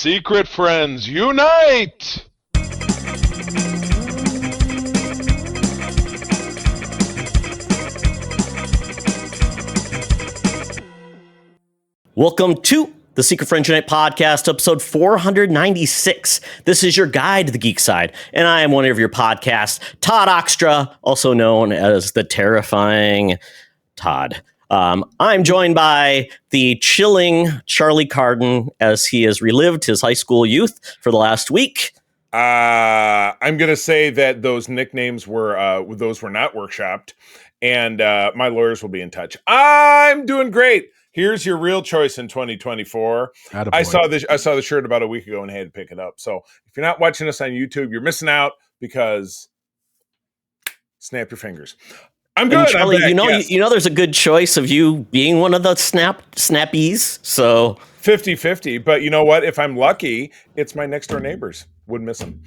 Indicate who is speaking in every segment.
Speaker 1: Secret friends, unite!
Speaker 2: Welcome to the Secret Friends Unite podcast, episode 496. This is your guide to the geek side, and I am one of your podcasts, Todd Oxtra, also known as the terrifying Todd. I'm joined by the chilling Charlie Carden as he has relived his high school youth for the last week.
Speaker 3: I'm going to say that those nicknames were not workshopped, and my lawyers will be in touch. I'm doing great. Here's your real choice in 2024.
Speaker 4: Attaboy.
Speaker 3: I saw the shirt about a week ago and had to pick it up. So if you're not watching us on YouTube, you're missing out because snap your fingers. I'm good.
Speaker 2: And Charlie,
Speaker 3: I'm back, yes.
Speaker 2: you know, there's a good choice of you being one of the snappies. So
Speaker 3: 50-50. But you know what? If I'm lucky, it's my next door neighbors. Wouldn't miss them.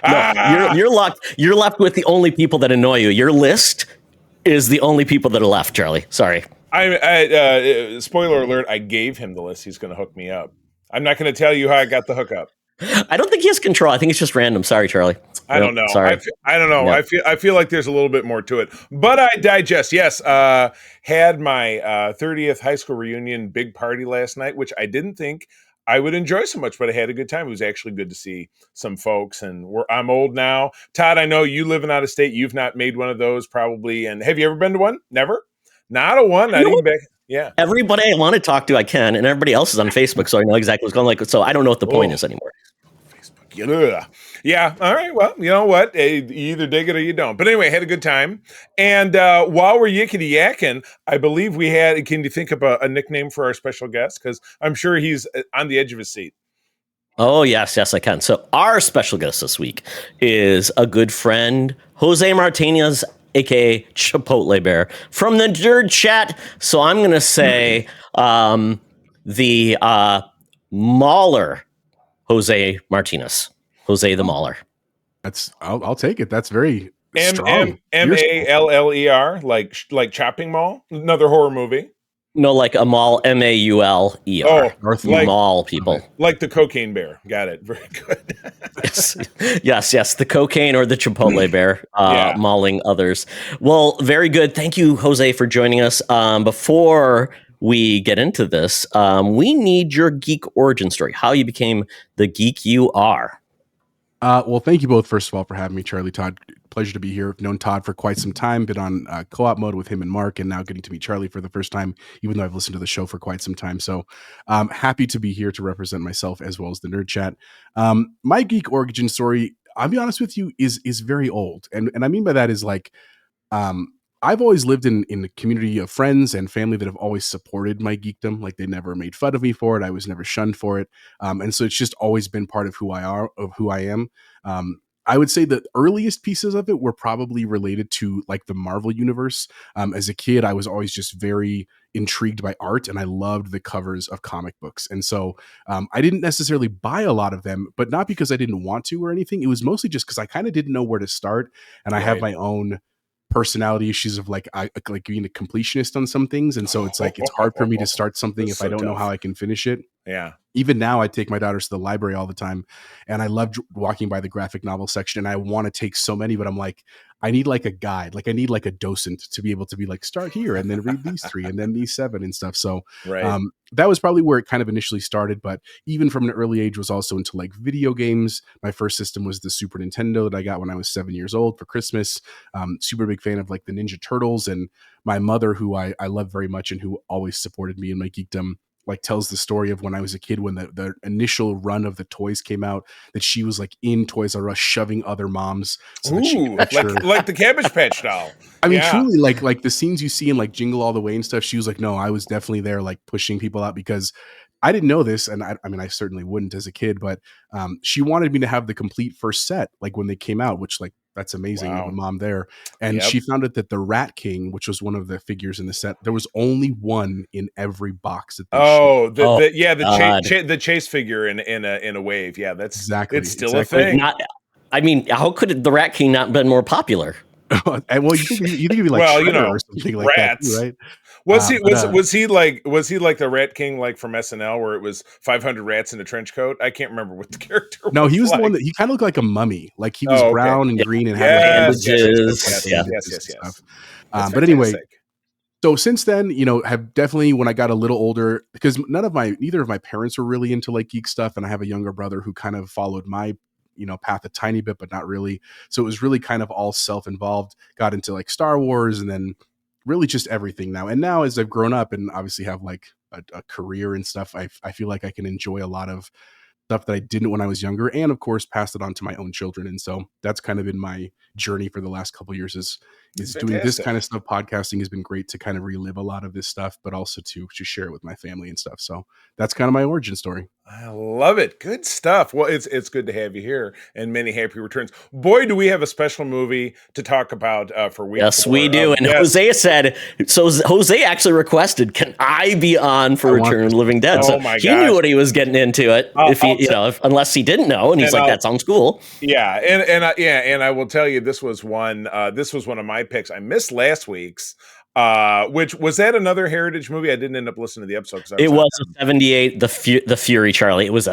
Speaker 2: No, you're left with the only people that annoy you. Your list is the only people that are left, Charlie. Sorry.
Speaker 3: Spoiler alert, I gave him the list. He's going to hook me up. I'm not going to tell you how I got the hookup.
Speaker 2: I don't think he has control. I think it's just random. Sorry, Charlie.
Speaker 3: I don't know.
Speaker 2: Sorry.
Speaker 3: I don't know.
Speaker 2: Yeah.
Speaker 3: I feel like there's a little bit more to it. But I digest. Yes. Had my 30th high school reunion big party last night, which I didn't think I would enjoy so much, but I had a good time. It was actually good to see some folks, and I'm old now. Todd, I know you living out of state. You've not made one of those probably. And have you ever been to one? Never? Not a one? Not even back. Yeah.
Speaker 2: Everybody I want to talk to, I can, and everybody else is on Facebook, so I know exactly what's going on. So I don't know what the point is anymore.
Speaker 3: Facebook. Yeah. All right. Well, you know what? You either dig it or you don't. But anyway, had a good time. And while we're yickety yakking, I believe we had. Can you think of a nickname for our special guest? Because I'm sure he's on the edge of his seat.
Speaker 2: Oh, yes, I can. So our special guest this week is a good friend, Jose Martinez, a.k.a. Chipotle Bear, from the Nerd Chat. So I'm going to say the Mauler, Jose Martinez. Jose the Mauler.
Speaker 4: I'll take it. That's very strong.
Speaker 3: Maller, like Chopping Mall, another horror movie.
Speaker 2: No, like a mall, Mauler.
Speaker 4: Like
Speaker 2: mall people.
Speaker 3: Like the Cocaine Bear. Got it. Very good.
Speaker 2: Yes. The cocaine or the Chipotle Bear, mauling others. Well, very good. Thank you, Jose, for joining us. Before we get into this, we need your geek origin story, how you became the geek you are.
Speaker 4: Well, thank you both, first of all, for having me, Charlie, Todd. Pleasure to be here. Known Todd for quite some time, been on co-op mode with him and Mark, and now getting to meet Charlie for the first time, even though I've listened to the show for quite some time. So happy to be here to represent myself as well as the Nerd Chat. My geek origin story, I'll be honest with you, is very old. And I mean by that is like, I've always lived in a community of friends and family that have always supported my geekdom. Like they never made fun of me for it. I was never shunned for it. And so it's just always been part of who I am. I would say the earliest pieces of it were probably related to like the Marvel universe. As a kid, I was always just very intrigued by art, and I loved the covers of comic books. And so I didn't necessarily buy a lot of them, but not because I didn't want to or anything. It was mostly just because I kind of didn't know where to start. And I have my own personality issues of like being a completionist on some things, and so it's like it's hard for me to start something if I don't know how I can finish it.
Speaker 3: Yeah.
Speaker 4: Even now, I take my daughters to the library all the time, and I love walking by the graphic novel section, and I want to take so many, but I'm like, I need like a guide, like I need like a docent to be able to be like, start here and then read these 3 and then these 7 and stuff. So that was probably where it kind of initially started, but even from an early age was also into like video games. My first system was the Super Nintendo that I got when I was 7 years old for Christmas. Super big fan of like the Ninja Turtles, and my mother, who I love very much and who always supported me in my geekdom, like tells the story of when I was a kid, when the initial run of the toys came out, that she was like in Toys R Us shoving other moms. So that she could
Speaker 3: like the Cabbage Patch doll.
Speaker 4: I mean, truly, like the scenes you see in like Jingle All the Way and stuff. She was like, no, I was definitely there, like pushing people out, because I didn't know this, and I mean, I certainly wouldn't as a kid, but she wanted me to have the complete first set, like when they came out, which like that's amazing. Wow. I have a mom there, and she found out that the Rat King, which was one of the figures in the set, there was only one in every box. That
Speaker 3: the chase figure in a wave. Yeah, that's exactly. It's still a thing.
Speaker 2: How could the Rat King not been more popular?
Speaker 4: And well, you think he'd be like
Speaker 3: Well,
Speaker 4: Shredder or something like
Speaker 3: rats.
Speaker 4: that, too, right?
Speaker 3: Was he like the Rat King like from SNL where it was 500 rats in a trench coat? I can't remember what the character was.
Speaker 4: No, he was
Speaker 3: like.
Speaker 4: the one that he kind of looked like a mummy. Like he was brown and green and had
Speaker 2: bandages.
Speaker 3: Yes.
Speaker 4: But anyway, so since then, have definitely when I got a little older, because neither of my parents were really into like geek stuff, and I have a younger brother who kind of followed my path a tiny bit, but not really. So it was really kind of all self-involved. Got into like Star Wars, and then really just everything now. And now as I've grown up and obviously have like a career and stuff, I feel like I can enjoy a lot of stuff that I didn't when I was younger, and of course pass it on to my own children. And so that's kind of been my journey for the last couple of years is doing this kind of stuff. Podcasting has been great to kind of relive a lot of this stuff, but also to share it with my family and stuff. So that's kind of my origin story.
Speaker 3: I love it. Good stuff. Well, it's good to have you here, and many happy returns. Boy, do we have a special movie to talk about for week.
Speaker 2: Yes, we do. And Jose said, so Jose actually requested, can I be on for Return of the Living Dead? So
Speaker 3: my
Speaker 2: he
Speaker 3: gosh.
Speaker 2: knew what he was getting into it. Unless he didn't know, and he's like, that sounds cool.
Speaker 3: Yeah, and I will tell you, this was one of my picks. I missed last week's. Which was that another Heritage movie? I didn't end up listening to the episode because
Speaker 2: it was a 78, the Fury, Charlie. It was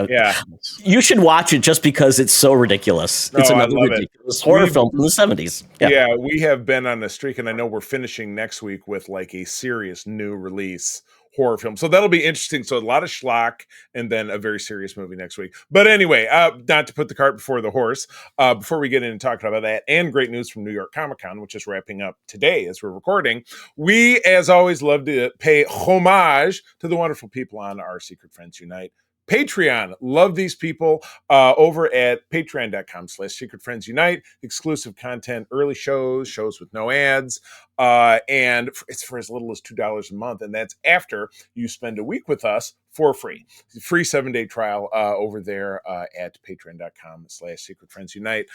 Speaker 2: you should watch it just because it's so ridiculous. It's another ridiculous horror film from the 70s.
Speaker 3: Yeah, we have been on a streak, and I know we're finishing next week with like a serious new release horror film. So that'll be interesting. So a lot of schlock and then a very serious movie next week. But anyway, not to put the cart before the horse, before we get into talking about that and great news from New York Comic Con, which is wrapping up today as we're recording, we, as always, love to pay homage to the wonderful people on our Secret Friends Unite Patreon. Love these people over at patreon.com/Secret Friends Unite. Exclusive content, early shows with no ads. And it's for as little as $2 a month. And that's after you spend a week with us for free. Free 7-day trial over there at patreon.com/Secret Friends Unite.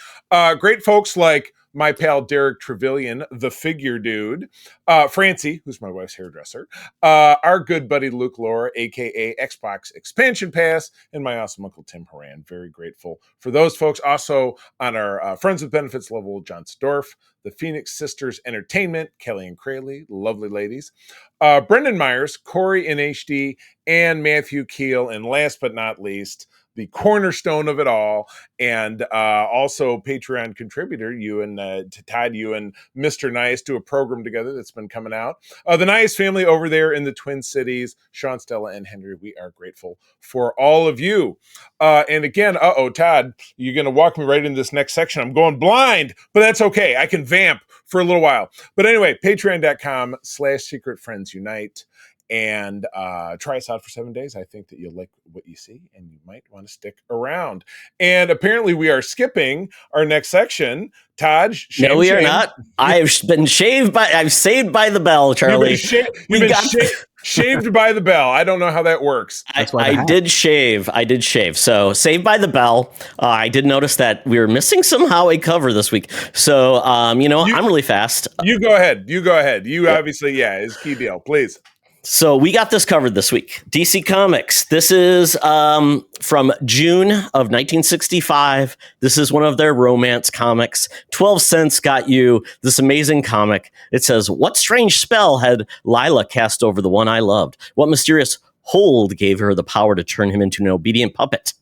Speaker 3: Great folks like my pal Derek Trevelyan, the figure dude, Francie, who's my wife's hairdresser, our good buddy Luke Laura, aka Xbox Expansion Pass, and my awesome uncle Tim Horan. Very grateful for those folks. Also on our Friends with Benefits level, John Sdorf, the Phoenix Sisters Entertainment, Kelly and Crayley, lovely ladies, Brendan Myers, Corey in HD, and Matthew Keel, and last but not least, the cornerstone of it all, and also Patreon contributor, you and Todd, you and Mr. Nice do a program together that's been coming out. The Nice family over there in the Twin Cities, Sean, Stella, and Henry, we are grateful for all of you. And again, Todd, you're going to walk me right into this next section. I'm going blind, but that's okay. I can vamp for a little while. But anyway, patreon.com/Secret Friends Unite. And try us out for 7 days. I think that you'll like what you see, and you might want to stick around. And apparently we are skipping our next section. Todd,
Speaker 2: no, we are not. I've been saved by the bell, Charlie.
Speaker 3: You've been shaved by the bell. I don't know how that works.
Speaker 2: I did shave. So saved by the bell. I did notice that we were missing somehow a cover this week. So, I'm really fast.
Speaker 3: You go ahead. You obviously, is key deal. Please.
Speaker 2: So we got this covered this week. DC Comics. This is from June of 1965. This is one of their romance comics. 12 cents got you this amazing comic. It says, what strange spell had Lila cast over the one I loved? What mysterious hold gave her the power to turn him into an obedient puppet?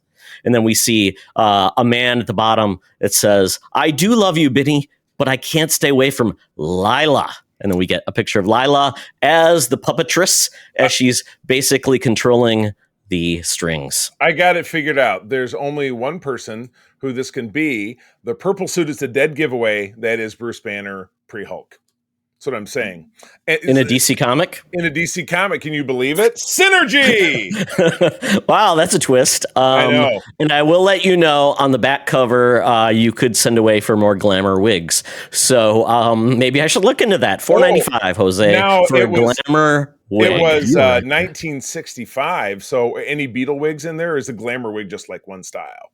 Speaker 2: And then we see a man at the bottom. It says, I do love you, Benny, but I can't stay away from Lila. And then we get a picture of Lila as the puppetress, as she's basically controlling the strings.
Speaker 3: I got it figured out. There's only one person who this can be. The purple suit is the dead giveaway. That is Bruce Banner pre-Hulk. That's what I'm saying.
Speaker 2: In a DC comic?
Speaker 3: In a DC comic. Can you believe it? Synergy!
Speaker 2: Wow, that's a twist.
Speaker 3: I know.
Speaker 2: And I will let you know, on the back cover, you could send away for more glamour wigs. So maybe I should look into that. $4.95, Jose,
Speaker 3: now,
Speaker 2: for a glamour wig.
Speaker 3: It was 1965. So any Beetle wigs in there? Or is a glamour wig just like one style?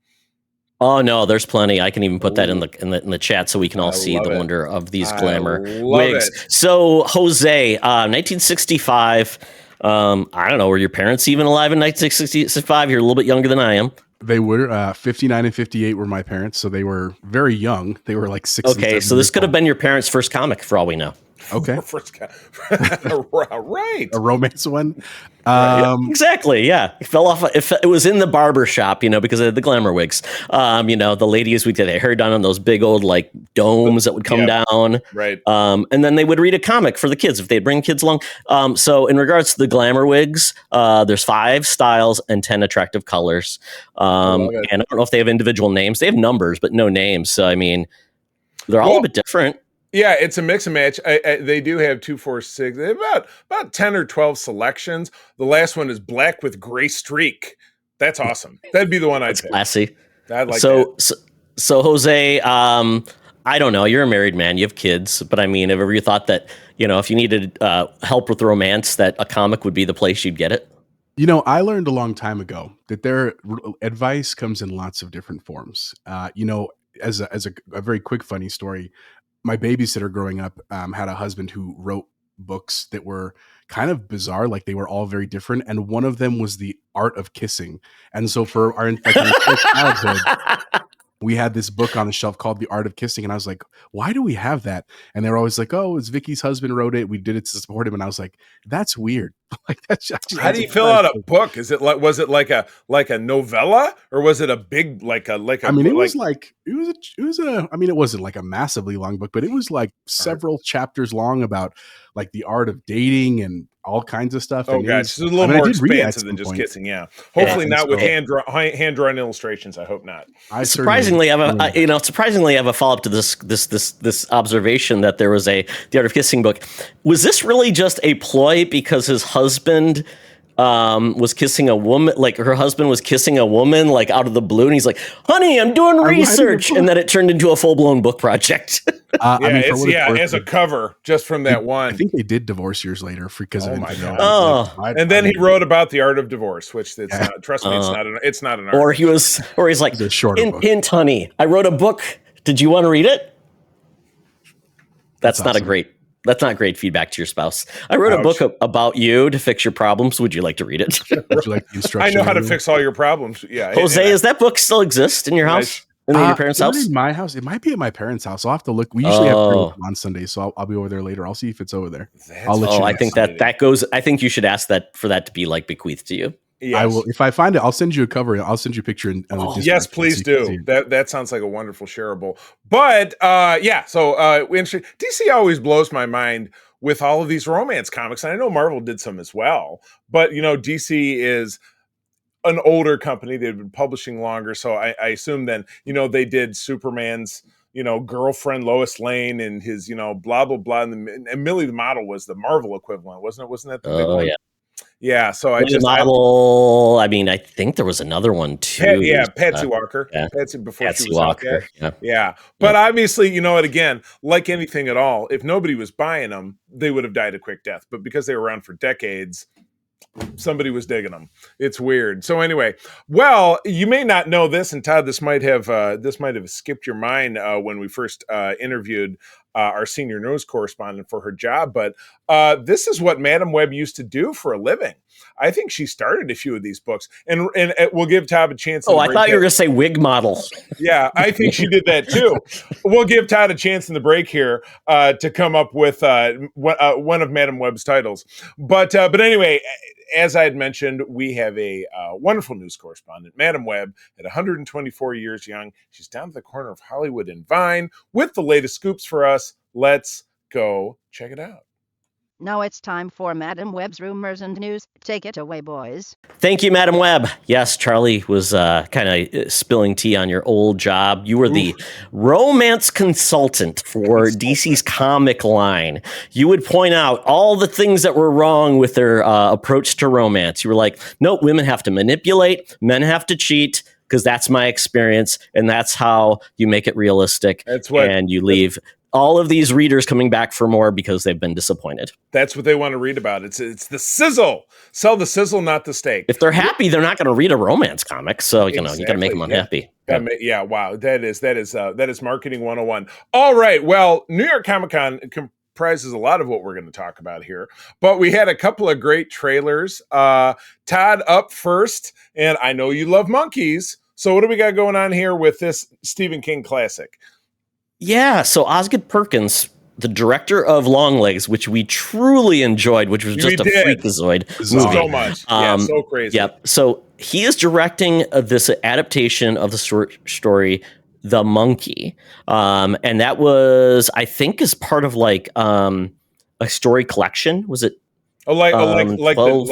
Speaker 2: Oh no, there's plenty. I can even put that in the chat so we can all see the wonder of these glamour wigs. So Jose, 1965. I don't know. Were your parents even alive in 1965? You're a little bit younger than I am.
Speaker 4: They were 59 and 58 were my parents, so they were very young. They were like 6 and
Speaker 2: Okay,
Speaker 4: 7
Speaker 2: so this
Speaker 4: years
Speaker 2: could have
Speaker 4: old.
Speaker 2: been your parents' first comic for all we know.
Speaker 4: Okay.
Speaker 3: Right.
Speaker 4: A romance one.
Speaker 2: Exactly. Yeah, it fell off. It was in the barber shop, because of the glamour wigs. The ladies would get their hair done on those big old like domes that would come down.
Speaker 3: Right.
Speaker 2: And then they would read a comic for the kids if they'd bring kids along. So in regards to the glamour wigs, there's 5 styles and 10 attractive colors. And I don't know if they have individual names. They have numbers, but no names. So I mean, they're all a bit different.
Speaker 3: Yeah, it's a mix and match. They do have 2, 4, 6. They have about 10 or 12 selections. The last one is black with gray streak. That's awesome. That'd be the one I'd pick.
Speaker 2: Classy.
Speaker 3: I'd like that.
Speaker 2: So Jose, I don't know. You're a married man. You have kids, but I mean, have you ever thought that if you needed help with romance, that a comic would be the place you'd get it?
Speaker 4: I learned a long time ago that their advice comes in lots of different forms. As a very quick funny story. My babysitter growing up had a husband who wrote books that were kind of bizarre, like they were all very different. And one of them was The Art of Kissing. And so for our entire childhood, we had this book on the shelf called The Art of Kissing. And I was like, why do we have that? And they were always like, oh, it's Vicky's husband wrote it. We did it to support him. And I was like, that's weird. Like that's
Speaker 3: how do you fill out a book? Was it like a novella, or was it a big like a
Speaker 4: I mean, it wasn't like a massively long book, but it was like several chapters long about like the art of dating and all kinds of stuff.
Speaker 3: Oh, gosh, it's a little more expansive than just kissing. Yeah, hopefully not with hand drawn illustrations. I hope not.
Speaker 2: Surprisingly, I have a follow up to this observation that there was the Art of Kissing book. Was this really just a ploy because his husband was kissing a woman, like her husband was kissing a woman like out of the blue, and he's like, honey, I'm doing research, and then it turned into a full-blown book project.
Speaker 3: As a cover just from that one.
Speaker 4: I think they did divorce years later because of infidelity.
Speaker 3: And then he wrote about the art of divorce, which trust me, it's not an art.
Speaker 2: Or he's like, hint, honey, I wrote a book. Did you want to read it? That's not awesome. That's not great feedback to your spouse. I wrote a book about you to fix your problems. Would you like to read it?
Speaker 4: Would you like the instruction?
Speaker 3: I know how to fix all your problems. Yeah.
Speaker 2: Jose, does that book still exist in your house? In your parents' house?
Speaker 4: In my house. It might be at my parents' house. I'll have to look. We usually have on Sunday, so I'll be over there later. I'll see if it's over there. I'll let you know.
Speaker 2: I think that goes. I think you should ask that for that to be like bequeathed to you.
Speaker 3: Yes.
Speaker 4: I will. If I find it, I'll send you a cover. I'll send you a picture.
Speaker 3: Yes, please do. That sounds like a wonderful shareable. But interesting. DC always blows my mind with all of these romance comics, and I know Marvel did some as well. But DC is an older company. They've been publishing longer, so I assume then they did Superman's girlfriend Lois Lane and his blah blah blah, and Millie the Model was the Marvel equivalent, wasn't it? Wasn't that the big one? Yeah, so I
Speaker 2: think there was another one too.
Speaker 3: Patsy Walker.
Speaker 2: Yeah.
Speaker 3: Patsy before
Speaker 2: Patsy
Speaker 3: she was
Speaker 2: Walker.
Speaker 3: Yeah. But obviously, again, like anything at all, if nobody was buying them, they would have died a quick death. But because they were around for decades, somebody was digging them. It's weird. So anyway, well, you may not know this, and Todd, this might have skipped your mind when we first interviewed our senior news correspondent for her job, but this is what Madam Web used to do for a living. I think she started a few of these books, and we'll give Todd a chance.
Speaker 2: I thought you were going to say wig model.
Speaker 3: Yeah, I think she did that too. We'll give Todd a chance in the break here to come up with one of Madam Web's titles. But anyway, as I had mentioned, we have a wonderful news correspondent, Madam Web, at 124 years young. She's down at the corner of Hollywood and Vine with the latest scoops for us. Let's go check it out.
Speaker 5: Now it's time for Madam Web's Rumors and News. Take it away, boys.
Speaker 2: Thank you, Madam Web. Yes, Charlie was kind of spilling tea on your old job. You were the romance consultant for DC's comic line. You would point out all the things that were wrong with their approach to romance. You were like, no, women have to manipulate, men have to cheat, because that's my experience, and that's how you make it realistic. And you leave all of these readers coming back for more because they've been disappointed.
Speaker 3: That's what they want to read about. It's the sizzle. Sell the sizzle, not the steak.
Speaker 2: If they're happy, they're not going to read a romance comic. So you got to make them unhappy.
Speaker 3: Yeah. Wow. That is marketing 101. All right. Well, New York Comic Con comprises a lot of what we're going to talk about here, but we had a couple of great trailers. Todd, up first, and I know you love monkeys. So what do we got going on here with this Stephen King classic?
Speaker 2: Yeah, so Osgood Perkins, the director of Longlegs, which we truly enjoyed, which was just a freakazoid movie.
Speaker 3: So much. Yeah, so crazy.
Speaker 2: Yep. So he is directing this adaptation of the story, The Monkey. And that was, I think, is part of like a story collection. Was it?
Speaker 3: Like
Speaker 2: 12?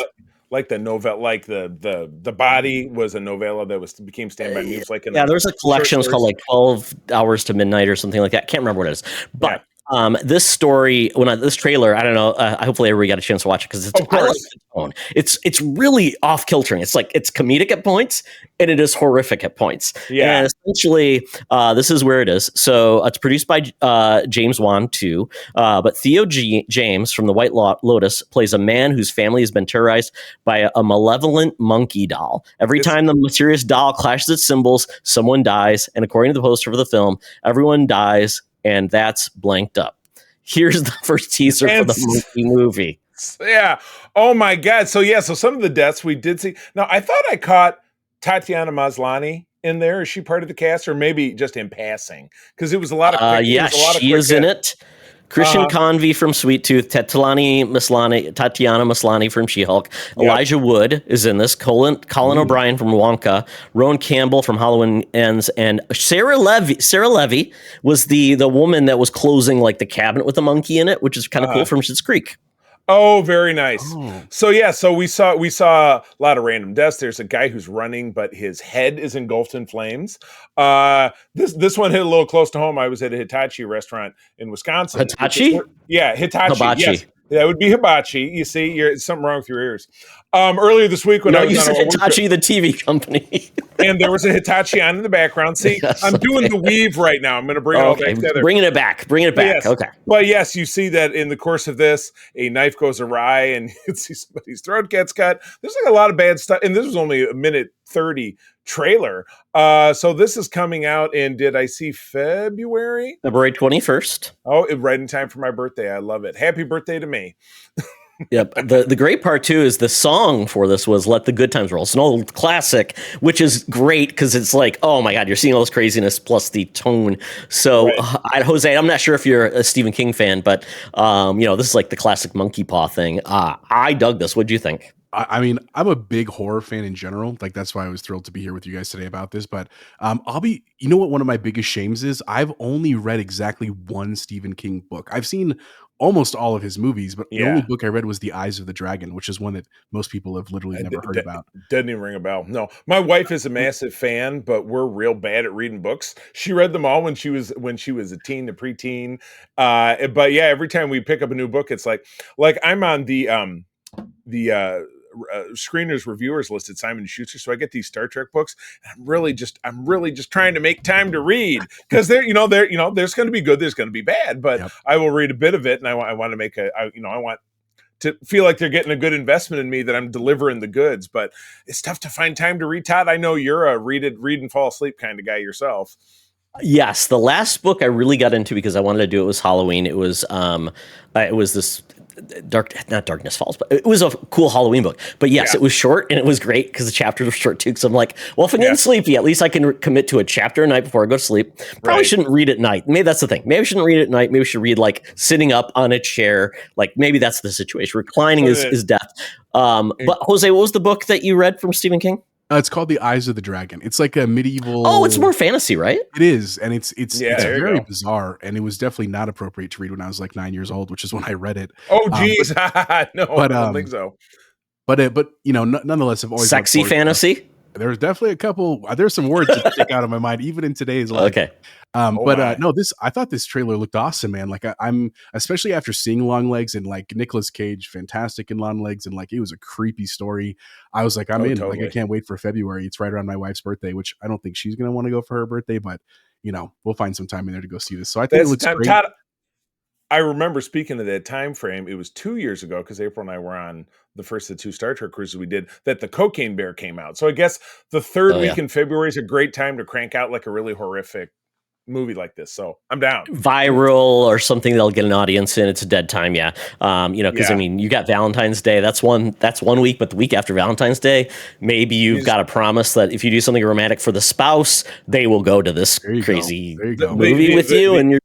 Speaker 3: Like the novella, like the body was a novella that became Stand By Me. It was like
Speaker 2: there's a collection. It's called like 12 Hours to Midnight or something like that. Can't remember what it is, but this story, this trailer, I don't know. Hopefully, everybody got a chance to watch it because I like the tone. It's really off kiltering. It's like it's comedic at points and it is horrific at points.
Speaker 3: Yeah,
Speaker 2: and essentially, this is where it is. So it's produced by James Wan too, but Theo James from the White Lotus plays a man whose family has been terrorized by a malevolent monkey doll. Every time the mysterious doll clashes its symbols, someone dies, and according to the poster for the film, everyone dies. And that's blanked up. Here's the first teaser for the movie.
Speaker 3: Yeah. Oh my God. So some of the deaths we did see. Now I thought I caught Tatiana Maslany in there. Is she part of the cast, or maybe just in passing? Because it was a lot of.
Speaker 2: She is in it. Christian Convey from Sweet Tooth, Tatiana Maslany from She-Hulk, Elijah Wood is in this, Colin O'Brien from Wonka, Rowan Campbell from Halloween Ends, and Sarah Levy was the woman that was closing like the cabinet with the monkey in it, which is kind of cool, from Schitt's Creek.
Speaker 3: Oh, very nice. So we saw a lot of random deaths. There's a guy who's running, but his head is engulfed in flames. This one hit a little close to home. I was at a Hitachi restaurant in Wisconsin.
Speaker 2: Hitachi?
Speaker 3: Yeah, Hitachi.
Speaker 2: Hibachi.
Speaker 3: Yes. That would be hibachi. You see, there's something wrong with your ears. Earlier this week when I was
Speaker 2: you said Hitachi, the TV company,
Speaker 3: and there was a Hitachi on in the background. See, I'm doing the weave right now. I'm going to bring it all back together.
Speaker 2: Bringing it back.
Speaker 3: Yes.
Speaker 2: Okay.
Speaker 3: Well, yes, you see that in the course of this, a knife goes awry, and you see somebody's throat gets cut. There's like a lot of bad stuff, and this was only a minute 30 trailer. So this is coming out in, did I see February
Speaker 2: 21st?
Speaker 3: Oh, right in time for my birthday. I love it. Happy birthday to me.
Speaker 2: Yep. The great part too is the song for this was "Let the Good Times Roll." It's an old classic, which is great because it's like, oh my God, you're seeing all this craziness plus the tone. So, Jose, I'm not sure if you're a Stephen King fan, but this is like the classic monkey paw thing. I dug this. What do you think?
Speaker 4: I mean, I'm a big horror fan in general. Like, that's why I was thrilled to be here with you guys today about this. But you know what one of my biggest shames is? I've only read exactly one Stephen King book. I've seen almost all of his movies, but the only book I read was The Eyes of the Dragon, which is one that most people have literally never heard about.
Speaker 3: Doesn't even ring a bell. No, my wife is a massive fan, but we're real bad at reading books. She read them all when she was a teen, a preteen. But yeah, every time we pick up a new book, it's like I'm on the screeners reviewers list at Simon & Schuster, so I get these Star Trek books. And I'm really just trying to make time to read, because there's going to be good, there's going to be bad, but I will read a bit of it, and I want to make I want to feel like they're getting a good investment in me, that I'm delivering the goods. But it's tough to find time to read. Todd, I know you're a read and fall asleep kind of guy yourself.
Speaker 2: Yes, the last book I really got into because I wanted to do it was Halloween. It was this not Darkness Falls, but it was a cool Halloween book. But yes, it was short and it was great because the chapters were short too. Because I'm like, well, if I'm getting sleepy, at least I can commit to a chapter a night before I go to sleep. Probably shouldn't read at night. Maybe that's the thing. Maybe I shouldn't read at night. Maybe I should read like sitting up on a chair. Like maybe that's the situation. Reclining is death. But Jose, what was the book that you read from Stephen King?
Speaker 4: It's called The Eyes of the Dragon. It's like a medieval.
Speaker 2: Oh, it's more fantasy, right?
Speaker 4: It is, and it's very bizarre, and it was definitely not appropriate to read when I was like 9 years old, which is when I read it.
Speaker 3: Oh, geez, no, I don't think so.
Speaker 4: But nonetheless, I've always
Speaker 2: sexy fantasy.
Speaker 4: There's definitely a couple. There's some words that stick out of my mind, even in today's life.
Speaker 2: Okay.
Speaker 4: I thought this trailer looked awesome, man. Like I'm especially after seeing Longlegs, and like Nicolas Cage, fantastic in Longlegs, and like it was a creepy story. I was like, I'm in. Totally. Like I can't wait for February. It's right around my wife's birthday, which I don't think she's gonna want to go for her birthday, but we'll find some time in there to go see this. So I think it looks great.
Speaker 3: Todd, I remember, speaking of that time frame, it was 2 years ago, because April and I were on the first of the 2 Star Trek cruises we did, that the Cocaine Bear came out. So I guess the third week in February is a great time to crank out like a really horrific movie like this. So I'm down.
Speaker 2: Viral or something that'll get an audience in. It's a dead time, yeah. Because I mean, you got Valentine's Day. That's one week, but the week after Valentine's Day, maybe you've got to promise that if you do something romantic for the spouse, they will go to this crazy movie with you, and you're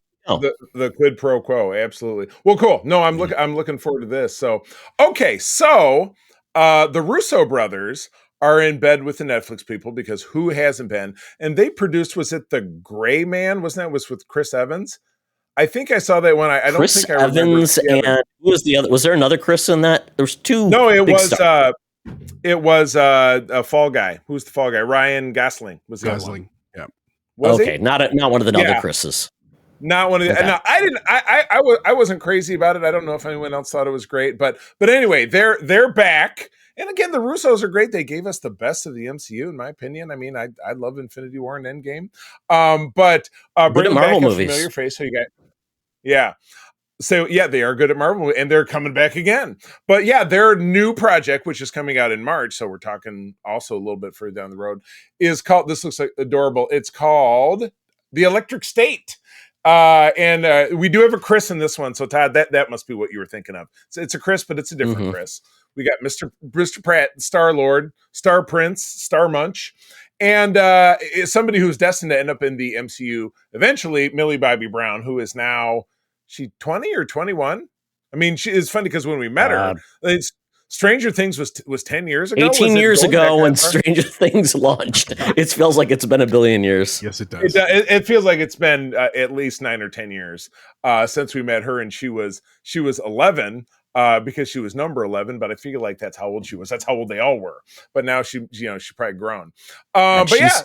Speaker 3: the quid pro quo. Absolutely. Well, cool. No, I'm looking forward to this. So okay, so the Russo brothers are in bed with the Netflix people because who hasn't been? And they produced, was it The Gray Man? Wasn't that was with Chris Evans? I think I saw that one. I don't
Speaker 2: Chris
Speaker 3: think I
Speaker 2: Evans
Speaker 3: remember.
Speaker 2: And who was the other? Was there another Chris in that? There was two.
Speaker 3: No, it
Speaker 2: was.
Speaker 3: a Fall Guy. Who's the Fall Guy? Ryan Gosling was the other one.
Speaker 4: Yeah.
Speaker 3: Was
Speaker 2: okay,
Speaker 3: he?
Speaker 2: not one of the other Chris's.
Speaker 3: Not one of the.
Speaker 2: Okay.
Speaker 3: No, I didn't. I wasn't crazy about it. I don't know if anyone else thought it was great, but anyway, they're back. And again, the Russos are great. They gave us the best of the MCU, in my opinion. I mean, I love Infinity War and Endgame. But bring
Speaker 2: Marvel
Speaker 3: back
Speaker 2: movies.
Speaker 3: A familiar face. So you got, yeah. So yeah, they are good at Marvel, and they're coming back again. But yeah, their new project, which is coming out in March, so we're talking also a little bit further down the road, is called. This looks like adorable. It's called The Electric State. And we do have a Chris in this one. So Todd, that must be what you were thinking of. It's a Chris, but it's a different Chris. We got Mr. Pratt, Star-Lord, Star Prince, Star Munch, and somebody who's destined to end up in the MCU eventually, Millie Bobby Brown, who is now, she 20 or 21? I mean, she is funny because when we met her, Stranger Things was 10 years ago.
Speaker 2: 18 years ago when Stranger Things launched. It feels like it's been a billion years.
Speaker 4: Yes, it does.
Speaker 3: It feels like it's been at least 9 or 10 years since we met her, and she was 11 because she was number 11. But I feel like that's how old she was. That's how old they all were. But now she's probably grown.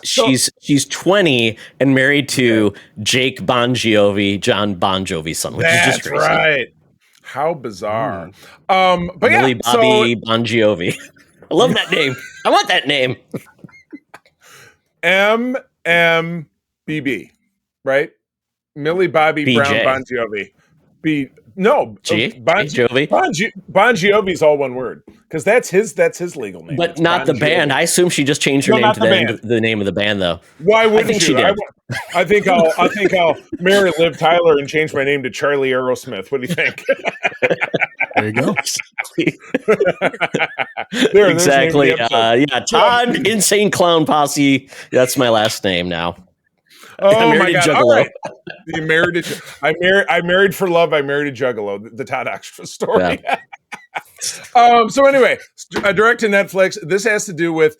Speaker 2: She's 20 and married to Jake Bon Jovi, John Bon Jovi's son, which is just crazy.
Speaker 3: That's right. How bizarre. But
Speaker 2: Millie Bobby Bon Jovi. I love that name. I want that name.
Speaker 3: MMBB, right? Millie Bobby
Speaker 2: BJ.
Speaker 3: Brown Bon Jovi. Bon Jovi's all one word because that's his legal name.
Speaker 2: But
Speaker 3: it's
Speaker 2: not
Speaker 3: Bon
Speaker 2: the band.
Speaker 3: Jovi.
Speaker 2: I assume she just changed her name to the name of the band, though.
Speaker 3: Why wouldn't
Speaker 2: I think
Speaker 3: you?
Speaker 2: she did.
Speaker 3: I think I'll marry Liv Tyler and change my name to Charlie Aerosmith. What do you think?
Speaker 4: There you go.
Speaker 2: Exactly. Todd, Insane Clown Posse. That's my last name now.
Speaker 3: Oh my God! All right. You married I married for love. I married a juggalo. The Todd Oxford story. Yeah. So anyway, direct to Netflix. This has to do with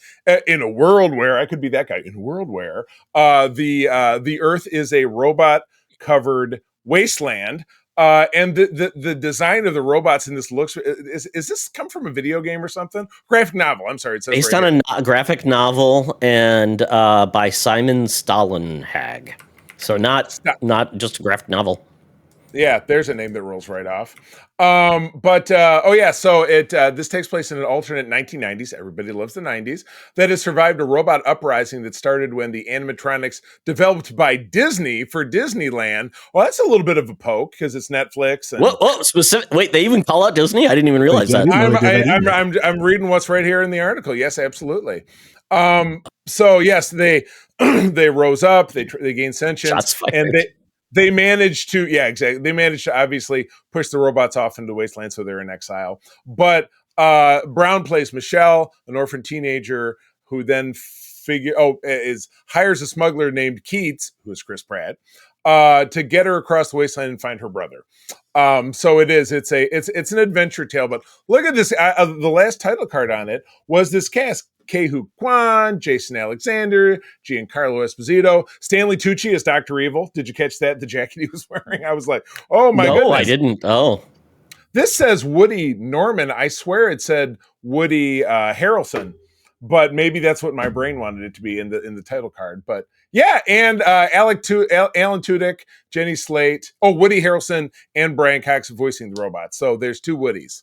Speaker 3: in a world where I could be that guy. In a world where the Earth is a robot covered wasteland. And the design of the robots in this looks is this come from a video game or something? Graphic novel. I'm sorry, it says
Speaker 2: based
Speaker 3: right
Speaker 2: on a graphic novel and by Simon Stollenhag. So not just a graphic novel.
Speaker 3: Yeah, there's a name that rolls right off. So this takes place in an alternate 1990s. Everybody loves the 90s. That has survived a robot uprising that started when the animatronics developed by Disney for Disneyland. Well, that's a little bit of a poke because it's Netflix. And
Speaker 2: specific. Wait, they even call out Disney? I didn't even realize that.
Speaker 3: I'm reading what's right here in the article. Yes, absolutely. So yes, they they rose up. They gained sentience, and they managed to, They managed to obviously push the robots off into the wasteland, so they're in exile. But Brown plays Michelle, an orphan teenager who then hires a smuggler named Keats, who is Chris Pratt, to get her across the wasteland and find her brother. So it's an adventure tale. But look at this. The last title card on it was this cast. Kehu Kwan, Jason Alexander, Giancarlo Esposito, Stanley Tucci as Dr. Evil. Did you catch that? The jacket he was wearing? I was like, oh my goodness.
Speaker 2: No, I didn't. Oh.
Speaker 3: This says Woody Norman. I swear it said Woody Harrelson, but maybe that's what my brain wanted it to be in the title card. But yeah, and Alan Tudyk, Jenny Slate, Woody Harrelson, and Brian Cox voicing the robots. So there's two Woodies,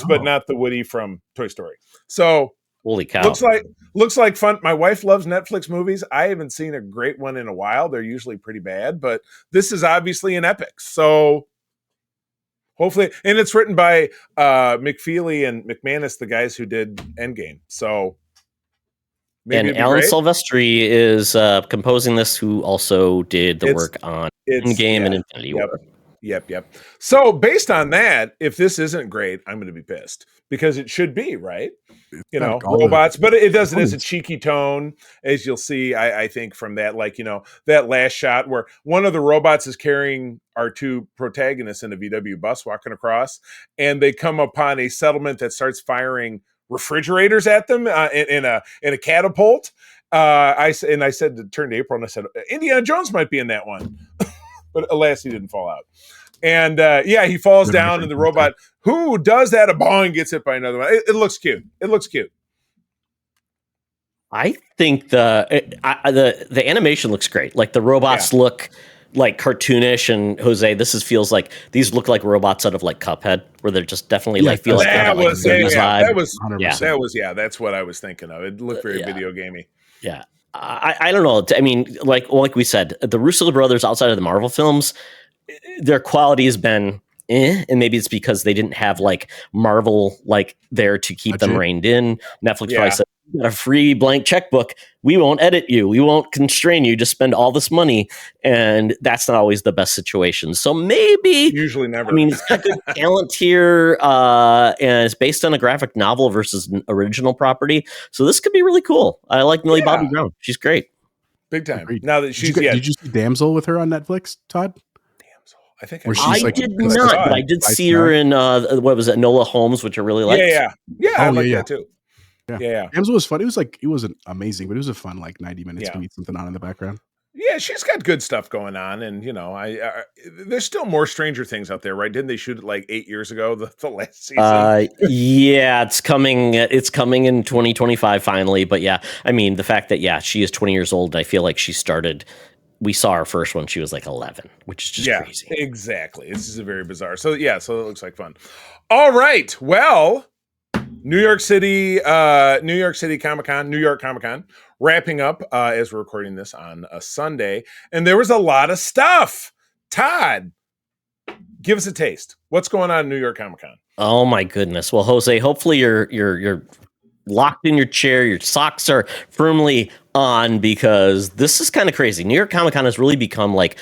Speaker 3: but not the Woody from Toy Story. So
Speaker 2: holy cow.
Speaker 3: Looks like fun. My wife loves Netflix movies. I haven't seen a great one in a while. They're usually pretty bad, but this is obviously an epic. So hopefully, and it's written by McFeely and McManus, the guys who did Endgame. So Maybe
Speaker 2: And
Speaker 3: it'd be
Speaker 2: Alan
Speaker 3: great.
Speaker 2: Silvestri is composing this, who also did the work on Endgame and Infinity War.
Speaker 3: Yep. So based on that, if this isn't great, I'm going to be pissed because it should be, right? You know, robots, but it does it as a cheeky tone, as you'll see, I think from that, like, you know, that last shot where one of the robots is carrying our two protagonists in a VW bus walking across, and they come upon a settlement that starts firing refrigerators at them in a catapult. I said to turn to April and I said, Indiana Jones might be in that one. But alas, he didn't fall out. And he falls down, and the robot who does that a bong gets hit by another one. It looks cute. It looks cute.
Speaker 2: I think the animation looks great. Like the robots look like cartoonish, and Jose, feels like these look like robots out of like Cuphead, where they're just definitely like feel like
Speaker 3: that was that's what I was thinking of. It looked very video gamey.
Speaker 2: Yeah. I don't know. I mean, like we said, the Russo brothers outside of the Marvel films, their quality has been and maybe it's because they didn't have like Marvel like there to keep them reined in. Netflix probably said, "You got a free blank checkbook. We won't edit you. We won't constrain you. Just spend all this money." And that's not always the best situation. So maybe,
Speaker 3: usually never.
Speaker 2: I mean, it's got good talent here, and it's based on a graphic novel versus an original property. So this could be really cool. I like Millie Bobby Brown. She's great.
Speaker 3: Big time. Agreed. Now that she's
Speaker 4: did you see Damsel with her on Netflix, Todd?
Speaker 3: I think
Speaker 2: I did not, but I did see her in what was it, Nola Holmes, which I really liked.
Speaker 3: I like that too. Yeah.
Speaker 4: Damsel was fun. It wasn't amazing, but it was a fun like 90 minutes to meet something on in the background.
Speaker 3: Yeah, she's got good stuff going on, and you know, there's still more Stranger Things out there, right? Didn't they shoot it like 8 years ago, the last season?
Speaker 2: Yeah, it's coming. It's coming in 2025 finally. But yeah, I mean, the fact that she is 20 years old, I feel like she started. We saw our first one. She was like 11, which is just crazy.
Speaker 3: Exactly. This is a very bizarre. So it looks like fun. All right. Well, New York City Comic-Con, New York Comic-Con, wrapping up as we're recording this on a Sunday. And there was a lot of stuff. Todd, give us a taste. What's going on in New York Comic-Con?
Speaker 2: Oh my goodness. Well, Jose, hopefully you're locked in your chair. Your socks are firmly on, because this is kind of crazy. New York Comic Con has really become like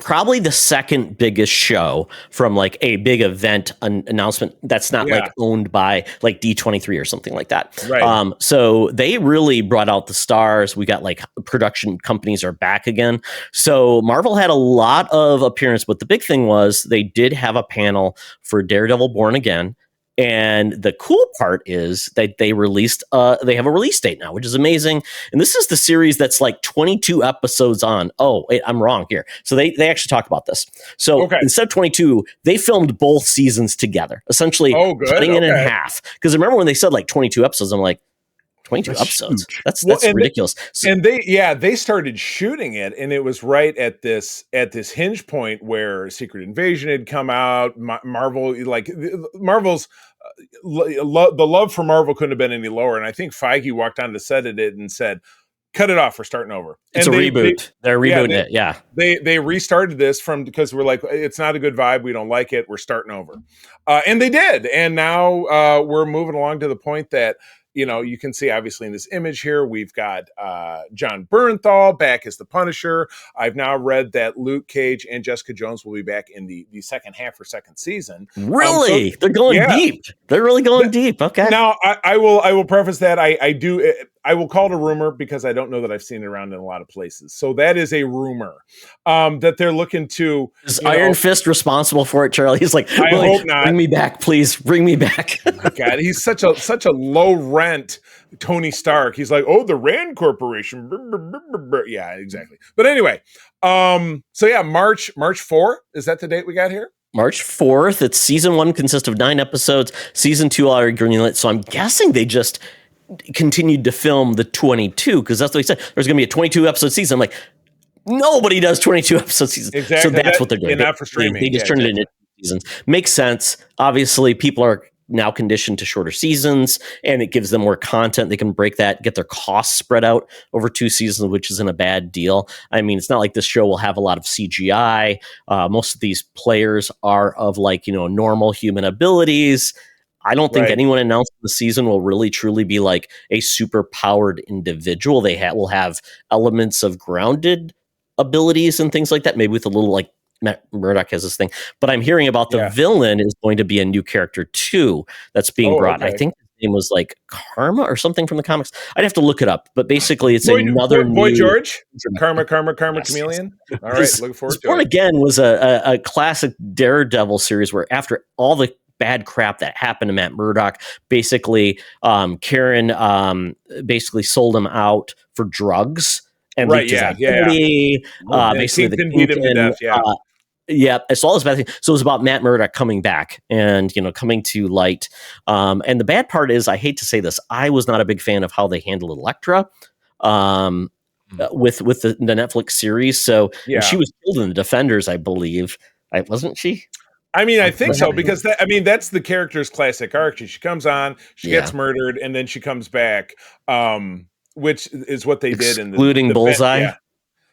Speaker 2: probably the second biggest show from like a big event announcement that's not like owned by like D23 or something like that.
Speaker 3: Right.
Speaker 2: So they really brought out the stars. We got like production companies are back again. So Marvel had a lot of appearance, but the big thing was they did have a panel for Daredevil Born Again. And the cool part is that they released, they have a release date now, which is amazing. And this is the series that's like 22 episodes on. Oh, wait, I'm wrong here. So they actually talk about this. So instead of 22, they filmed both seasons together, essentially cutting it in half. Because remember when they said like 22 episodes, I'm like, 22 episodes. Huge. That's ridiculous.
Speaker 3: They started shooting it, and it was right at this hinge point where Secret Invasion had come out. Marvel's the love for Marvel couldn't have been any lower. And I think Feige walked on the set of it and said, "Cut it off. We're starting over."
Speaker 2: It's a reboot. They're rebooting it. Yeah.
Speaker 3: They restarted this because we're like, it's not a good vibe. We don't like it. We're starting over. And they did. And now we're moving along to the point that, you know, you can see obviously in this image here, we've got John Bernthal back as the Punisher. I've now read that Luke Cage and Jessica Jones will be back in the second half or second season.
Speaker 2: Really? They're going deep. They're really going deep. Okay.
Speaker 3: Now I will preface that I will call it a rumor because I don't know that I've seen it around in a lot of places. So that is a rumor that they're looking to.
Speaker 2: Is Iron Fist responsible for it, Charlie? He's like,
Speaker 3: I hope not.
Speaker 2: Bring me back, please. Bring me back.
Speaker 3: God, he's such a low rent Tony Stark. He's like, oh, the Rand Corporation. Yeah, exactly. But anyway, March 4 is that the date we got here?
Speaker 2: March 4th. It's season 1 consists of 9 episodes. Season 2 already greenlit. So I'm guessing they just continued to film the 22 because that's what he said. There's going to be a 22 episode season. I'm like, nobody does 22 episode seasons.
Speaker 3: Exactly.
Speaker 2: So that's what they're doing.
Speaker 3: Not for streaming.
Speaker 2: They just turned it into seasons. Makes sense. Obviously, people are now conditioned to shorter seasons, and it gives them more content. They can break that, get their costs spread out over 2 seasons, which isn't a bad deal. I mean, it's not like this show will have a lot of CGI. Most of these players are of like, normal human abilities. I don't think
Speaker 3: Right.
Speaker 2: anyone announced the season will really truly be like a super powered individual. They will have elements of grounded abilities and things like that, maybe with a little like Matt Murdock has this thing. But I'm hearing about the
Speaker 3: Yeah.
Speaker 2: villain is going to be a new character too that's being
Speaker 3: Oh,
Speaker 2: brought. I
Speaker 3: okay.
Speaker 2: think his name was like Karma or something from the comics. I'd have to look it up, but basically it's
Speaker 3: Boy,
Speaker 2: another
Speaker 3: Boy
Speaker 2: new
Speaker 3: George, Karma,
Speaker 2: Yes,
Speaker 3: Chameleon. All right,
Speaker 2: because
Speaker 3: looking forward to
Speaker 2: Born
Speaker 3: it.
Speaker 2: Again was a classic Daredevil series where after all the bad crap that happened to Matt Murdock, basically Karen basically sold him out for drugs and
Speaker 3: Right,
Speaker 2: leaked his
Speaker 3: yeah.
Speaker 2: identity.
Speaker 3: Yeah,
Speaker 2: Basically, the
Speaker 3: Kingpin beat him to
Speaker 2: Kingpin.
Speaker 3: death. Yeah.
Speaker 2: Yeah, it's all this bad thing. So it was about Matt Murdock coming back and coming to light. And the bad part is, I hate to say this, I was not a big fan of how they handled Elektra. With the Netflix series. So and she
Speaker 3: Yeah.
Speaker 2: was killed in the Defenders, I believe. Wasn't she?
Speaker 3: I mean, I think
Speaker 2: What
Speaker 3: so
Speaker 2: happened?
Speaker 3: because that's the character's classic arc. She comes on, she
Speaker 2: Yeah.
Speaker 3: gets murdered, and then she comes back. Which is what they did in
Speaker 2: Excluding
Speaker 3: the
Speaker 2: Bullseye.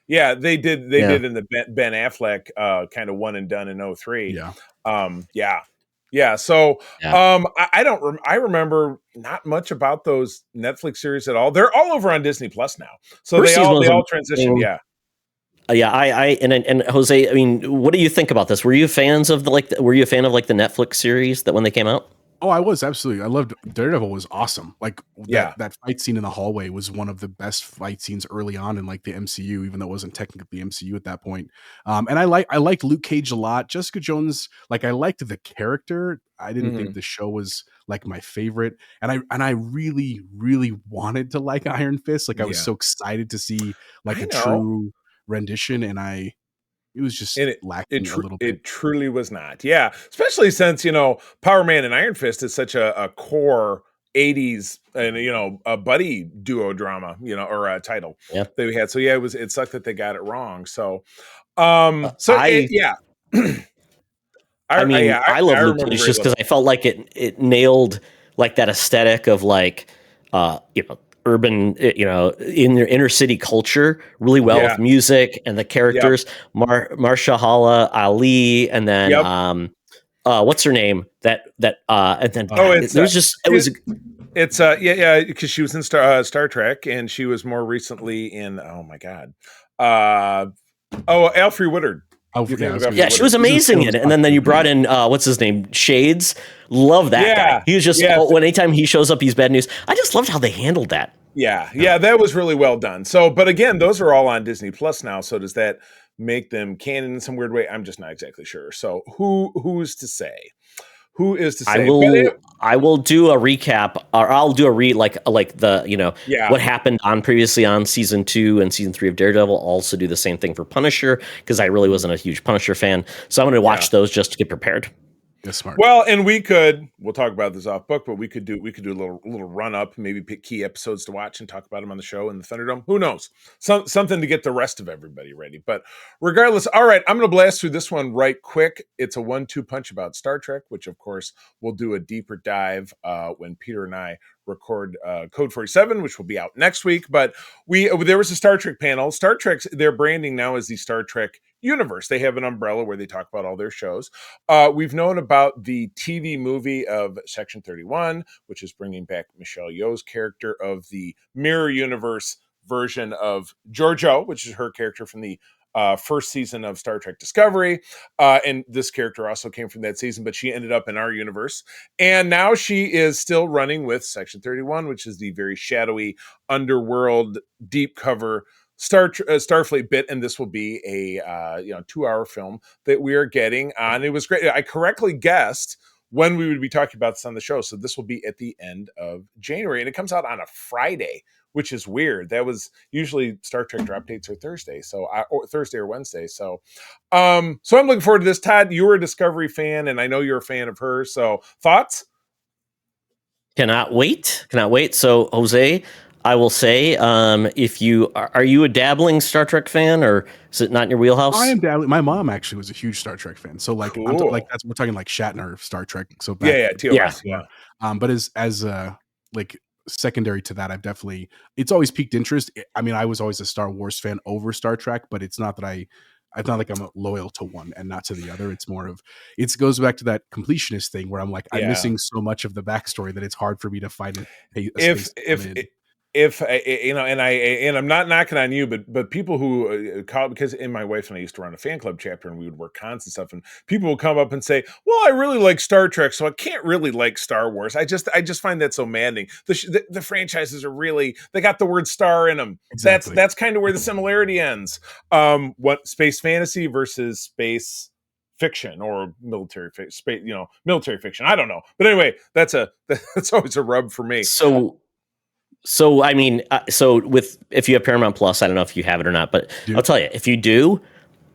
Speaker 3: Yeah, they did. They
Speaker 2: Yeah.
Speaker 3: did in the Ben Affleck kind of one and done in 03.
Speaker 4: Yeah.
Speaker 3: Yeah. So
Speaker 2: Yeah.
Speaker 3: I don't. I remember not much about those Netflix series at all. They're all over on Disney Plus now. So
Speaker 2: First
Speaker 3: they
Speaker 2: season was
Speaker 3: all transitioned.
Speaker 2: amazing.
Speaker 3: Yeah.
Speaker 2: Yeah, and Jose, I mean, what do you think about this? Were you fans of were you a fan of like the Netflix series that when they came out?
Speaker 4: Oh, I was absolutely. I loved Daredevil was awesome. Like
Speaker 3: Yeah.
Speaker 4: that fight scene in the hallway was one of the best fight scenes early on in like the MCU, even though it wasn't technically the MCU at that point. And I liked Luke Cage a lot. Jessica Jones, like I liked the character. I didn't think the show was like my favorite. And I really, really wanted to like Iron Fist. Like I was
Speaker 3: Yeah.
Speaker 4: so excited to see like
Speaker 3: I
Speaker 4: a
Speaker 3: know.
Speaker 4: true rendition, and it was just
Speaker 3: And
Speaker 4: lacking a little bit.
Speaker 3: it truly was not. Yeah. Especially since, Power Man and Iron Fist is such a core 80s and, a buddy duo drama, or a title
Speaker 2: Yeah.
Speaker 3: that we had. So yeah, it sucked that they got it wrong. So, yeah.
Speaker 2: I love Luke
Speaker 3: remember
Speaker 2: Cage
Speaker 3: very
Speaker 2: just because
Speaker 3: little.
Speaker 2: I felt like it nailed like that aesthetic of like urban, in their inner city culture really well
Speaker 3: Yeah.
Speaker 2: with music and the characters. Marshala Ali, and then
Speaker 3: Yep.
Speaker 2: what's her name? And then
Speaker 3: it's
Speaker 2: there's just
Speaker 3: It's yeah, because she was in Star Trek, and she was more recently in oh my god, Alfre Woodard.
Speaker 4: Oh,
Speaker 3: You think
Speaker 4: yeah,
Speaker 3: of Alfre
Speaker 2: yeah, she was
Speaker 3: Woodard.
Speaker 2: amazing in it. And then you brought in what's his name? Shades. Love that guy. He was just anytime he shows up, he's bad news. I just loved how they handled that.
Speaker 3: Yeah, that was really well done. So, but again, those are all on Disney Plus now. So does that make them canon in some weird way? I'm just not exactly sure. So who's to say? Who is to say?
Speaker 2: I will do a recap, or I'll do a like the what happened on previously on season 2 and season 3 of Daredevil. Also do the same thing for Punisher because I really wasn't a huge Punisher fan, so I'm going to watch those just to get prepared.
Speaker 4: That's smart.
Speaker 3: Well, and we'll talk about this off book, but we could do a little run up, maybe pick key episodes to watch and talk about them on the show in the Thunderdome. Who knows? Something to get the rest of everybody ready. But regardless, all right, I'm going to blast through this one right quick. It's a 1-2 punch about Star Trek, which of course we'll do a deeper dive when Peter and I record Code 47, which will be out next week. But there was a Star Trek panel. Star Trek's their branding now is the Star Trek universe. They have an umbrella where they talk about all their shows. We've known about the TV movie of Section 31, which is bringing back Michelle Yeoh's character of the mirror universe version of Georgiou, which is her character from the first season of Star Trek Discovery. And this character also came from that season, but she ended up in our universe. And now she is still running with Section 31, which is the very shadowy underworld deep cover Starfleet bit, and this will be a 2-hour film that we are getting on. It was great. I correctly guessed when we would be talking about this on the show, so this will be at the end of January, and it comes out on a Friday, which is weird. That was usually Star Trek drop dates are Thursday, or Thursday or Wednesday. So I'm looking forward to this. Todd, you were a Discovery fan, and I know you're a fan of her. So thoughts?
Speaker 2: Cannot wait. So Jose, I will say, if you are you a dabbling Star Trek fan, or is it not in your wheelhouse?
Speaker 4: I am dabbling. My mom actually was a huge Star Trek fan, so like,
Speaker 3: cool.
Speaker 4: we're talking like Shatner Star Trek. So
Speaker 3: TOS,
Speaker 4: But as like secondary to that, it's always piqued interest. I mean, I was always a Star Wars fan over Star Trek, but it's not that it's not like I'm loyal to one and not to the other. It's more of it goes back to that completionist thing where I'm like I'm missing so much of the backstory that it's hard for me to find a space to come in.
Speaker 3: If and I'm not knocking on you, but people who call, because in my wife and I used to run a fan club chapter and we would work cons and stuff, and people will come up and say, "Well, I really like Star Trek, so I can't really like Star Wars." I just find that so maddening. The franchises are really, they got the word star in them. Exactly. That's kind of where the similarity ends. What space fantasy versus space fiction or military space, military fiction. I don't know, but anyway, that's always a rub for me.
Speaker 2: So I mean, if you have Paramount Plus, I don't know if you have it or not, but I'll tell you, if you do,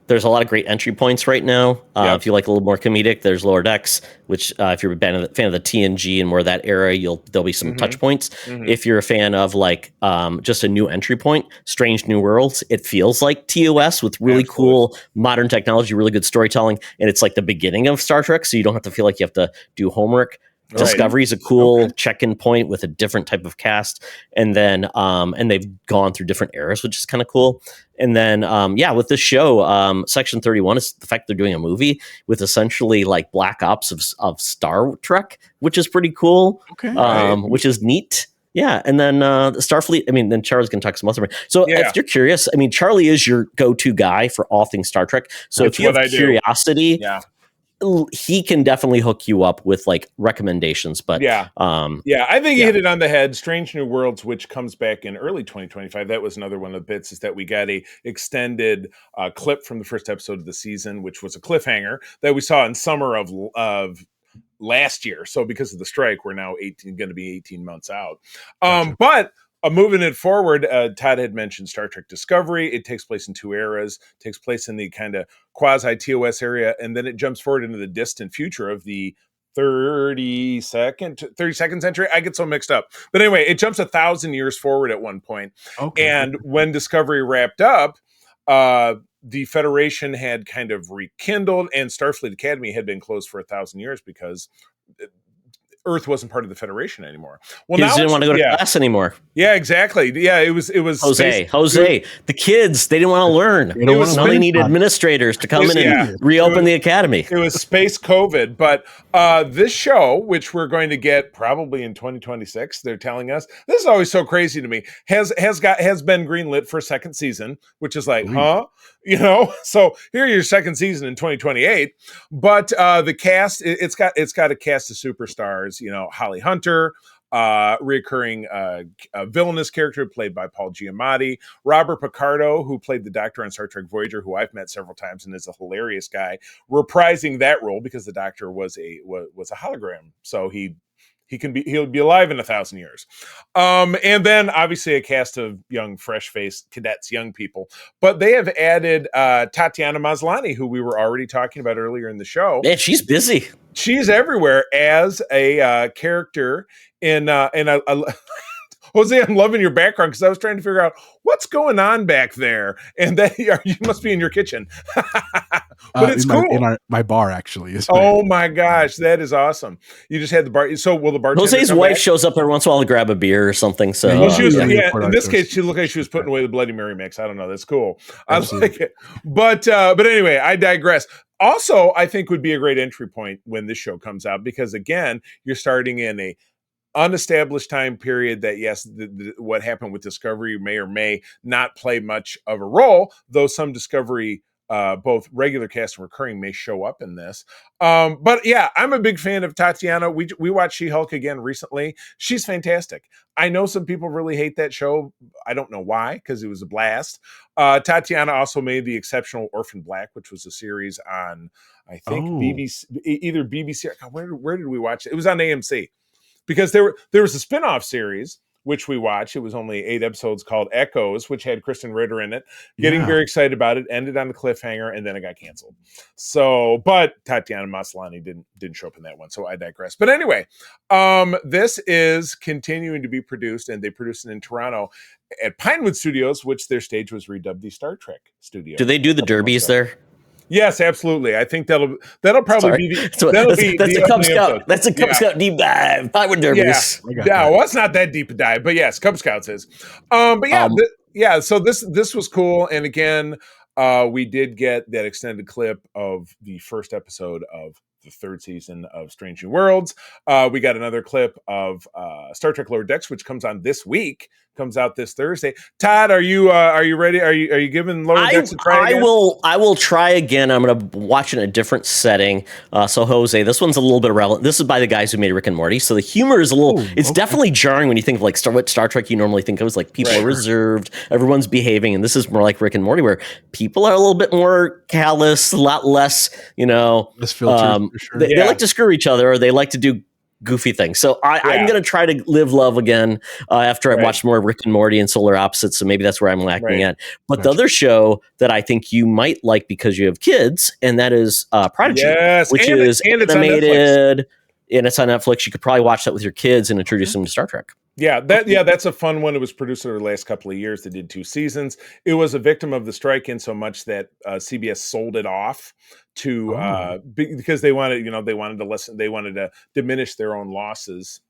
Speaker 2: there's a lot of great entry points right now. If you like a little more comedic, there's Lower Decks, which if you're a fan of the TNG and more of that era, there'll be some touch points. If you're a fan of like just a new entry point, Strange New Worlds, it feels like TOS with really cool modern technology, really good storytelling, and it's like the beginning of Star Trek, so you don't have to feel like you have to do homework. Discovery is a cool check-in point with a different type of cast, and then and they've gone through different eras, which is kind of cool. And then with this show, Section 31 is the fact they're doing a movie with essentially like black ops of Star Trek, which is pretty cool. Which is neat. Yeah, and then Starfleet. I mean, then Charlie's going to talk some other. So if you're curious, I mean, Charlie is your go-to guy for all things Star Trek. So if you have curiosity, he can definitely hook you up with like recommendations. But I think he hit it on the head. Strange New Worlds, which comes back in early 2025. That was another one of the bits, is that we got a extended clip from the first episode of the season, which was a cliffhanger that we saw in summer of last year. So because of the strike, we're now going to be 18 months out. But moving it forward, Todd had mentioned Star Trek Discovery. It takes place in two eras. It takes place in the kind of quasi-TOS area, and then it jumps forward into the distant future of the 32nd century. I get so mixed up. But anyway, it jumps 1,000 years forward at one point. And when Discovery wrapped up, the Federation had kind of rekindled, and Starfleet Academy had been closed for 1,000 years because Earth wasn't part of the Federation anymore. Well, kids didn't want to go to class anymore. Yeah, exactly. Yeah, it was Jose. The kids, they didn't want to learn. They needed administrators to come in and reopen the academy. It was space COVID. But this show, which we're going to get probably in 2026, they're telling us, this is always so crazy to me, has been greenlit for a second season, which is like, so here your second season in 2028. But the cast, it's got a cast of superstars. Holly Hunter, recurring villainous character played by Paul Giamatti, Robert Picardo, who played the Doctor on Star Trek Voyager, who I've met several times and is a hilarious guy, reprising that role because the Doctor was a hologram, so he'll be alive in 1,000 years. And then obviously a cast of young, fresh-faced cadets, young people. But they have added Tatiana Maslany, who we were already talking about earlier in the show. Man, she's busy. She's everywhere as a character in Jose, I'm loving your background because I was trying to figure out what's going on back there, and that you must be in your kitchen. But it's cool. My bar actually is. Oh my gosh, that is awesome! You just had the bar. So will the bartender? Jose's wife shows up every once in a while to grab a beer or something. So in this case, she looked like she was putting away the Bloody Mary mix. I don't know. That's cool. Absolutely. I like it. But anyway, I digress. Also, I think would be a great entry point when this show comes out because again, you're starting in a unestablished time period that what happened with Discovery may or may not play much of a role, though some Discovery both regular cast and recurring may show up in this. But yeah, I'm a big fan of Tatiana. We watched She-Hulk again recently. She's fantastic. I know some people really hate that show. I don't know why, because it was a blast. Tatiana also made the exceptional Orphan Black, which was a series on, I think, BBC, either BBC. Where did we watch it? It was on AMC. Because there was a spin-off series, which we watched. It was only 8 episodes called Echoes, which had Kristen Ritter in it. Getting very excited about it. Ended on a cliffhanger, and then it got canceled. So, but Tatiana Maslany didn't show up in that one, so I digress. But anyway, this is continuing to be produced, and they produced it in Toronto at Pinewood Studios, which their stage was redubbed the Star Trek Studio. Do they do the derbies there? Yes, absolutely. I think that'll probably be that's a Cub Scout. That's a Cub Scout deep dive. Pinewood derbies. Well, it's not that deep a dive, but yes, Cub Scouts is. So this was cool, and again,
Speaker 3: We did get that extended clip of the first episode of the third season of Strange New Worlds. We got another clip of Star Trek Lower Decks, which comes on this week. Comes out this Thursday. Todd, are you ready? Are you giving Lower Decks a try again?
Speaker 2: I will try again. I'm going to watch it in a different setting. So Jose, this one's a little bit irrelevant. This is by the guys who made Rick and Morty. So the humor is a little. It's definitely jarring when you think of like what Star Trek you normally think of as like people are reserved, everyone's behaving, and this is more like Rick and Morty where people are a little bit more callous, a lot less,
Speaker 4: less filtered. For sure.
Speaker 2: They like to screw each other, or they like to do goofy things. So I'm going to try to live love again after I've watched more Rick and Morty and Solar Opposites. So maybe that's where I'm lacking at. But the other show that I think you might like because you have kids, and that is Prodigy, which is animated, and it's on Netflix. You could probably watch that with your kids and introduce them to Star Trek.
Speaker 3: That's a fun one. It was produced over the last couple of years. They did 2 seasons. It was a victim of the strike in so much that CBS sold it off to because they wanted to diminish their own losses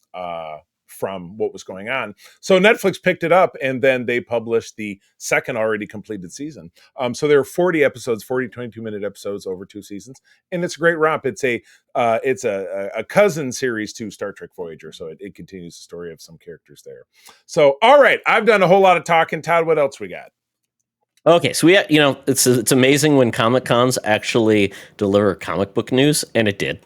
Speaker 3: from what was going on. So Netflix picked it up, and then they published the second already completed season. So there are 40 episodes, 22-minute episodes over 2 seasons, and it's a great romp. It's a cousin series to Star Trek Voyager, so it continues the story of some characters there. So, all right, I've done a whole lot of talking. Todd, what else we got?
Speaker 2: Okay, so it's amazing when Comic Cons actually deliver comic book news, and it did.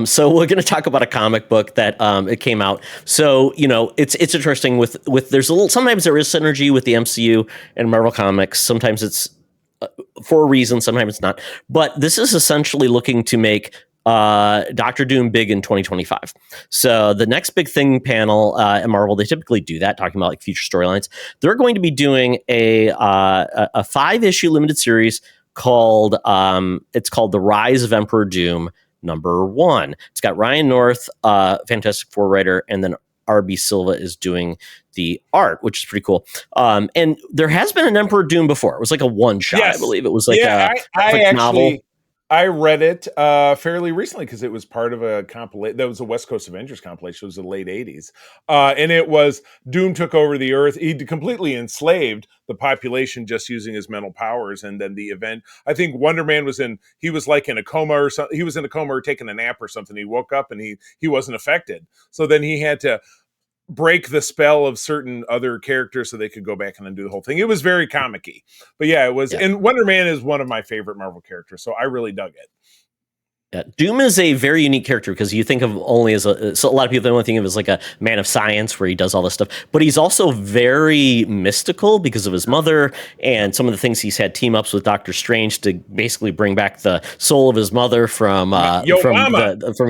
Speaker 2: So we're going to talk about a comic book that it came out. So it's interesting with there's a little, sometimes there is synergy with the MCU and Marvel Comics. Sometimes it's for a reason, sometimes it's not. But this is essentially looking to make Doctor Doom big in 2025. So the next big thing panel at Marvel, they typically do that, talking about like future storylines. They're going to be doing a 5-issue limited series called it's called The Rise of Emperor Doom #1. It's got Ryan North, Fantastic Four writer, and then RB Silva is doing the art, which is pretty cool. And there has been an Emperor Doom before. It was like a one shot, I believe. It was like a novel.
Speaker 3: I read it fairly recently because it was part of a compilation. That was a West Coast Avengers compilation. It was the late 80s. And it was Doom took over the Earth. He completely enslaved the population just using his mental powers. And then the event, I think Wonder Man he was like in a coma or something. He was in a coma or taking a nap or something. He woke up and he wasn't affected. So then he had to break the spell of certain other characters so they could go back and undo the whole thing. It was very comic-y. But yeah, it was. Yeah. And Wonder Man is one of my favorite Marvel characters, so I really dug it.
Speaker 2: Yeah. Doom is a very unique character because you think of only as so a lot of people only think of as like a man of science where he does all this stuff, but he's also very mystical because of his mother and some of the things he's had team ups with Doctor Strange to basically bring back the soul of his mother from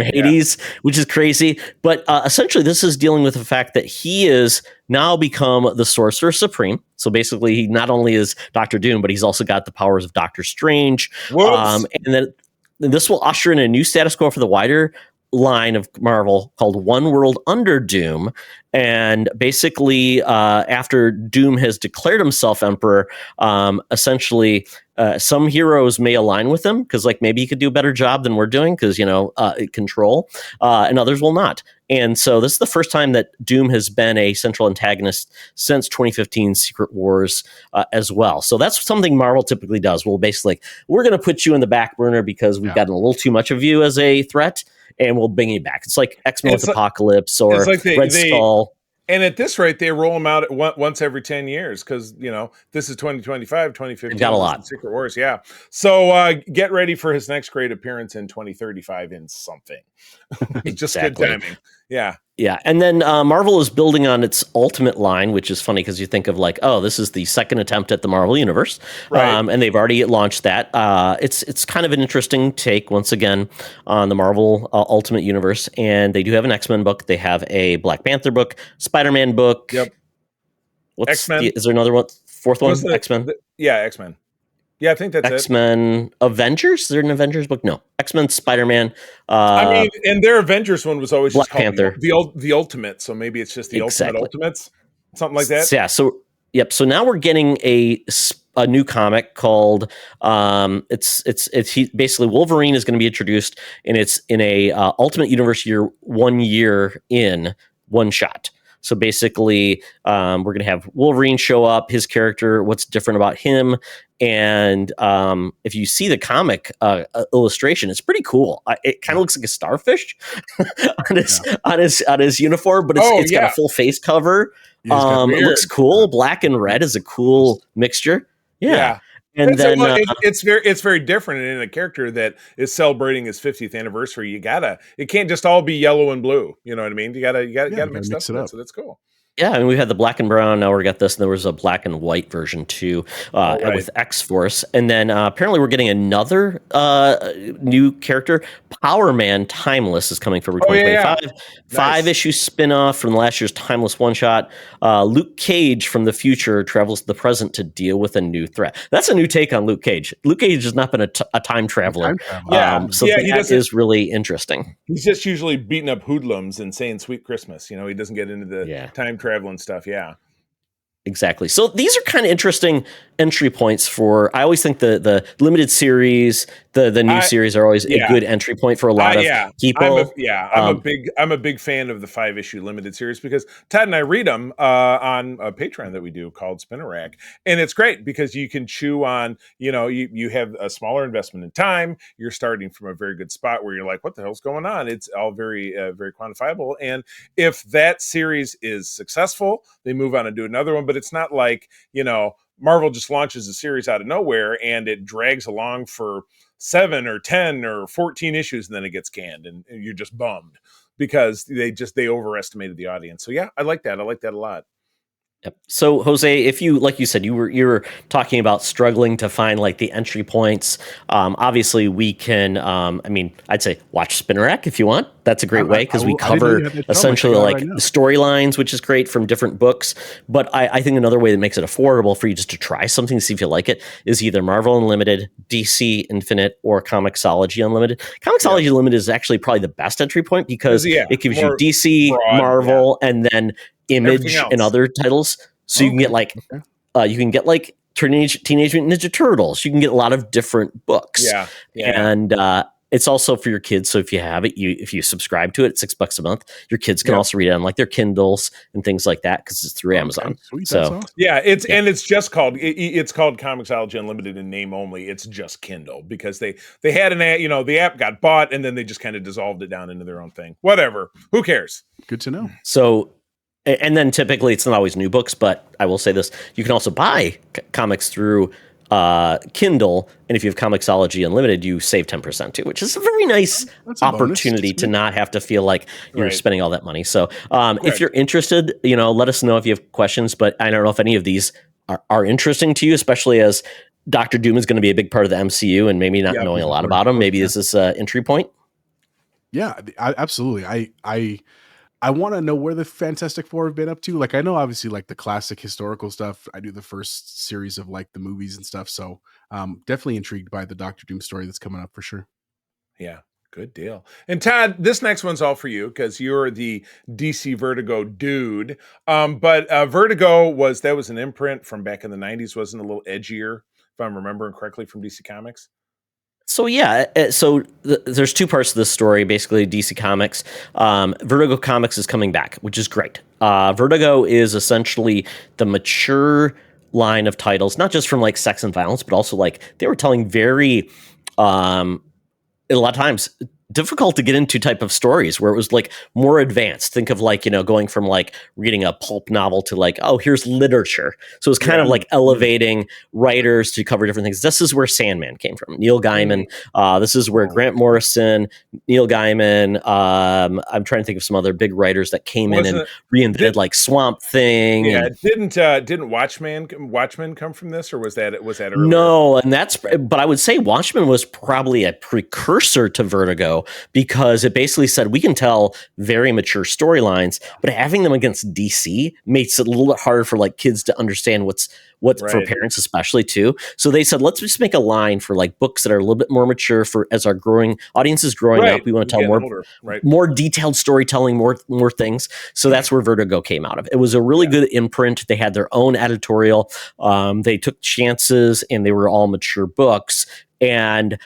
Speaker 2: Hades, which is crazy. But essentially, this is dealing with the fact that he is now become the Sorcerer Supreme. So basically, he not only is Doctor Doom, but he's also got the powers of Doctor Strange. And then this will usher in a new status quo for the wider line of Marvel called One World Under Doom. And basically, after Doom has declared himself emperor, essentially, some heroes may align with him because, like, maybe he could do a better job than we're doing because, control, and others will not. And so this is the first time that Doom has been a central antagonist since 2015 Secret Wars as well. So that's something Marvel typically does. We'll basically, we're going to put you in the back burner because we've gotten a little too much of you as a threat, and we'll bring you back. It's like X-Men with Apocalypse or like Red Skull.
Speaker 3: And at this rate, they roll them out once every 10 years because, this is 2025, 2015.
Speaker 2: Got a lot.
Speaker 3: Secret Wars, yeah. So get ready for his next great appearance in 2035 in something. Just good timing. Yeah.
Speaker 2: Yeah. And then Marvel is building on its Ultimate line, which is funny because you think of like, oh, this is the second attempt at the Marvel Universe. Right. And they've already launched that. It's kind of an interesting take, once again, on the Marvel Ultimate Universe. And they do have an X-Men book. They have a Black Panther book, Spider-Man book.
Speaker 3: Yep. X-Men.
Speaker 2: Is there another one? Fourth one? X-Men?
Speaker 3: Yeah, X-Men. Yeah, I think that's
Speaker 2: X-Men Avengers? Is there an Avengers book? No. X-Men, Spider-Man.
Speaker 3: And their Avengers one was always
Speaker 2: Black
Speaker 3: just called
Speaker 2: Panther.
Speaker 3: The Ultimate, so maybe it's just the Ultimate Ultimates, something like that.
Speaker 2: Yeah. So So now we're getting a new comic called basically Wolverine is going to be introduced, and it's in a Ultimate Universe 1 year in one shot. So basically, we're going to have Wolverine show up, his character, what's different about him. And if you see the comic illustration, it's pretty cool. It kind of looks like a starfish on his uniform, but it's got a full face cover. It looks cool. Black and red is a cool mixture. Yeah. And then
Speaker 3: it's very different in a character that is celebrating his 50th anniversary. It can't just all be yellow and blue. You know what I mean? You gotta mix it up. So that's cool.
Speaker 2: Yeah, I mean, we had the black and brown. Now we got this, and there was a black and white version too, with X-Force. And then apparently we're getting another new character. Power Man Timeless is coming for 2025. Yeah. Nice. 5-issue spinoff from last year's Timeless one-shot. Luke Cage from the future travels to the present to deal with a new threat. That's a new take on Luke Cage. Luke Cage has not been a time traveler. That is really interesting.
Speaker 3: He's just usually beating up hoodlums and saying "Sweet Christmas." You know, he doesn't get into the time travel and stuff. Yeah,
Speaker 2: exactly. So these are kind of interesting entry points for. I always think the limited series, the new series are always a good entry point for a lot of people.
Speaker 3: I'm a big fan of the 5-issue limited series because Todd and I read them on a Patreon that we do called Spinner Rack, and it's great because you can chew on. You know, you have a smaller investment in time. You're starting from a very good spot where you're like, what the hell's going on? It's all very very quantifiable, and if that series is successful, they move on and do another one. But it's not like, you know, Marvel just launches a series out of nowhere and it drags along for 7 or 10 or 14 issues and then it gets canned and you're just bummed because they overestimated the audience. So yeah, I like that. I like that a lot.
Speaker 2: Yep. So Jose, if you, like you said, you were talking about struggling to find like the entry points. Obviously we can, I'd say watch Spinner Rack if you want. That's a great way because we cover essentially like the storylines, which is great from different books. But I think another way that makes it affordable for you just to try something to see if you like it is either Marvel Unlimited, DC Infinite, or Comixology Unlimited. Comixology Unlimited is actually probably the best entry point because it gives you DC, broad, Marvel, and then Image and other titles. So you can get like Teenage Mutant Ninja Turtles. You can get a lot of different books. And it's also for your kids. So if you have it, if you subscribe to it, it's $6 a month. Your kids can also read it on like their Kindles and things like that because it's through Amazon.
Speaker 4: Sweet,
Speaker 2: so
Speaker 4: awesome.
Speaker 3: And it's just called it's called Comixology Unlimited in name only. It's just Kindle because they had an app, the app got bought and then they just kind of dissolved it down into their own thing. Whatever. Who cares?
Speaker 4: Good to know.
Speaker 2: So. And then typically it's not always new books, but I will say this: you can also buy comics through Kindle, and if you have Comixology Unlimited, you save 10% too, which is a very nice opportunity to not have to feel like you're spending all that money. So if you're interested, let us know if you have questions. But I don't know if any of these are interesting to you, especially as Doctor Doom is going to be a big part of the MCU, and maybe not knowing a lot about him. Maybe is this an entry point?
Speaker 4: Yeah, absolutely. I want to know where the Fantastic Four have been up to. Like, I know obviously like the classic historical stuff. I do the first series of like the movies and stuff. So definitely intrigued by the Doctor Doom story that's coming up for sure.
Speaker 3: Yeah, good deal. And Todd, this next one's all for you because you're the DC Vertigo dude. But Vertigo was an imprint from back in the 90s, wasn't a little edgier, if I'm remembering correctly, from DC Comics.
Speaker 2: So there's two parts to this story. Basically, DC Comics, Vertigo Comics is coming back, which is great. Vertigo is essentially the mature line of titles, not just from like sex and violence, but also like they were telling very, a lot of times difficult to get into type of stories where it was like more advanced. Think of like, going from like reading a pulp novel to like, oh, here's literature. So it's kind of like elevating writers to cover different things. This is where Sandman came from, Neil Gaiman. This is where Grant Morrison, Neil Gaiman. I'm trying to think of some other big writers that came in and reinvented like Swamp Thing.
Speaker 3: Yeah, didn't Watchmen come from this, or was that earlier?
Speaker 2: No, but I would say Watchmen was probably a precursor to Vertigo, because it basically said we can tell very mature storylines, but having them against DC makes it a little bit harder for like kids to understand what for parents especially too. So they said, let's just make a line for like books that are a little bit more mature for as our growing audience is growing up. We want to tell more detailed storytelling, more things. So that's where Vertigo came out of. It was a really good imprint. They had their own editorial. They took chances and they were all mature books. And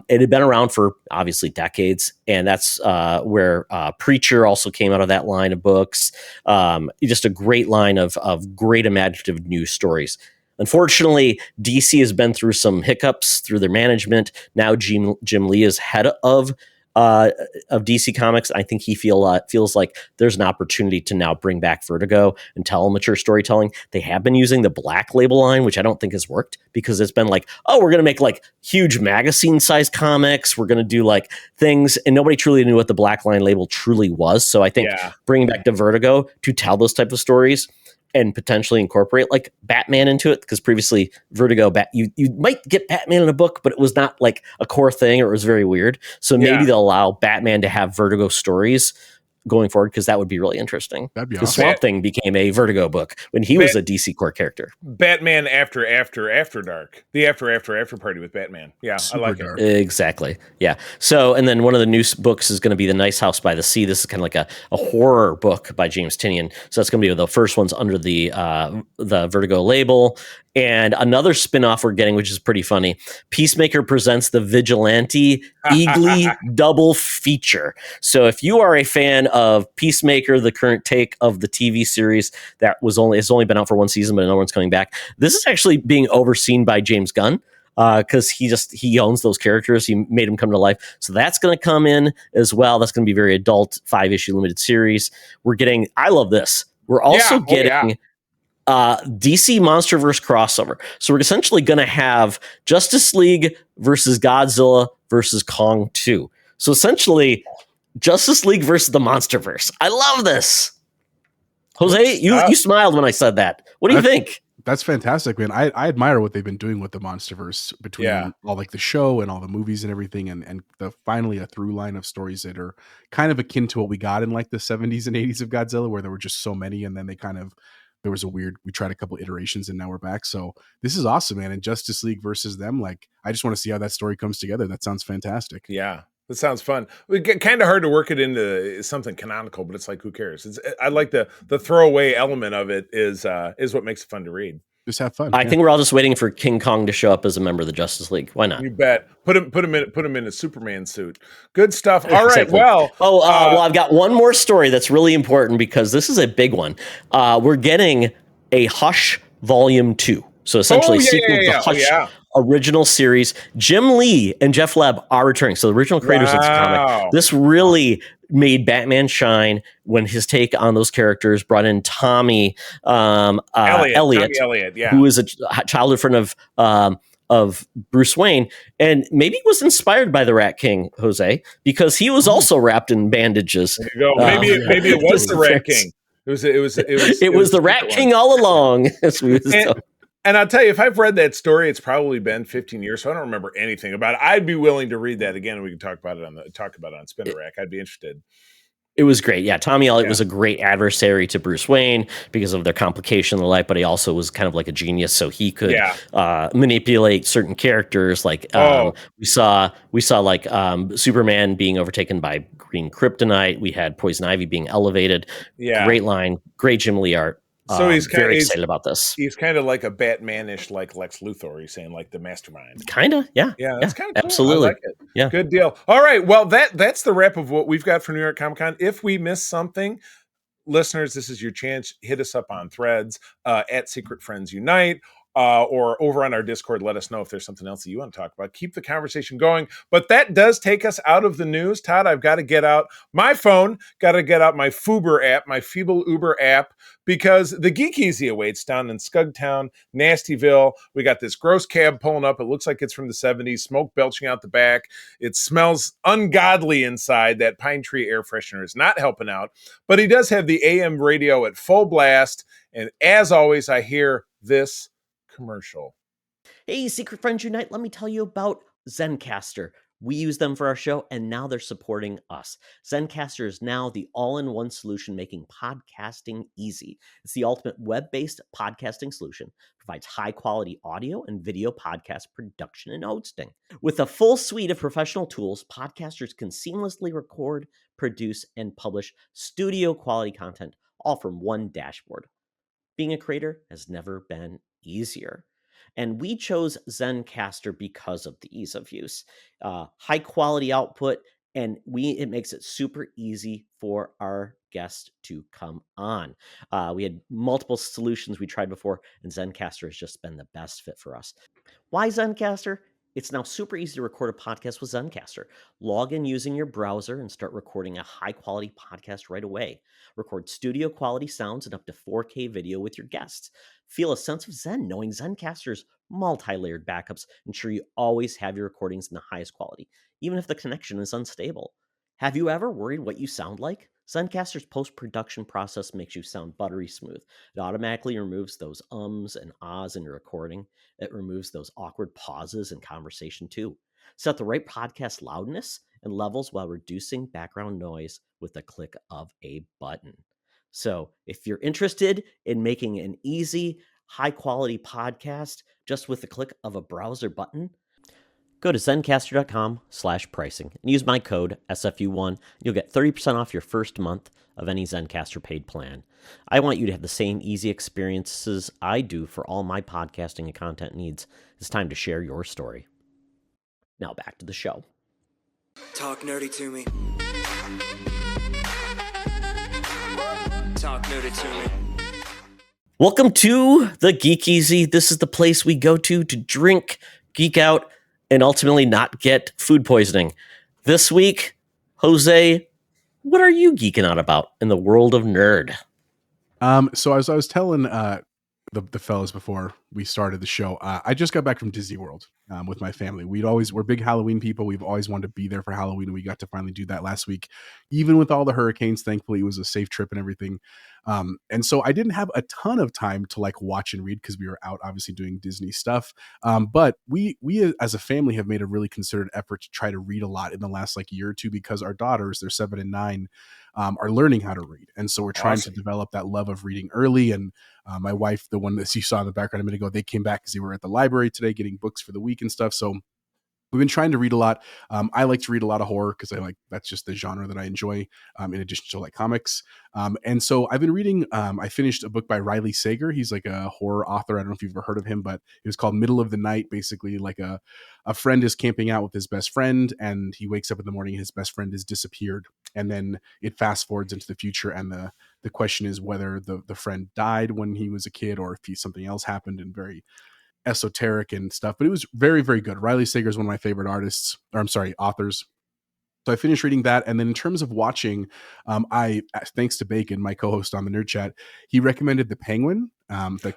Speaker 2: It had been around for obviously decades, and that's where Preacher also came out of that line of books. Just a great line of great imaginative news stories. Unfortunately, DC has been through some hiccups through their management. Now Jim Lee is head of DC Comics. I think he feels like there's an opportunity to now bring back Vertigo and tell mature storytelling. They have been using the Black Label line, which I don't think has worked, because it's been like, oh, we're going to make like huge magazine size comics. We're going to do like things, and nobody truly knew what the Black Line label truly was. So I think bringing back to Vertigo to tell those type of stories and potentially incorporate like Batman into it, because previously Vertigo, you might get Batman in a book, but it was not like a core thing, or it was very weird. So maybe they'll allow Batman to have Vertigo stories going forward, because that would be really interesting.
Speaker 4: That'd be
Speaker 2: The
Speaker 4: awesome.
Speaker 2: Swamp Thing became a Vertigo book when he was a DC core character.
Speaker 3: Batman after dark, the after party with Batman. Yeah,
Speaker 4: Super
Speaker 3: I like
Speaker 4: dark.
Speaker 3: it.
Speaker 2: Exactly. Yeah. So, and then one of the new books is going to be The Nice House by the Sea. This is kind of like a horror book by James Tynion. So that's going to be the first ones under the Vertigo label. And another spinoff we're getting, which is pretty funny, Peacemaker presents the Vigilante Eagly double feature. So if you are a fan of Peacemaker, the current take of the TV series that has only been out for one season, but no one's coming back, this is actually being overseen by James Gunn, because he owns those characters. He made them come to life. So that's going to come in as well. That's going to be very adult, 5-issue limited series. I love this. We're also getting DC Monsterverse crossover. So we're essentially going to have Justice League versus Godzilla versus Kong 2. So essentially Justice League versus the Monsterverse. I love this. Jose, you smiled when I said that. What do you think?
Speaker 4: That's fantastic, man. I admire what they've been doing with the Monsterverse between all like the show and all the movies and everything, and finally a through line of stories that are kind of akin to what we got in like the 70s and 80s of Godzilla, where there were just so many, and then there was we tried a couple iterations and now we're back. So this is awesome, man. And Justice League versus them, like, I just want to see how that story comes together. That sounds fantastic.
Speaker 3: Yeah. That sounds fun. We get kind of hard to work it into something canonical, but it's like, who cares? I like the throwaway element of it is what makes it fun to read.
Speaker 4: Just have fun.
Speaker 2: I think we're all just waiting for King Kong to show up as a member of the Justice League. Why not?
Speaker 3: You bet. Put him in a Superman suit. Good stuff. All right. Well,
Speaker 2: I've got one more story that's really important, because this is a big one. We're getting a Hush Volume 2. So essentially, sequel to the Hush original series. Jim Lee and Jeff Leb are returning. So the original creators of this comic. This really made Batman shine when his take on those characters brought in Tommy Elliott, who is a childhood friend of Bruce Wayne, and maybe was inspired by the Rat King, Jose, because he was also wrapped in bandages.
Speaker 3: There you go. Maybe it was the Rat King. It was
Speaker 2: the Rat King all along.
Speaker 3: And I'll tell you, if I've read that story, it's probably been 15 years, so I don't remember anything about it. I'd be willing to read that again, and we can talk about it on Spinner Rack. I'd be interested.
Speaker 2: It was great. Yeah, Tommy Elliott was a great adversary to Bruce Wayne because of their complication in life, but he also was kind of like a genius, so he could manipulate certain characters. Like we saw like Superman being overtaken by green kryptonite. We had Poison Ivy being elevated. Yeah, great line, great Jim Lee art. So he's very excited about this.
Speaker 3: He's kind of like a Batman-ish, like Lex Luthor. He's saying like the mastermind.
Speaker 2: Kind of, yeah.
Speaker 3: Yeah, that's kind of cool.
Speaker 2: Absolutely.
Speaker 3: I like it.
Speaker 2: Yeah,
Speaker 3: good deal. All right, well that's the wrap of what we've got for New York Comic Con. If we missed something, listeners, this is your chance. Hit us up on Threads at Secret Friends Unite. Or over on our Discord, let us know if there's something else that you want to talk about. Keep the conversation going. But that does take us out of the news. Todd, I've got to get out my phone, got to get out my Fuber app, my Feeble Uber app, because the Geek Easy awaits down in Scugtown, Nastyville. We got this gross cab pulling up. It looks like it's from the 70s, smoke belching out the back. It smells ungodly inside. That pine tree air freshener is not helping out. But he does have the AM radio at full blast. And as always, I hear this commercial.
Speaker 2: Hey, Secret Friends Unite, let me tell you about Zencastr. We use them for our show, and now they're supporting us. Zencastr is now the all-in-one solution making podcasting easy. It's the ultimate web-based podcasting solution. Provides high-quality audio and video podcast production and hosting. With a full suite of professional tools, podcasters can seamlessly record, produce, and publish studio-quality content, all from one dashboard. Being a creator has never been easier. And we chose Zencaster because of the ease of use, high quality output, and it makes it super easy for our guests to come on. We had multiple solutions we tried before, and Zencaster has just been the best fit for us. Why Zencaster? It's now super easy to record a podcast with Zencaster. Log in using your browser and start recording a high quality podcast right away. Record studio quality sounds and up to 4K video with your guests. Feel a sense of Zen knowing Zencaster's multi-layered backups ensure you always have your recordings in the highest quality, even if the connection is unstable. Have you ever worried what you sound like? Zencaster's post-production process makes you sound buttery smooth. It automatically removes those ums and ahs in your recording. It removes those awkward pauses in conversation too. Set the right podcast loudness and levels while reducing background noise with a click of a button. So if you're interested in making an easy, high-quality podcast just with the click of a browser button, go to Zencaster.com/pricing and use my code SFU1. You'll get 30% off your first month of any Zencaster paid plan. I want you to have the same easy experiences I do for all my podcasting and content needs. It's time to share your story. Now back to the show.
Speaker 6: Talk nerdy to me. Talk nerdy to me.
Speaker 2: Welcome to the Geek Easy. This is the place we go to drink, geek out, and ultimately not get food poisoning. This week, Jose, what are you geeking out about in the world of nerd?
Speaker 4: So as I was telling the fellas before we started the show, I just got back from Disney World with my family. We're big Halloween people. We've always wanted to be there for Halloween, and we got to finally do that last week. Even with all the hurricanes, thankfully it was a safe trip and everything. And so I didn't have a ton of time to like watch and read because we were out obviously doing Disney stuff. But we as a family have made a really concerted effort to try to read a lot in the last like year or two because our daughters, they're 7 and 9, are learning how to read. And so we're trying to develop that love of reading early. And my wife, the one that you saw in the background a minute ago, they came back because they were at the library today getting books for the week and stuff. So we've been trying to read a lot. I like to read a lot of horror because that's just the genre that I enjoy, in addition to like comics. And so I've been reading, I finished a book by Riley Sager. He's like a horror author. I don't know if you've ever heard of him, but it was called Middle of the Night. Basically like a friend is camping out with his best friend and he wakes up in the morning and his best friend has disappeared. And then it fast forwards into the future. And the question is whether the friend died when he was a kid or if something else happened, and very esoteric and stuff, but it was very, very good. Riley Sager is one of my favorite authors. So I finished reading that. And then in terms of watching, thanks to Bacon, my co-host on the Nerd Chat, he recommended The Penguin. I'm a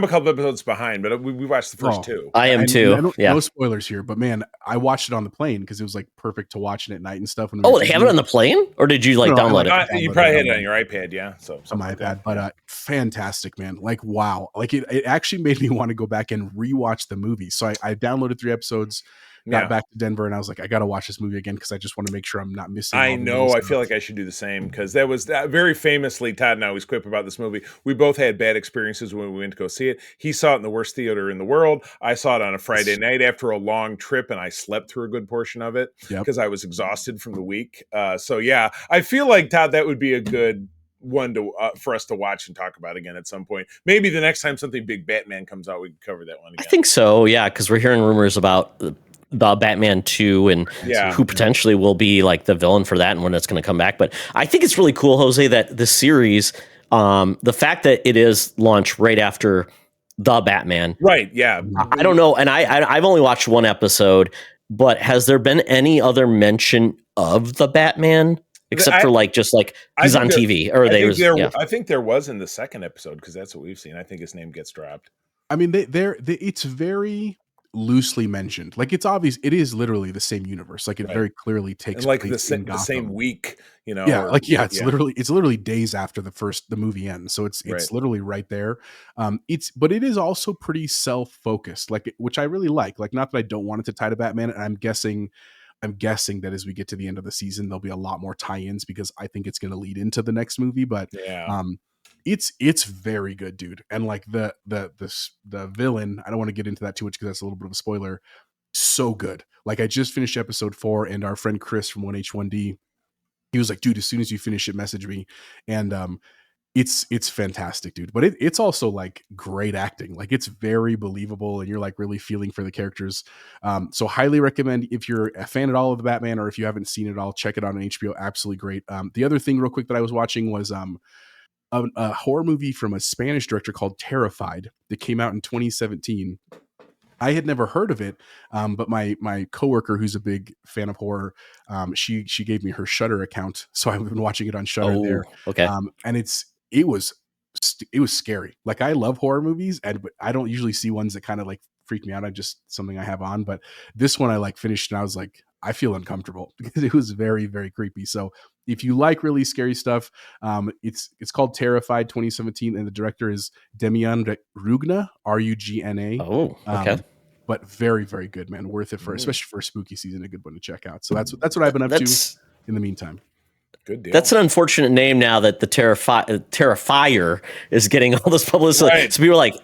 Speaker 3: couple episodes behind, but we watched the first two.
Speaker 2: I am too.
Speaker 4: No spoilers here, but man, I watched it on the plane because it was like perfect to watch it at night and stuff.
Speaker 2: They have it on the plane, or did you download it?
Speaker 3: You probably had it on your iPad, yeah. So
Speaker 4: on my iPad, but fantastic, man! Like wow, like it actually made me want to go back and rewatch the movie. So I downloaded 3 episodes. Got back to Denver and I was like, I got to watch this movie again because I just want to make sure I'm not missing.
Speaker 3: I know. I feel like I should do the same because that was very famously, Todd and I always quip about this movie. We both had bad experiences when we went to go see it. He saw it in the worst theater in the world. I saw it on a Friday night after a long trip and I slept through a good portion of it because I was exhausted from the week. So yeah, I feel like, Todd, that would be a good one to for us to watch and talk about again at some point. Maybe the next time something big Batman comes out, we can cover that one again.
Speaker 2: I think so, yeah, because we're hearing rumors about the Batman 2 and who potentially will be like the villain for that and when it's going to come back. But I think it's really cool, Jose, that the series, the fact that it is launched right after the Batman.
Speaker 3: Right, yeah.
Speaker 2: I don't know. And I've only watched one episode, but has there been any other mention of the Batman? Except for he's on TV, or
Speaker 3: I think there was in the second episode because that's what we've seen. I think his name gets dropped.
Speaker 4: I mean, it's very loosely mentioned. Like it's obvious, it is literally the same universe. Like it very clearly takes
Speaker 3: like
Speaker 4: place
Speaker 3: the same week, you know.
Speaker 4: Yeah, it's literally days after the movie ends. So it's literally right there. But it is also pretty self-focused, which I really like. Like not that I don't want it to tie to Batman, and I'm guessing that as we get to the end of the season, there'll be a lot more tie-ins because I think it's going to lead into the next movie. But it's very good, dude. And like the villain, I don't want to get into that too much because that's a little bit of a spoiler. So good. Like I just finished episode 4, and our friend Chris from 1H1D, he was like, dude, as soon as you finish it, message me. And It's fantastic, dude. But it's also like great acting. Like it's very believable, and you're like really feeling for the characters. So highly recommend if you're a fan at all of the Batman, or if you haven't seen it all, check it out on HBO. Absolutely great. The other thing, real quick, that I was watching was a horror movie from a Spanish director called Terrified that came out in 2017. I had never heard of it, but my coworker, who's a big fan of horror, she gave me her Shudder account, so I've been watching it on Shudder there.
Speaker 2: Okay.
Speaker 4: And it was scary. Like I love horror movies, but I don't usually see ones that kind of like freak me out. I just something I have on, but this one I like finished and I was like, I feel uncomfortable because it was very, very creepy. So if you like really scary stuff, it's called Terrified 2017, and the director is Demian Rugna, Rugna.
Speaker 2: Oh, okay.
Speaker 4: But very, very good, man. Worth it especially for a spooky season, a good one to check out. So that's what I've been up to in the meantime.
Speaker 3: Good deal.
Speaker 2: That's an unfortunate name now that the Terrifier is getting all this publicity.
Speaker 3: Right.
Speaker 2: So people are like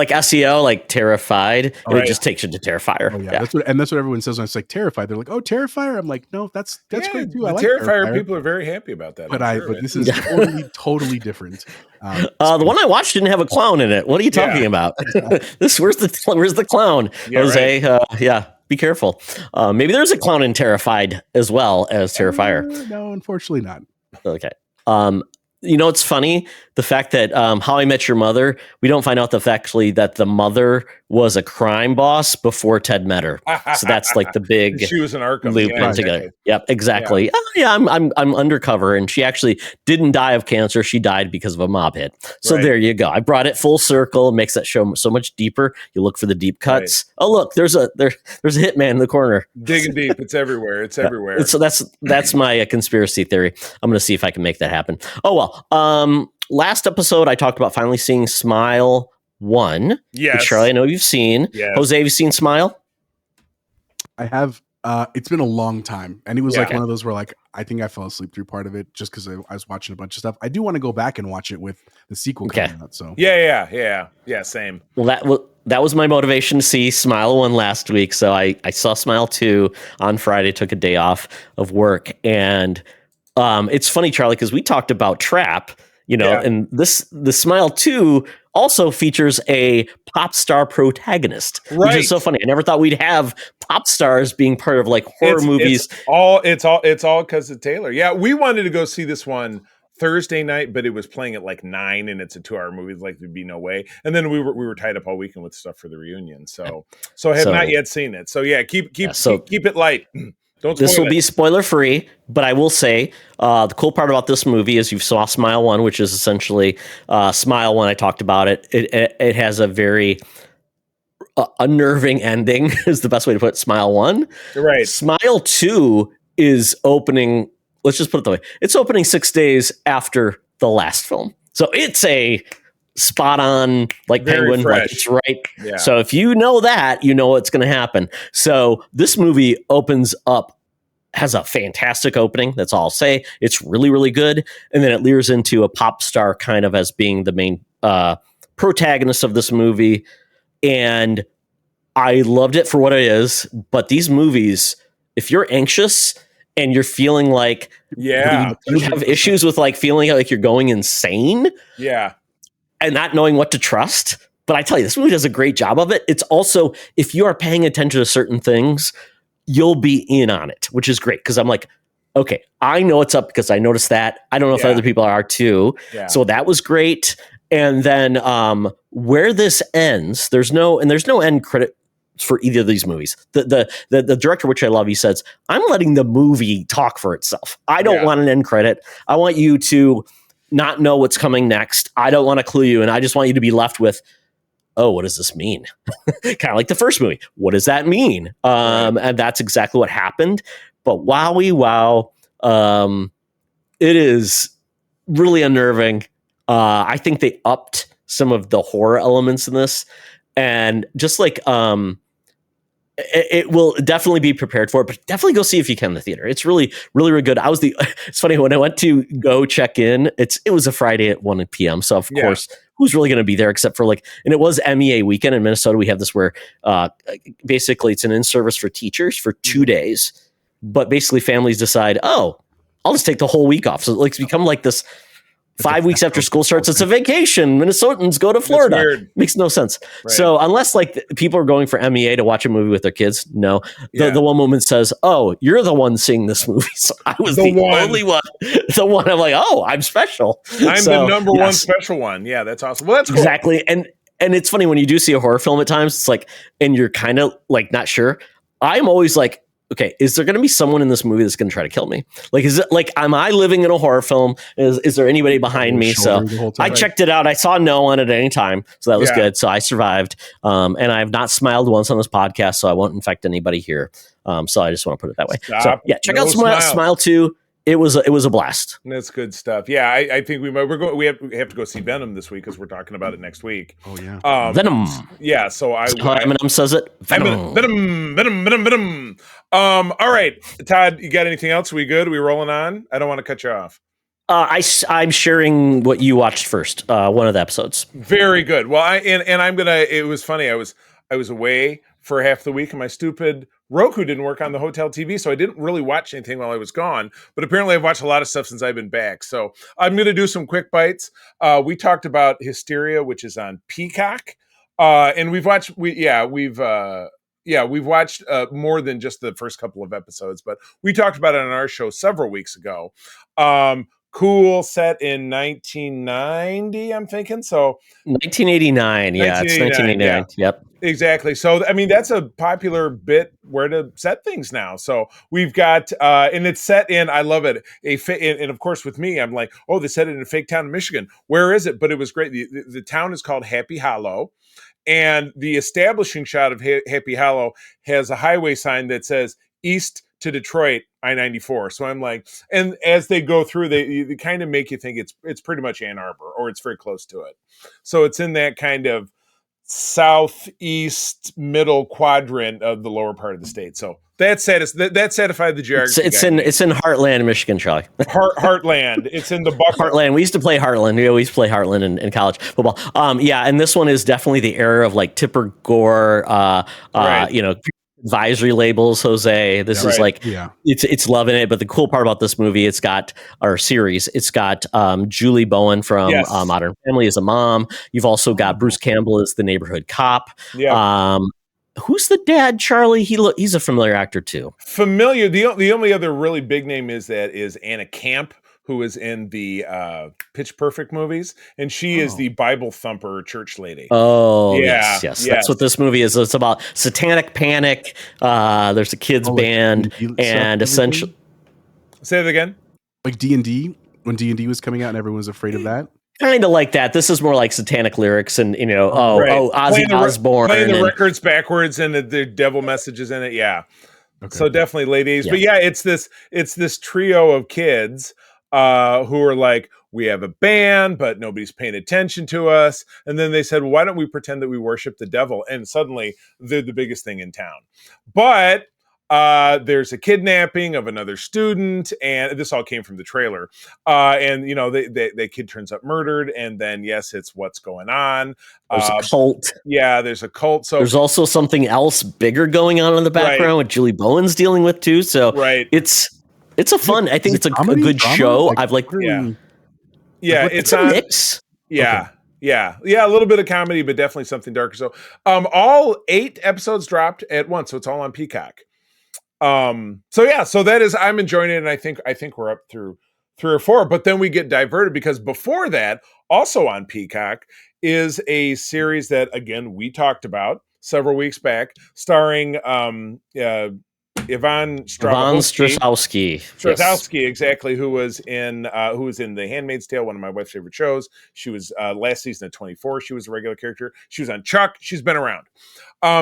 Speaker 2: SEO, like Terrified. And it just takes you to Terrifier.
Speaker 4: Oh, yeah. That's what everyone says when it's like Terrified. They're like, "Oh, Terrifier." I'm like, "No, that's great too." I like
Speaker 3: Terrifier. People are very happy about that.
Speaker 4: But this is totally different.
Speaker 2: The one I watched didn't have a clown in it. What are you talking about? Where's the clown?
Speaker 3: Yeah,
Speaker 2: Jose, right. Be careful. Maybe there's a clown in Terrified as well as Terrifier.
Speaker 4: No, unfortunately not.
Speaker 2: Okay. It's funny, the fact that How I Met Your Mother, we don't find out that the mother was a crime boss before Ted met her. So that's like the big
Speaker 3: she was an Arkham
Speaker 2: loop together. Yep, exactly. Yeah. Oh, yeah, I'm undercover, and she actually didn't die of cancer. She died because of a mob hit. So There you go. I brought it full circle. It makes that show so much deeper. You look for the deep cuts. Right. Oh, look, there's a hitman in the corner.
Speaker 3: Digging deep. It's everywhere. It's everywhere.
Speaker 2: So that's my conspiracy theory. I'm going to see if I can make that happen. Oh, well. Last episode, I talked about finally seeing Smile 1.
Speaker 3: Yes.
Speaker 2: Which, Charlie, I know you've seen.
Speaker 3: Yes.
Speaker 2: Jose, have you seen Smile?
Speaker 4: I have. It's been a long time. And it was like one of those where like, I think I fell asleep through part of it just because I was watching a bunch of stuff. I do want to go back and watch it with the sequel coming out. So
Speaker 3: Yeah, same.
Speaker 2: Well, that was my motivation to see Smile 1 last week. So I saw Smile 2 on Friday, took a day off of work. And it's funny, Charlie, because we talked about Trap, and the Smile 2 also features a pop star protagonist, which is so funny. I never thought we'd have pop stars being part of like horror movies.
Speaker 3: It's all because of Taylor. Yeah, we wanted to go see this one Thursday night, but it was playing at like 9, and it's a 2-hour movie. Like there'd be no way. And then we were tied up all weekend with stuff for the reunion. So I have not yet seen it. So yeah, keep it light.
Speaker 2: This will be spoiler free, but I will say the cool part about this movie is you saw Smile 1, which is essentially Smile 1. I talked about it. It has a very unnerving ending is the best way to put it. Smile 1.
Speaker 3: Right.
Speaker 2: Smile 2 is opening. Let's just put it that way. It's opening 6 days after the last film. So it's a spot on, like
Speaker 3: very
Speaker 2: Penguin,
Speaker 3: fresh.
Speaker 2: like it's right.
Speaker 3: Yeah.
Speaker 2: So if you know that, you know what's going to happen. So this movie opens up, has a fantastic opening. That's all I'll say. It's really, really good. And then it leers into a pop star kind of as being the main protagonist of this movie. And I loved it for what it is. But these movies, if you're anxious and you're feeling like you have issues with like feeling like you're going insane.
Speaker 3: Yeah.
Speaker 2: And not knowing what to trust. But I tell you, this movie does a great job of it. It's also, if you are paying attention to certain things, you'll be in on it, which is great. Because I'm like, okay, I know it's up because I noticed that. I don't know if other people are too. Yeah. So that was great. And then where this ends, there's no end credit for either of these movies. The director, which I love, he says, I'm letting the movie talk for itself. I don't want an end credit. I want you to not know what's coming next. I don't want to clue you, and I just want you to be left with, oh, what does this mean? Kind of like the first movie. What does that mean? And that's exactly what happened. But wow. It is really unnerving. I think they upped some of the horror elements in this, and just like it will definitely be prepared for it, but definitely go see if you can in the theater. It's really, really, really good. It's funny when I went to go check in, it was a Friday at 1 p.m. So of course, who's really going to be there except for and it was MEA weekend in Minnesota. We have this where basically it's an in-service for teachers for 2 days, but basically families decide, oh, I'll just take the whole week off. So it's become like this 5 weeks after school starts, it's a vacation. Minnesotans go to Florida.
Speaker 3: weird.
Speaker 2: Makes no sense.
Speaker 3: Right.
Speaker 2: So unless like people are going for MEA to watch a movie with their kids, no.
Speaker 3: Yeah.
Speaker 2: The one woman says, "Oh, you're the one seeing this movie." So I was the only one. The one I'm like, "Oh, I'm special.
Speaker 3: I'm the number one special one." Yeah, that's awesome. Well, that's cool.
Speaker 2: Exactly. And it's funny when you do see a horror film at times, it's like, and you're kind of like not sure. I'm always like, okay, is there going to be someone in this movie that's going to try to kill me? Like, is it like, am I living in a horror film? Is there anybody behind me? So I checked it out. I saw no one at any time. So that was good. So I survived. And I've not smiled once on this podcast, so I won't infect anybody here. So I just want to put it that way.
Speaker 3: Stop.
Speaker 2: So yeah, check out Smile 2. It was a blast.
Speaker 3: That's good stuff. Yeah, I think we have to go see Venom this week because we're talking about it next week.
Speaker 4: Oh yeah,
Speaker 2: Venom.
Speaker 3: Yeah, so
Speaker 2: Eminem says it.
Speaker 3: Venom. All right, Todd, you got anything else? We good? We rolling on? I don't want to cut you off.
Speaker 2: I'm sharing what you watched first. One of the episodes.
Speaker 3: Very good. Well, I'm gonna. It was funny. I was away for half the week, and my stupid Roku didn't work on the hotel TV, so I didn't really watch anything while I was gone. But apparently, I've watched a lot of stuff since I've been back. So I'm going to do some quick bites. We talked about Hysteria, which is on Peacock, and we've watched. We've watched more than just the first couple of episodes, but we talked about it on our show several weeks ago. Cool, set in 1990, I'm thinking. So
Speaker 2: 1989. Yeah, it's 1989.
Speaker 3: Yeah.
Speaker 2: Yep.
Speaker 3: Exactly. So, I mean, that's a popular bit where to set things now. So we've got, and it's set in, I love it. And of course, with me, I'm like, oh, they set it in a fake town in Michigan. Where is it? But it was great. The town is called Happy Hollow. And the establishing shot of Happy Hollow has a highway sign that says east to Detroit, I-94. So I'm like, and as they go through, they kind of make you think it's pretty much Ann Arbor, or it's very close to it. So it's in that kind of southeast middle quadrant of the lower part of the state. So that satisfied the geography.
Speaker 2: It's in Heartland, Michigan, Charlie.
Speaker 3: Heartland. It's in the bucket.
Speaker 2: Heartland. We used to play Heartland. We always play Heartland in college football. Yeah, and this one is definitely the era of like Tipper Gore. Right. Advisory labels, Jose. This is like, it's loving it. But the cool part about this movie, it's got Julie Bowen from Modern Family as a mom. You've also got Bruce Campbell as the neighborhood cop. Yeah. Who's the dad, Charlie? He's a familiar actor too.
Speaker 3: Familiar. The only other really big name is Anna Camp, who is in the Pitch Perfect movies, and she is the Bible thumper church lady.
Speaker 2: Oh, yes. That's what this movie is. It's about satanic panic. There's a kids band, and essentially,
Speaker 3: say that again.
Speaker 4: Like D&D, when D&D was coming out, and everyone was afraid of that.
Speaker 2: Kind of like that. This is more like satanic lyrics, and Ozzy Osbourne
Speaker 3: playing the records backwards, and the devil messages in it. Yeah. Okay. So definitely ladies, but it's this trio of kids who are like, we have a band, but nobody's paying attention to us. And then they said, well, why don't we pretend that we worship the devil? And suddenly they're the biggest thing in town. But there's a kidnapping of another student, and this all came from the trailer. And the kid turns up murdered, and then it's what's going on.
Speaker 2: There's a cult.
Speaker 3: Yeah, there's a cult. So
Speaker 2: there's also something else bigger going on in the background with Julie Bowen's dealing with too. So it's a fun. I think it's a good show. I've like
Speaker 3: it's
Speaker 2: a mix.
Speaker 3: Yeah. Okay. Yeah, a little bit of comedy, but definitely something darker. So, all 8 episodes dropped at once, so it's all on Peacock. So that is, I'm enjoying it, and I think we're up through 3 or 4. But then we get diverted because before that, also on Peacock, is a series that again we talked about several weeks back, starring Yvonne Strahovski, exactly, who was in The Handmaid's Tale, one of my wife's favorite shows. She was last season at 24. She was a regular character. She was on Chuck. She's been around.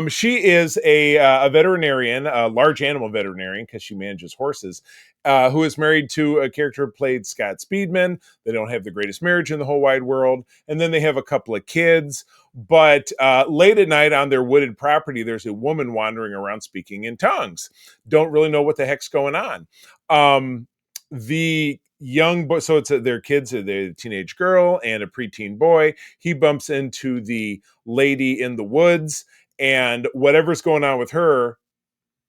Speaker 3: She is a veterinarian, a large animal veterinarian, because she manages horses, who is married to a character who played Scott Speedman. They don't have the greatest marriage in the whole wide world. And then they have a couple of kids. But late at night on their wooded property, there's a woman wandering around speaking in tongues. Don't really know what the heck's going on. The young boy, so their kids, a teenage girl and a preteen boy. He bumps into the lady in the woods, and whatever's going on with her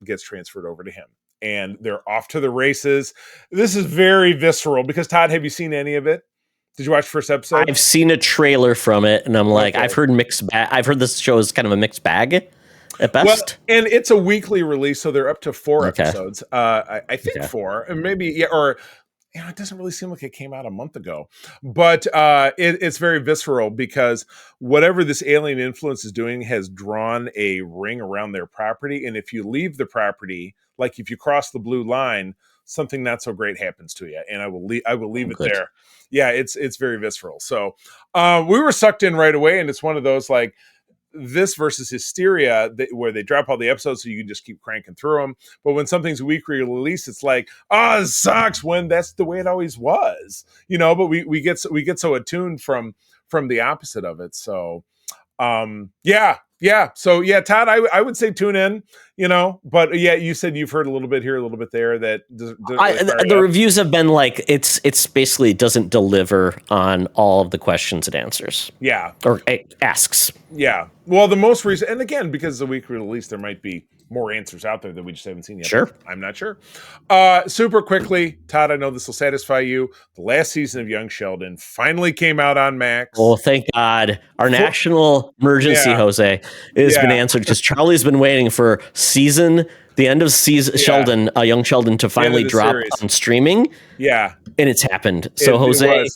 Speaker 3: gets transferred over to him. And they're off to the races. This is very visceral because, Todd, have you seen any of it? Did you watch the first episode?
Speaker 2: I've seen a trailer from it, and I'm like,
Speaker 3: Okay.
Speaker 2: I've heard mixed bag. I've heard this show is kind of a mixed bag at best.
Speaker 3: Well, and it's a weekly release, so they're up to 4
Speaker 2: Okay.
Speaker 3: episodes. I think
Speaker 2: Okay.
Speaker 3: 4, and maybe or it doesn't really seem like it came out a month ago, but it's very visceral because whatever this alien influence is doing has drawn a ring around their property, and if you leave the property, like if you cross the blue line, something not so great happens to you. And I will leave it
Speaker 2: Good.
Speaker 3: there. Yeah, it's very visceral. So we were sucked in right away, and it's one of those like this versus Hysteria, where they drop all the episodes so you can just keep cranking through them. But when something's a weekly release, it's like, oh, it sucks, when that's the way it always was, but we get so attuned from the opposite of it. So so Todd, I would say tune in, but you said you've heard a little bit here, a little bit there. That
Speaker 2: the reviews have been like it's basically doesn't deliver on all of the questions it answers.
Speaker 3: Yeah,
Speaker 2: or it asks.
Speaker 3: Yeah, well, the most recent, and again, because it's a weekly release, there might be more answers out there that we just haven't seen yet.
Speaker 2: Sure,
Speaker 3: I'm not sure. Super quickly, Todd, I know this will satisfy you. The last season of Young Sheldon finally came out on Maxx.
Speaker 2: Oh, thank God! Our national emergency, Jose, has been answered because Charlie's been waiting for the end of season Sheldon, Young Sheldon, to finally drop on streaming.
Speaker 3: Yeah,
Speaker 2: and it's happened. So Jose.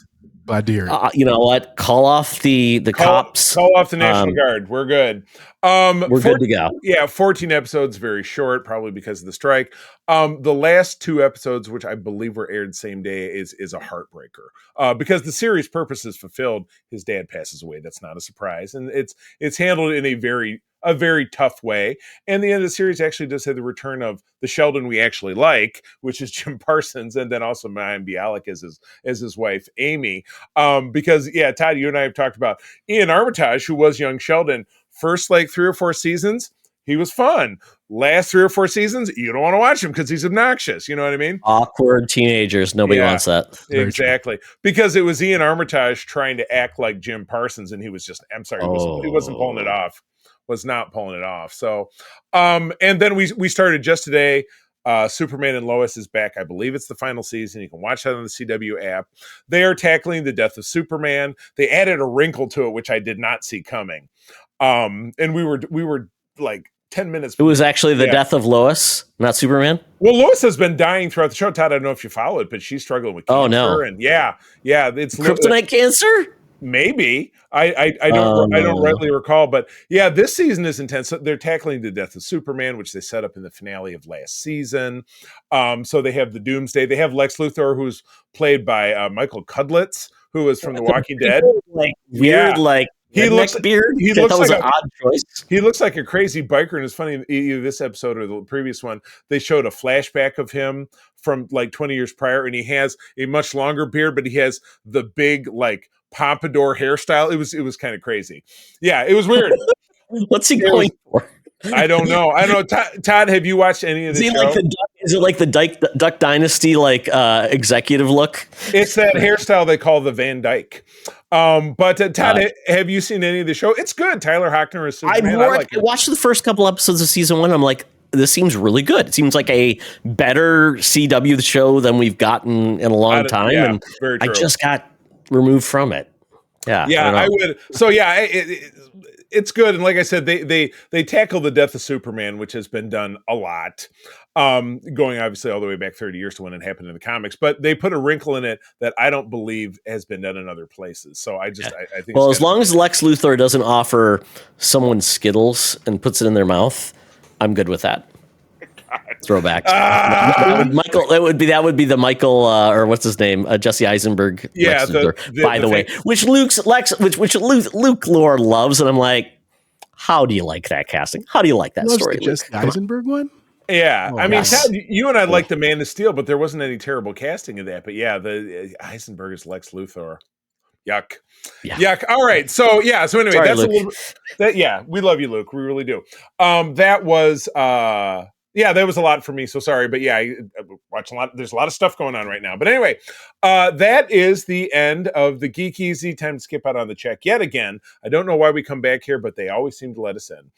Speaker 4: Glad to hear it.
Speaker 2: You know what? Call off the cops.
Speaker 3: Call off the National Guard. We're good.
Speaker 2: We're good to go.
Speaker 3: Yeah, 14 episodes, very short, probably because of the strike. The last 2 episodes, which I believe were aired same day, is a heartbreaker. Because the series' purpose is fulfilled. His dad passes away. That's not a surprise, and it's handled in a very tough way. And the end of the series actually does have the return of the Sheldon we actually like, which is Jim Parsons, and then also Mayim Bialik as his wife, Amy. Because, Todd, you and I have talked about Ian Armitage, who was Young Sheldon. First, 3 or 4 seasons, he was fun. Last 3 or 4 seasons, you don't want to watch him because he's obnoxious. You know what I mean?
Speaker 2: Awkward teenagers. Nobody wants that.
Speaker 3: Exactly. Because it was Ian Armitage trying to act like Jim Parsons, and he was just, I'm sorry, he wasn't pulling it off. Was not pulling it off. So, and then we started just today. Superman and Lois is back. I believe it's the final season. You can watch that on the CW app. They are tackling the death of Superman. They added a wrinkle to it, which I did not see coming. And we were like 10 minutes.
Speaker 2: It was actually the death of Lois, not Superman.
Speaker 3: Well, Lois has been dying throughout the show. Todd, I don't know if you follow it, but she's struggling with cancer.
Speaker 2: Oh no!
Speaker 3: And it's
Speaker 2: kryptonite cancer.
Speaker 3: Maybe I don't rightly recall, but this season is intense. They're tackling the death of Superman, which they set up in the finale of last season. So they have the Doomsday. They have Lex Luthor, who's played by Michael Cudlitz, who is from The Walking Dead.
Speaker 2: He looks beard. He looks like an odd choice.
Speaker 3: He looks like a crazy biker, and it's funny. Either this episode or the previous one, they showed a flashback of him from 20 years prior, and he has a much longer beard, but he has the big pompadour hairstyle. It was kind of crazy. Yeah, it was weird.
Speaker 2: What's he going for?
Speaker 3: I don't know. Todd, have you watched any of the show?
Speaker 2: Is it like the Duck Dynasty executive look?
Speaker 3: It's that hairstyle they call the Van Dyke. But Todd, have you seen any of the show? It's good. Tyler Hoechner is Superman.
Speaker 2: I watched the first couple episodes of season 1. I'm like, this seems really good. It seems like a better CW show than we've gotten in a long time.
Speaker 3: Yeah,
Speaker 2: and
Speaker 3: very true.
Speaker 2: I just got removed from it. Yeah,
Speaker 3: I would. So it's good. And like I said, they tackle the death of Superman, which has been done a lot, going obviously all the way back 30 years to when it happened in the comics. But they put a wrinkle in it that I don't believe has been done in other places. So I think.
Speaker 2: Well, as long as Lex Luthor doesn't offer someone Skittles and puts it in their mouth, I'm good with that. Throwback. That would be the Michael or what's his name, Jesse Eisenberg.
Speaker 3: Yeah,
Speaker 2: by the way, which Luke Lore loves, and I'm like, how do you like that casting? How do you like that story?
Speaker 4: The Jesse Eisenberg one.
Speaker 3: Yeah, I mean, Todd, you and I like the Man of Steel, but there wasn't any terrible casting of that. But the Eisenberg is Lex Luthor. Yuck. All right. So anyway,
Speaker 2: sorry,
Speaker 3: that's
Speaker 2: Luke.
Speaker 3: a little bit. We love you, Luke. We really do. That was Yeah, that was a lot for me. So sorry, but yeah, I watch a lot. There's a lot of stuff going on right now. But anyway, that is the end of the Geek Easy. Time to skip out on the check yet again. I don't know why we come back here, but they always seem to let us in.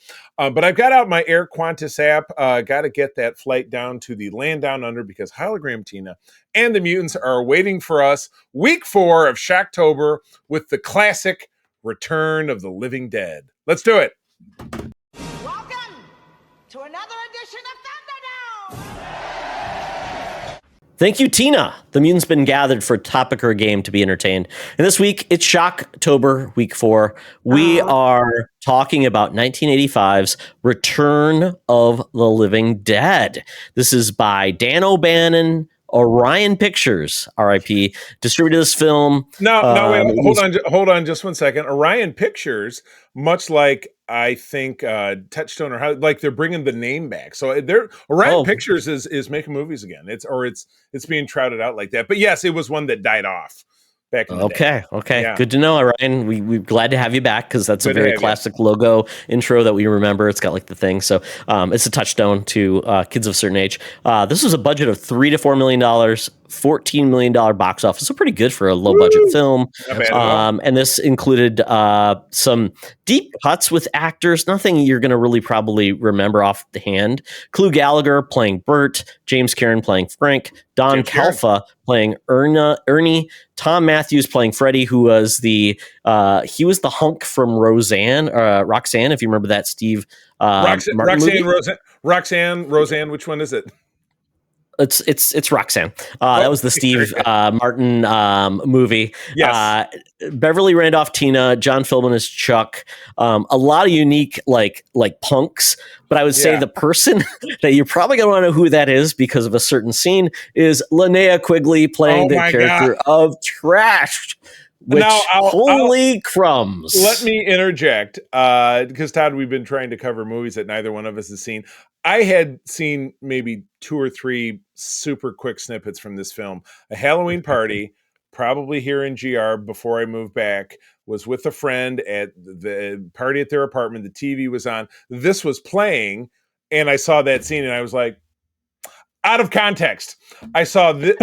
Speaker 3: But I've got out my Air Qantas app. Got to get that flight down to the land down under because Hologram Tina and the mutants are waiting for us. Week 4 of Shocktober with the classic Return of the Living Dead. Let's do it.
Speaker 7: Welcome to another edition of Thunderdome!
Speaker 2: Thank you, Tina. The mutants been gathered for a topic or a game to be entertained. And this week, it's Shocktober, week 4. We are talking about 1985's Return of the Living Dead. This is by Dan O'Bannon, Orion Pictures, RIP, distributed this film.
Speaker 3: No, wait, hold on just 1 second. Orion Pictures, much like I think Touchstone or how, like they're bringing the name back. So Orion Pictures is making movies again. It's being trouted out like that. But yes, it was one that died off back in the day.
Speaker 2: Okay.
Speaker 3: Yeah.
Speaker 2: Good to know, Orion. We're glad to have you back because that's
Speaker 3: Good
Speaker 2: a very classic logo intro that we remember. It's got like the thing. So it's a touchstone to kids of a certain age. This was a budget of $3 to $4 million, $14 million box office. So pretty good for a low budget film.
Speaker 3: Not bad at all.
Speaker 2: And this included some deep cuts with actors. Nothing you're going to really probably remember off the hand. Clu Gallagher playing Bert, James Karen playing Frank, Don Calfa playing Ernie, Tom Matthews playing Freddie, who was he was the hunk from Roseanne, if you remember that Steve
Speaker 3: Roseanne, which one is it?
Speaker 2: It's Roxanne. That was the Steve Martin movie.
Speaker 3: Yes.
Speaker 2: Beverly Randolph Tina, John Philbin as Chuck. A lot of unique like punks. But I would say the person that you're probably going to want to know who that is because of a certain scene is Linnea Quigley playing the character of Trash. Which, now, holy crumbs.
Speaker 3: Let me interject, because Todd, we've been trying to cover movies that neither one of us has seen. I had seen maybe 2 or 3 super quick snippets from this film. A Halloween party, probably here in GR before I moved back, was with a friend at the party at their apartment. The TV was on. This was playing, and I saw that scene, and I was like, out of context. I saw the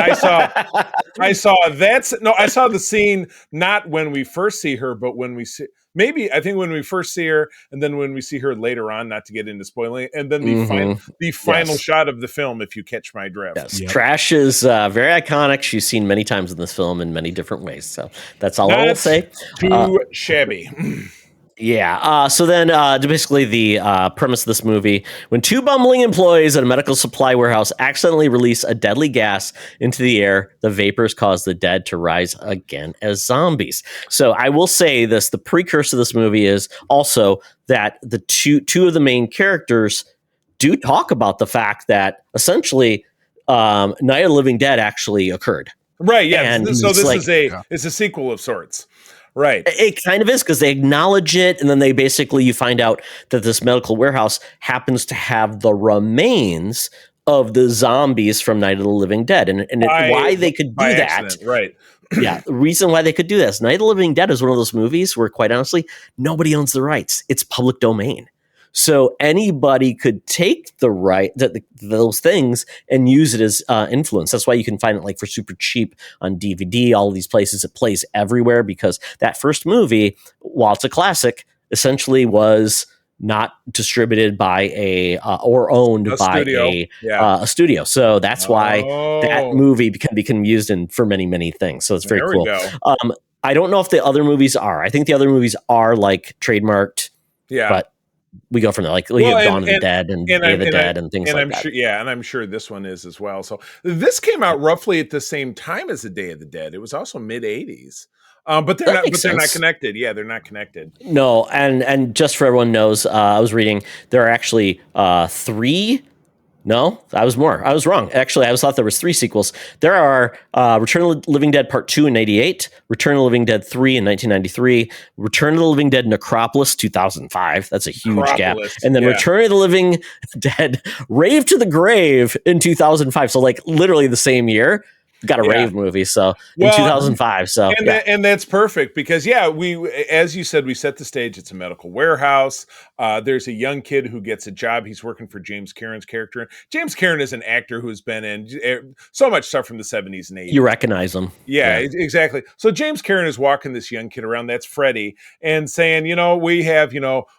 Speaker 3: scene not when we first see her, but when we see when we first see her, and then when we see her later on, not to get into spoiling, and then the final shot of the film, if you catch my drift.
Speaker 2: Yes. Yep. Trash is very iconic. She's seen many times in this film in many different ways. So that's all I will say.
Speaker 3: Too shabby.
Speaker 2: Yeah. So then basically the premise of this movie, when 2 bumbling employees at a medical supply warehouse accidentally release a deadly gas into the air, the vapors cause the dead to rise again as zombies. So I will say this, the precursor to this movie is also that the two of the main characters do talk about the fact that essentially Night of the Living Dead actually occurred.
Speaker 3: Right. Yeah.
Speaker 2: And
Speaker 3: so this is a sequel of sorts. Right.
Speaker 2: It kind of is because they acknowledge it. And then they basically, you find out that this medical warehouse happens to have the remains of the zombies from Night of the Living Dead. And why they could do that.
Speaker 3: Right.
Speaker 2: Yeah. The reason why they could do this. Night of the Living Dead is one of those movies where, quite honestly, nobody owns the rights. It's public domain. So anybody could take those things and use it as influence. That's why you can find it like for super cheap on DVD, all of these places. It plays everywhere because that first movie, while it's a classic, essentially was not distributed by or owned by a studio. So that's why that movie can be used for many, many things. So it's very cool. I don't know if the other movies are. I think the other movies are like trademarked. Yeah. But we go from there, like you have Dawn of the Dead and Day of the Dead and things like that.
Speaker 3: Sure, and I'm sure this one is as well. So this came out roughly at the same time as the Day of the Dead. It was also mid '80s, but they're not connected. Yeah, they're not connected.
Speaker 2: No, and just for everyone knows, I was reading there are actually 3. No, I was wrong. Actually, I thought there was 3 sequels. There are Return of the Living Dead Part 2 in 1988, Return of the Living Dead 3 in 1993, Return of the Living Dead Necropolis 2005. That's a huge gap. And then Return of the Living Dead Rave to the Grave in 2005. So like literally the same year. got a rave movie. So in
Speaker 3: Well,
Speaker 2: 2005. So
Speaker 3: and that's perfect because we, as you said, we set the stage. It's a medical warehouse. There's a young kid who gets a job. He's working for James Cameron's character. James Cameron is an actor who's been in so much stuff from the 70s and 80s.
Speaker 2: You recognize him.
Speaker 3: Yeah, exactly. So James Cameron is walking this young kid around. That's Freddie, and saying,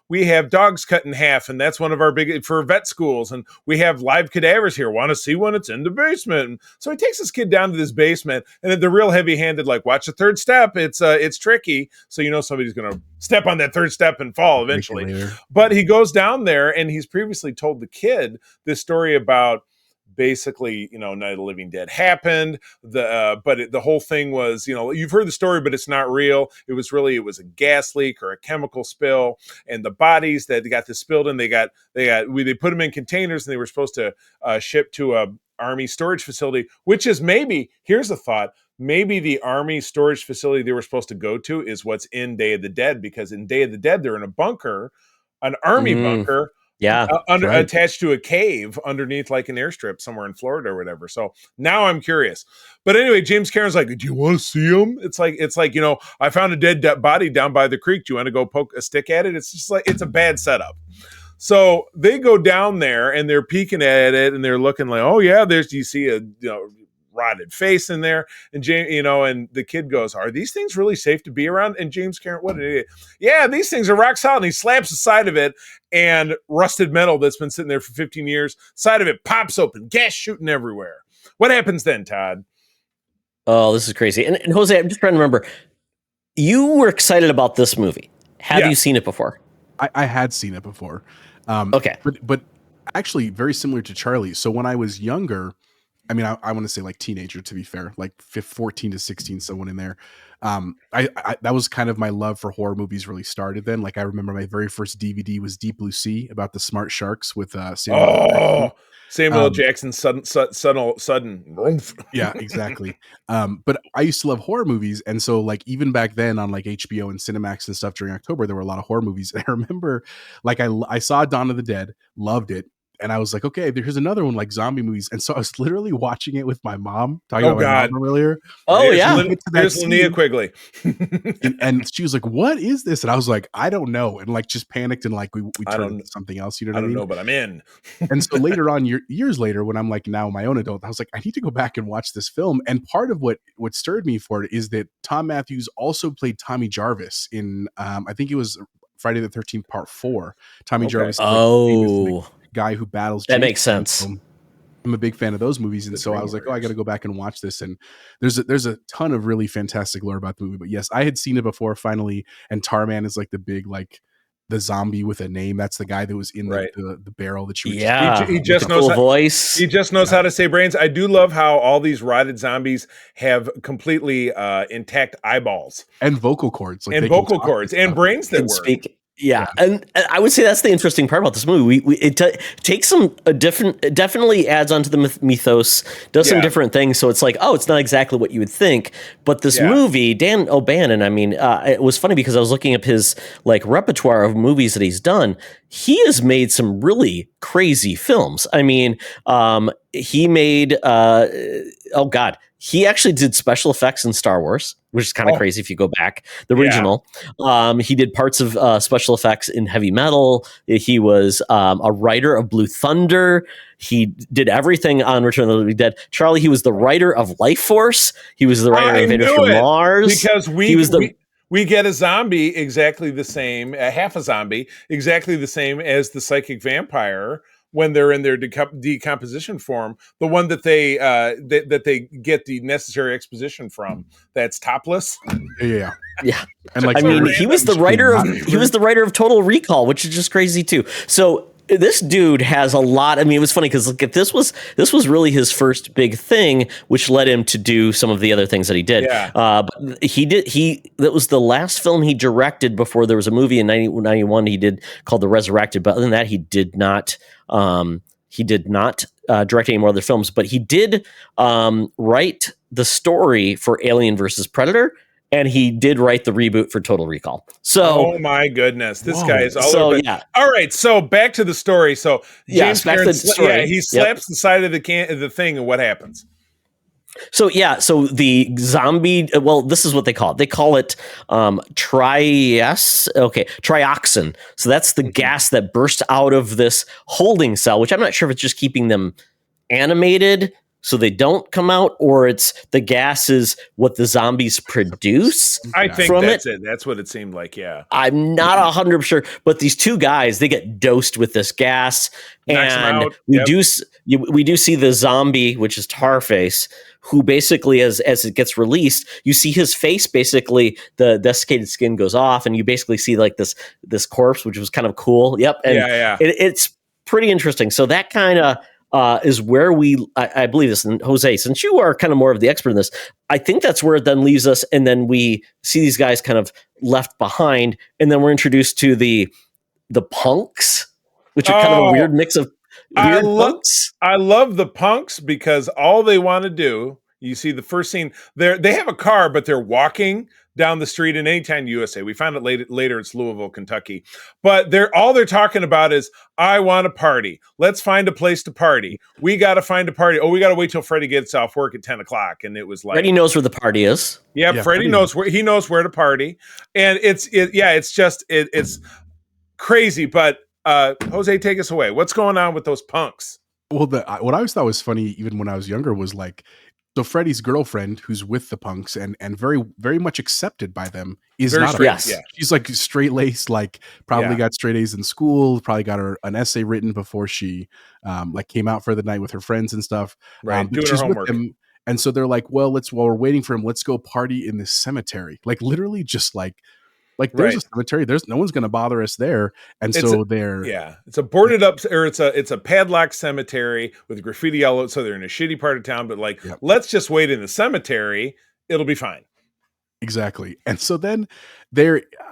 Speaker 3: we have dogs cut in half, and that's one of our big for vet schools, and we have live cadavers here. Want to see one? It's in the basement. And so he takes this kid down to this basement, and they're real heavy-handed, like, watch the third step. It's tricky, so somebody's going to step on that third step and fall eventually. But he goes down there, and he's previously told the kid this story about basically, Night of the Living Dead happened. The whole thing was, you've heard the story, but it's not real. It was a gas leak or a chemical spill, and the bodies that got this spilled in, they put them in containers, and they were supposed to ship to a Army storage facility, which is here's a thought. Maybe the Army storage facility they were supposed to go to is what's in Day of the Dead, because in Day of the Dead, they're in a bunker, an Army bunker, attached to a cave underneath like an airstrip somewhere in Florida or whatever. So now I'm curious. But anyway, James Cameron's like, do you want to see him? It's like, I found a dead body down by the creek. Do you want to go poke a stick at it? It's just like, it's a bad setup. So they go down there and they're peeking at it and they're looking like, oh yeah, do you see a, rotted face in there? And and the kid goes, are these things really safe to be around? And James Cameron, what an idiot. Yeah, these things are rock solid. And he slaps the side of it, and rusted metal that's been sitting there for 15 years, side of it pops open, gas shooting everywhere. What happens then, Todd?
Speaker 2: Oh, this is crazy. And Jose, I'm just trying to remember, you were excited about this movie. Have you seen it before?
Speaker 4: I had seen it before.
Speaker 2: Okay.
Speaker 4: But actually very similar to Charlie. So when I was younger, I mean, I want to say like teenager, to be fair, like 14 to 16, someone in there. I that was kind of my love for horror movies really started then. Like I remember my very first DVD was Deep Blue Sea, about the smart sharks with
Speaker 3: Samuel L. Jackson, sudden.
Speaker 4: Yeah, exactly. But I used to love horror movies. And so like, even back then on like HBO and Cinemax and stuff during October, there were a lot of horror movies. And I remember like, I saw Dawn of the Dead, loved it. And I was like, okay, there's another one like zombie movies. And so I was literally watching it with my mom, talking about my mom earlier.
Speaker 3: Oh, yeah. There's Linnea Quigley.
Speaker 4: and she was like, what is this? And I was like, I don't know. And like, just panicked and like, we turned to something else. You know what I mean?
Speaker 3: I don't know, but I'm in.
Speaker 4: And so later on, years later, when I'm like now my own adult, I was like, I need to go back and watch this film. And part of what stirred me for it is that Tom Matthews also played Tommy Jarvis in, I think it was Friday the 13th Part 4. Tommy Jarvis. Guy who battles.
Speaker 2: That makes sense.
Speaker 4: I'm a big fan of those movies, and so I was like, I got to go back and watch this. And there's a ton of really fantastic lore about the movie. But yes, I had seen it before finally. And Tarman is like the big the zombie with a name. That's the guy that was in the barrel that you.
Speaker 2: Yeah,
Speaker 3: he just knows voice. He just knows how to say brains. I do love how all these rotted zombies have completely intact eyeballs
Speaker 4: and vocal cords,
Speaker 3: and and brains that work.
Speaker 2: Yeah, and I would say that's the interesting part about this movie. It takes some definitely adds onto the mythos, does some different things. So it's like, oh, it's not exactly what you would think. But this movie, Dan O'Bannon, I mean, it was funny because I was looking up his like repertoire of movies that he's done. He has made some really crazy films. I mean, he made he actually did special effects in Star Wars, which is kind of crazy if you go back. The original. He did parts of special effects in Heavy Metal. He was a writer of Blue Thunder. He did everything on Return of the Living Dead. Charlie, he was the writer of Life Force. He was the writer of Invaders from Mars.
Speaker 3: Because we get a zombie exactly the same, half a zombie, exactly the same as the psychic vampire when they're in their decomposition form, the one that they get the necessary exposition from, that's topless.
Speaker 4: Yeah.
Speaker 2: And like, I mean, he was the writer of Total Recall, which is just crazy too. So this dude has a lot. I mean, it was funny because like, if this was really his first big thing, which led him to do some of the other things that he did. But that was the last film he directed before there was a movie in 1991 he did called The Resurrected. But other than that, he did not direct any more other films. But he did write the story for Alien versus Predator. And he did write the reboot for Total Recall. So,
Speaker 3: oh my goodness, this guy is all over. Yeah. All right, so back to the story. So James Cameron, he slaps the side of the thing, and what happens?
Speaker 2: So so the zombie, well, this is what they call it. They call it trioxin. So that's the gas that bursts out of this holding cell, which I'm not sure if it's just keeping them animated so they don't come out, or it's the gas is what the zombies produce.
Speaker 3: I think
Speaker 2: from
Speaker 3: that's it. That's what it seemed like. Yeah,
Speaker 2: I'm not 100% sure, but these two guys, they get dosed with this gas,
Speaker 3: Knocks 'em
Speaker 2: and
Speaker 3: out.
Speaker 2: we do see the zombie, which is Tarface, who basically, as it gets released, you see his face. Basically, the desiccated skin goes off, and you basically see like this corpse, which was kind of cool. Yep, and it's pretty interesting. So that kind of is where I believe this. And Jose, since you are kind of more of the expert in this, I think that's where it then leaves us, and then we see these guys kind of left behind, and then we're introduced to the punks, which are kind of a weird mix of punks.
Speaker 3: I love the punks because all they want to do, you see the first scene, they have a car, but they're walking down the street in Anytime USA. We found it later it's Louisville, Kentucky. But all they're talking about is, I want to party. Let's find a place to party. We got to find a party. Oh, we got to wait till Freddie gets off work at 10 o'clock. And it was like,
Speaker 2: Freddie knows where the party is.
Speaker 3: Yeah, Freddie knows where to party. And it's crazy. But Jose, take us away. What's going on with those punks?
Speaker 4: Well, what I always thought was funny, even when I was younger, was like, so Freddie's girlfriend, who's with the punks and very, very much accepted by them, is
Speaker 3: Very
Speaker 4: not
Speaker 3: straight,
Speaker 4: a punk.
Speaker 3: yeah.
Speaker 4: She's like straight laced, like probably got straight A's in school, probably got an essay written before she like came out for the night with her friends and stuff.
Speaker 3: Right,
Speaker 4: but
Speaker 3: doing her
Speaker 4: she's with
Speaker 3: homework.
Speaker 4: them, and so they're like, well, while we're waiting for him, let's go party in this cemetery. Like literally, just like there's a cemetery. There's no one's going to bother us there, and it's
Speaker 3: it's a boarded up, or it's a padlocked cemetery with graffiti all over. So they're in a shitty part of town, but let's just wait in the cemetery. It'll be fine.
Speaker 4: Exactly. And so then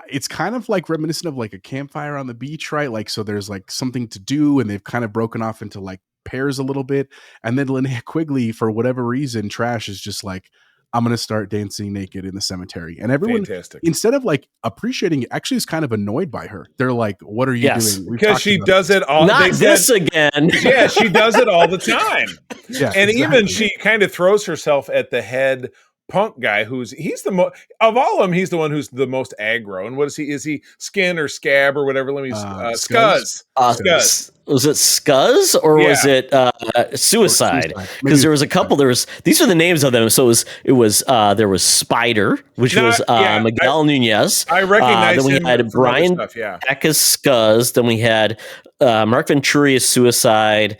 Speaker 4: it's kind of like reminiscent of like a campfire on the beach, right? Like, so there's like something to do, and they've kind of broken off into like pairs a little bit. And then Linnea Quigley, for whatever reason, Trash is just like, I'm going to start dancing naked in the cemetery. And everyone, instead of like appreciating it, actually is kind of annoyed by her. They're like, what are you doing?
Speaker 3: Because she does it all.
Speaker 2: Not this again.
Speaker 3: Yeah, she does it all the time.
Speaker 4: Yeah,
Speaker 3: and even she kind of throws herself at the head punk guy he's the most of all of them. He's the one who's the most aggro. And what is he? Is he Skin or Scab or whatever? Let me Scuzz.
Speaker 2: Scuzz. Was it Scuzz or was it Suicide? Because there was a couple. These are the names of them. So it was there was Spider, which was Miguel Nunez.
Speaker 3: I recognize
Speaker 2: then we
Speaker 3: him
Speaker 2: had Brian Peck as Scuzz. Then we had Mark Venturi as Suicide.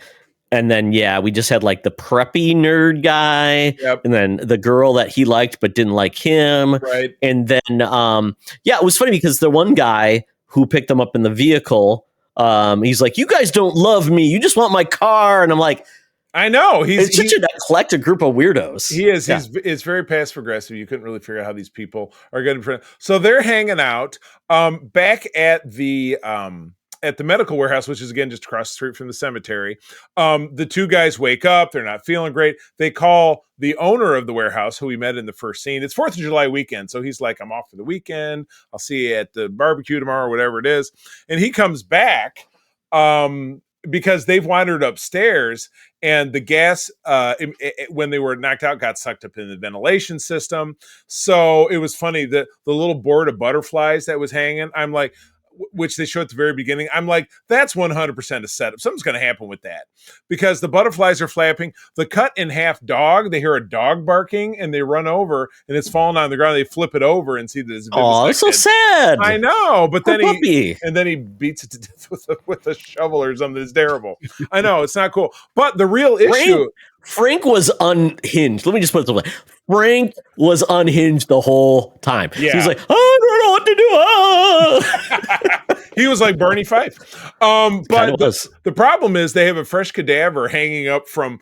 Speaker 2: And then, we just had like the preppy nerd guy, and then the girl that he liked but didn't like him.
Speaker 3: Right.
Speaker 2: And then, it was funny because the one guy who picked them up in the vehicle, he's like, you guys don't love me. You just want my car. And I'm like,
Speaker 3: I know.
Speaker 2: It's such an eclectic group of weirdos.
Speaker 3: He is. Yeah. It's very passive aggressive. You couldn't really figure out how these people are going to. So they're hanging out back at the medical warehouse, which is again just across the street from the cemetery. The two guys wake up. They're not feeling great. They call the owner of the warehouse, who we met in the first scene. It's 4th of July weekend. So he's like, I'm off for the weekend. I'll see you at the barbecue tomorrow, whatever it is. And he comes back because they've wandered upstairs, and the gas, when they were knocked out, got sucked up in the ventilation system. So it was funny that the little board of butterflies that was hanging, I'm like, which they show at the very beginning, I'm like, that's 100% a setup. Something's going to happen with that, because the butterflies are flapping. The cut in half dog, they hear a dog barking, and they run over, and it's falling on the ground. They flip it over and see that it's
Speaker 2: that's so sad.
Speaker 3: I know, but then
Speaker 2: he
Speaker 3: beats it to death with a shovel or something. It's terrible. I know, it's not cool. But the real issue,
Speaker 2: Frank was unhinged. Let me just put it this way. Frank was unhinged the whole time. Yeah. He's like, I don't know what to
Speaker 3: do. He was like Barney Fife. But the problem is they have a fresh cadaver hanging up from,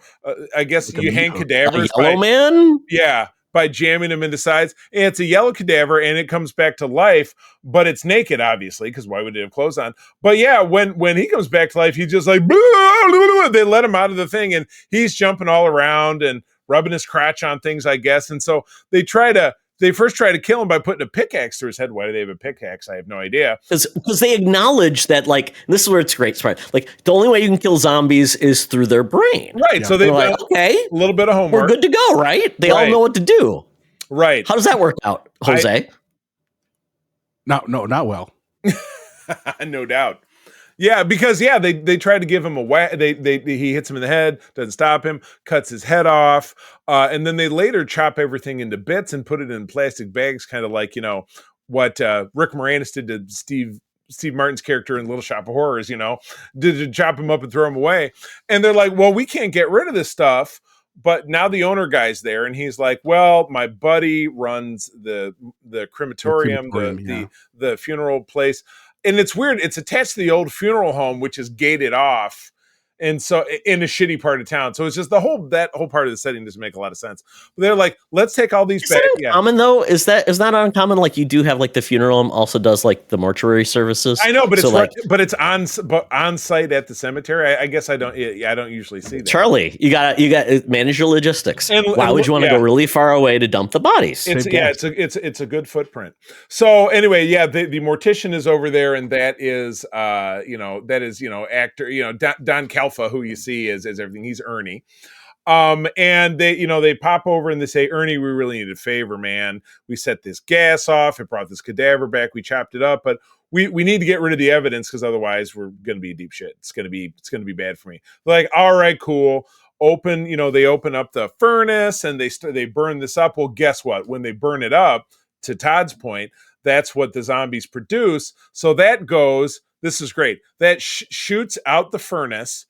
Speaker 3: I guess you hang cadavers.
Speaker 2: Yellow Man?
Speaker 3: Yeah, by jamming them into sides. And it's a yellow cadaver, and it comes back to life, but it's naked, obviously, because why would it have clothes on? But yeah, when he comes back to life, he's just like, they let him out of the thing, and he's jumping all around and rubbing his crotch on things, I guess. And so they try to they first try to kill him by putting a pickaxe through his head. Why do they have a pickaxe? I have no idea.
Speaker 2: Because they acknowledge that, like, this is where it's great. Like, the only way you can kill zombies is through their brain.
Speaker 3: Right. So they're
Speaker 2: like, okay,
Speaker 3: a little bit of homework.
Speaker 2: we're good to go, right? They all know what to do.
Speaker 3: Right.
Speaker 2: How does that work out, Jose?
Speaker 4: No, not well.
Speaker 3: No doubt. Yeah, because they try to give him a whack. He hits him in the head, doesn't stop him, cuts his head off, and then they later chop everything into bits and put it in plastic bags, kind of like what Rick Moranis did to Steve Martin's character in Little Shop of Horrors. Did to chop him up and throw him away. And they're like, well, we can't get rid of this stuff. But now the owner guy's there, and he's like, well, my buddy runs the crematorium, the funeral place. And it's weird. It's attached to the old funeral home, which is gated off. And so in a shitty part of town. So it's just that whole part of the setting doesn't make a lot of sense. But they're like, let's take all these back.
Speaker 2: Is that uncommon though? Is that uncommon? Like you do have like the funeral home also does like the mortuary services.
Speaker 3: I know, but it's on site at the cemetery. I guess I don't usually see that.
Speaker 2: Charlie, you got manage your logistics. Why would you want to go really far away to dump the bodies?
Speaker 3: It's a good footprint. So anyway, the mortician is over there, and that is actor, Don Calfa, who you see as everything. He's Ernie. And they pop over and they say, Ernie, we really need a favor, man. We set this gas off. It brought this cadaver back. We chopped it up, but we need to get rid of the evidence because otherwise we're going to be deep shit. It's going to be bad for me. They're like, all right, cool. They open up the furnace and they burn this up. Well, guess what? When they burn it up, to Todd's point, that's what the zombies produce. So that goes, this is great. That shoots out the furnace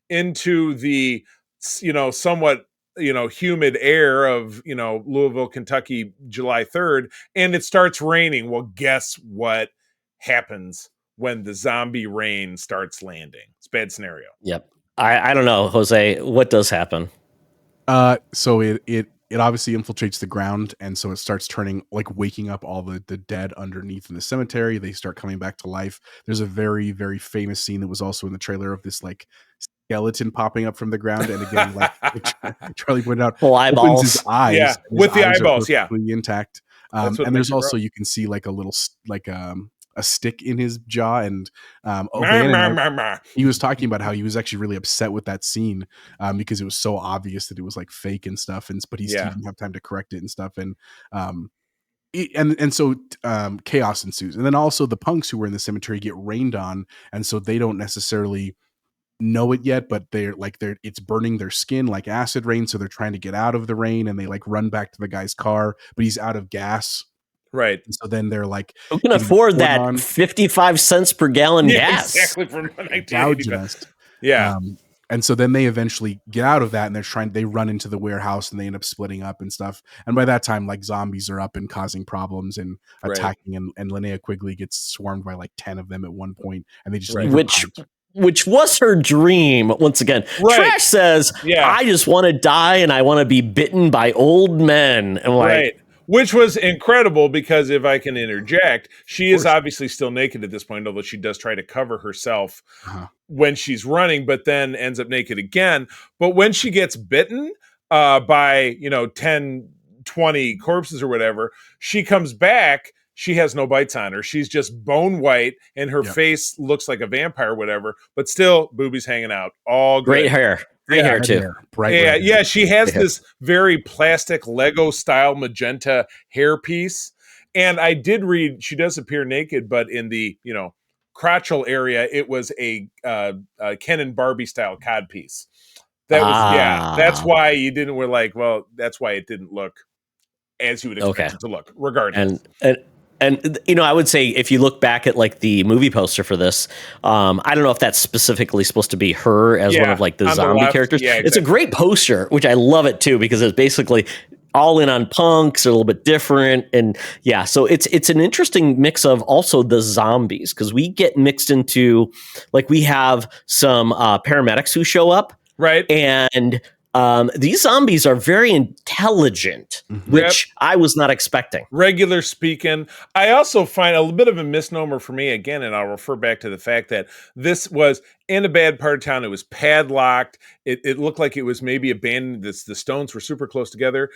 Speaker 3: into the somewhat humid air of Louisville, Kentucky, July 3rd, and it starts raining. Well, guess what happens when the zombie rain starts landing? It's a bad scenario.
Speaker 2: Yep. I don't know, Jose, what does happen?
Speaker 4: So it obviously infiltrates the ground, and so it starts waking up all the dead underneath in the cemetery. They start coming back to life. There's a very, very famous scene that was also in the trailer of this skeleton popping up from the ground, and again, like Charlie pointed out,
Speaker 2: full eyeballs,
Speaker 4: his eyes,
Speaker 3: with the eyeballs,
Speaker 4: intact. And there's also you can see like a little a stick in his jaw, and he was talking about how he was actually really upset with that scene because it was so obvious that it was like fake and stuff, but he didn't have time to correct it and stuff, so chaos ensues. And then also the punks who were in the cemetery get rained on, and so they don't necessarily know it yet, but it's burning their skin like acid rain, so they're trying to get out of the rain, and they run back to the guy's car, but he's out of gas.
Speaker 3: Right.
Speaker 4: And so then they're like,
Speaker 2: who can afford that 55 cents per gallon gas?
Speaker 3: Exactly, from 1985.
Speaker 4: Yeah. And so then they eventually get out of that, and they run into the warehouse, and they end up splitting up and stuff. And by that time, like, zombies are up and causing problems and attacking, and Linnea Quigley gets swarmed by like 10 of them at one point, and they just leave her
Speaker 2: which was her dream. Once again, Trash says, I just want to die, and I want to be bitten by old men. And
Speaker 3: right. Which was incredible, because if I can interject, she is obviously still naked at this point, although she does try to cover herself when she's running, but then ends up naked again. But when she gets bitten by 10, 20 corpses or whatever, she comes back. She has no bites on her. She's just bone white, and her face looks like a vampire or whatever, but still boobies hanging out. All good.
Speaker 2: Great hair. Great hair too.
Speaker 3: Yeah. She has this very plastic Lego style magenta hairpiece. And I did read she does appear naked, but in the, crotchal area, it was a Ken and Barbie style codpiece. That was, that's why you didn't, we're like, well, that's why it didn't look as you would expect it to look, regardless.
Speaker 2: And I would say if you look back at like the movie poster for this, I don't know if that's specifically supposed to be her as one of like the zombie characters. Yeah, exactly. It's a great poster, which I love it too, because it's basically all in on punks, are a little bit different. And so it's an interesting mix of also the zombies, because we get mixed into, like, we have some paramedics who show up.
Speaker 3: Right.
Speaker 2: And these zombies are very intelligent, which I was not expecting.
Speaker 3: Regular speaking. I also find a little bit of a misnomer for me, again, and I'll refer back to the fact that this was in a bad part of town. It was padlocked. It looked like it was maybe abandoned. The stones were super close together.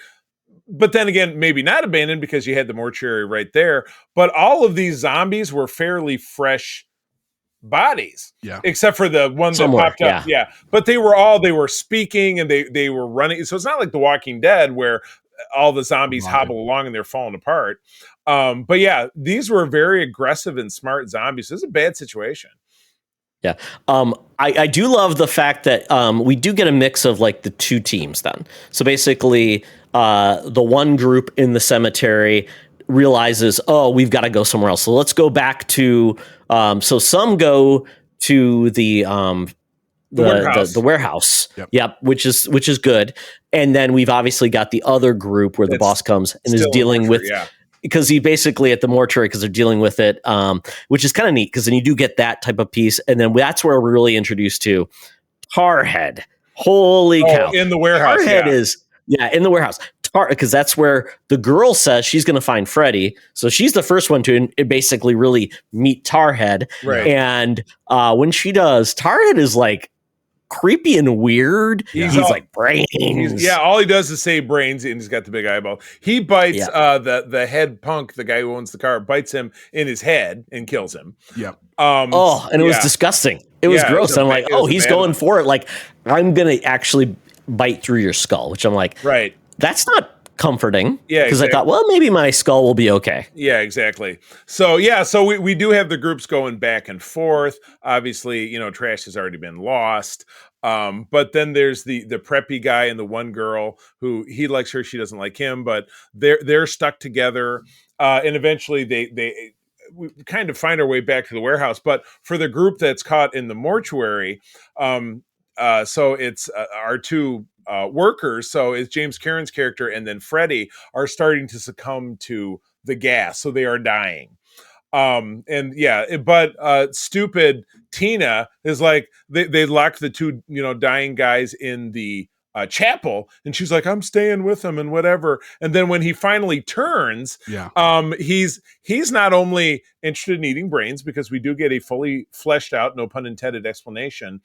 Speaker 3: but then again, maybe not abandoned because you had the mortuary right there. But all of these zombies were fairly fresh bodies, except for the one that popped up. Yeah, but they were speaking and they were running. So it's not like The Walking Dead where all the zombies hobble along and they're falling apart. But yeah, these were very aggressive and smart zombies. This is a bad situation.
Speaker 2: Yeah. I do love the fact that we do get a mix of like the two teams then. So basically the one group in the cemetery realizes, oh, we've got to go somewhere else. So let's go back to, so some go to the warehouse. Yep. Which is good. And then we've obviously got the other group where the boss comes and is dealing with, because he basically at the mortuary, because they're dealing with it, which is kind of neat because then you do get that type of piece. And then that's where we're really introduced to Tarhead. Holy cow.
Speaker 3: In the warehouse.
Speaker 2: Tarhead is, in the warehouse. Because that's where the girl says she's going to find Freddy. So she's the first one to basically really meet Tarhead.
Speaker 3: Right.
Speaker 2: And when she does, Tarhead is like creepy and weird. He's like brains.
Speaker 3: All he does is say brains, and he's got the big eyeball. He bites the head punk, the guy who owns the car, bites him in his head and kills him.
Speaker 4: Yep.
Speaker 2: And it was disgusting. It was gross. I'm like, he's going for it. Like, I'm going to actually bite through your skull, which I'm like,
Speaker 3: right.
Speaker 2: That's not comforting.
Speaker 3: Yeah,
Speaker 2: because I thought, well, maybe my skull will be okay.
Speaker 3: Yeah, exactly. So we do have the groups going back and forth. Obviously, trash has already been lost. But then there's the preppy guy and the one girl who he likes her, she doesn't like him, but they're stuck together. And eventually we kind of find our way back to the warehouse. But for the group that's caught in the mortuary, so it's our two workers. So it's James Cameron's character and then Freddy are starting to succumb to the gas. So they are dying. But stupid Tina is like, they locked the two, dying guys in the chapel, and she's like, I'm staying with him and whatever. And then when he finally turns, he's not only interested in eating brains, because we do get a fully fleshed out, no pun intended, explanation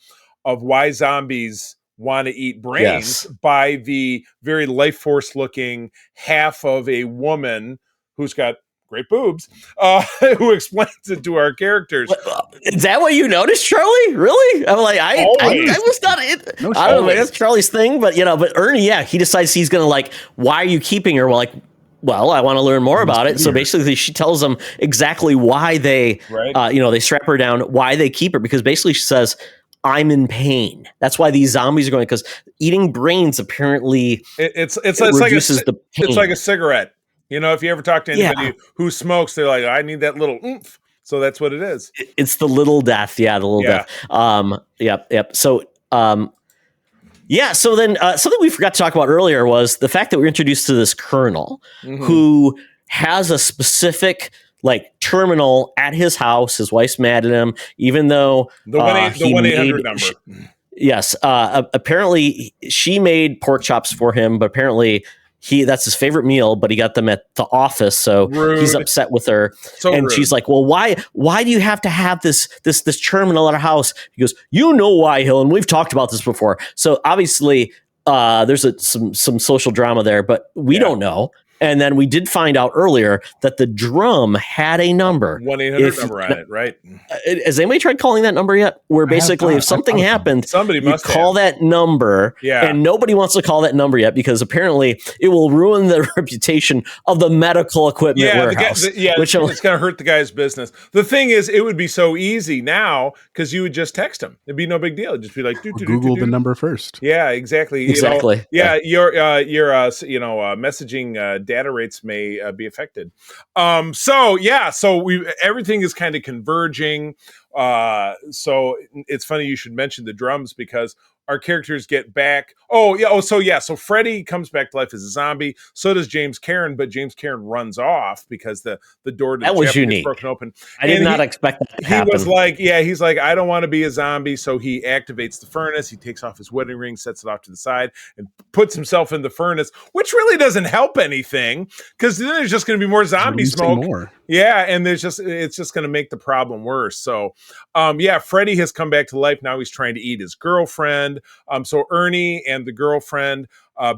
Speaker 3: of why zombies want to eat brains by the very life force looking half of a woman who's got great boobs, who explains it to our characters.
Speaker 2: Is that what you noticed, Charlie? Really? I'm like, I was not. I don't know. That's Charlie's thing, but but Ernie, he decides he's gonna like. Why are you keeping her? Well, I want to learn more about it. So basically, she tells them exactly why they, they strap her down, why they keep her, because basically she says, I'm in pain. That's why these zombies are going, because eating brains apparently
Speaker 3: it's
Speaker 2: reduces the pain.
Speaker 3: It's like a cigarette. If you ever talk to anybody who smokes, they're like, I need that little oomph. So that's what it is.
Speaker 2: It's the little death. Yeah, the little death. Yep. So, so then something we forgot to talk about earlier was the fact that we're introduced to this colonel who has a specific terminal at his house. His wife's mad at him, even though
Speaker 3: the 1-800 number.
Speaker 2: Yes. Apparently she made pork chops for him, but apparently that's his favorite meal, but he got them at the office. So he's upset with her. And rude. She's like, well, why do you have to have this terminal at our house? He goes, why, Hill. And we've talked about this before. So obviously there's some social drama there, but we don't know. And then we did find out earlier that the drum had a number.
Speaker 3: 1-800 number on it, right?
Speaker 2: Has anybody tried calling that number yet? Where basically if something happened,
Speaker 3: somebody must
Speaker 2: call that number. Yeah. And nobody wants to call that number yet because apparently it will ruin the reputation of the medical equipment warehouse.
Speaker 3: It's going to hurt the guy's business. The thing is, it would be so easy now because you would just text him. It'd be no big deal. It'd just be like,
Speaker 4: Google the number first.
Speaker 3: Yeah, exactly.
Speaker 2: Exactly.
Speaker 3: Your messaging data rates may be affected. So everything is kind of converging. So it's funny you should mention the drums because our characters get back. So Freddy comes back to life as a zombie. So does James Cameron, but James Cameron runs off because the door to the chapel gets broken open.
Speaker 2: I did not expect that to happen.
Speaker 3: He was like, he's like, I don't want to be a zombie. So he activates the furnace. He takes off his wedding ring, sets it off to the side, and puts himself in the furnace, which really doesn't help anything because then there's just going to be more zombie smoke. Yeah, and it's just going to make the problem worse. So, yeah, Freddy has come back to life. Now he's trying to eat his girlfriend. So Ernie and the girlfriend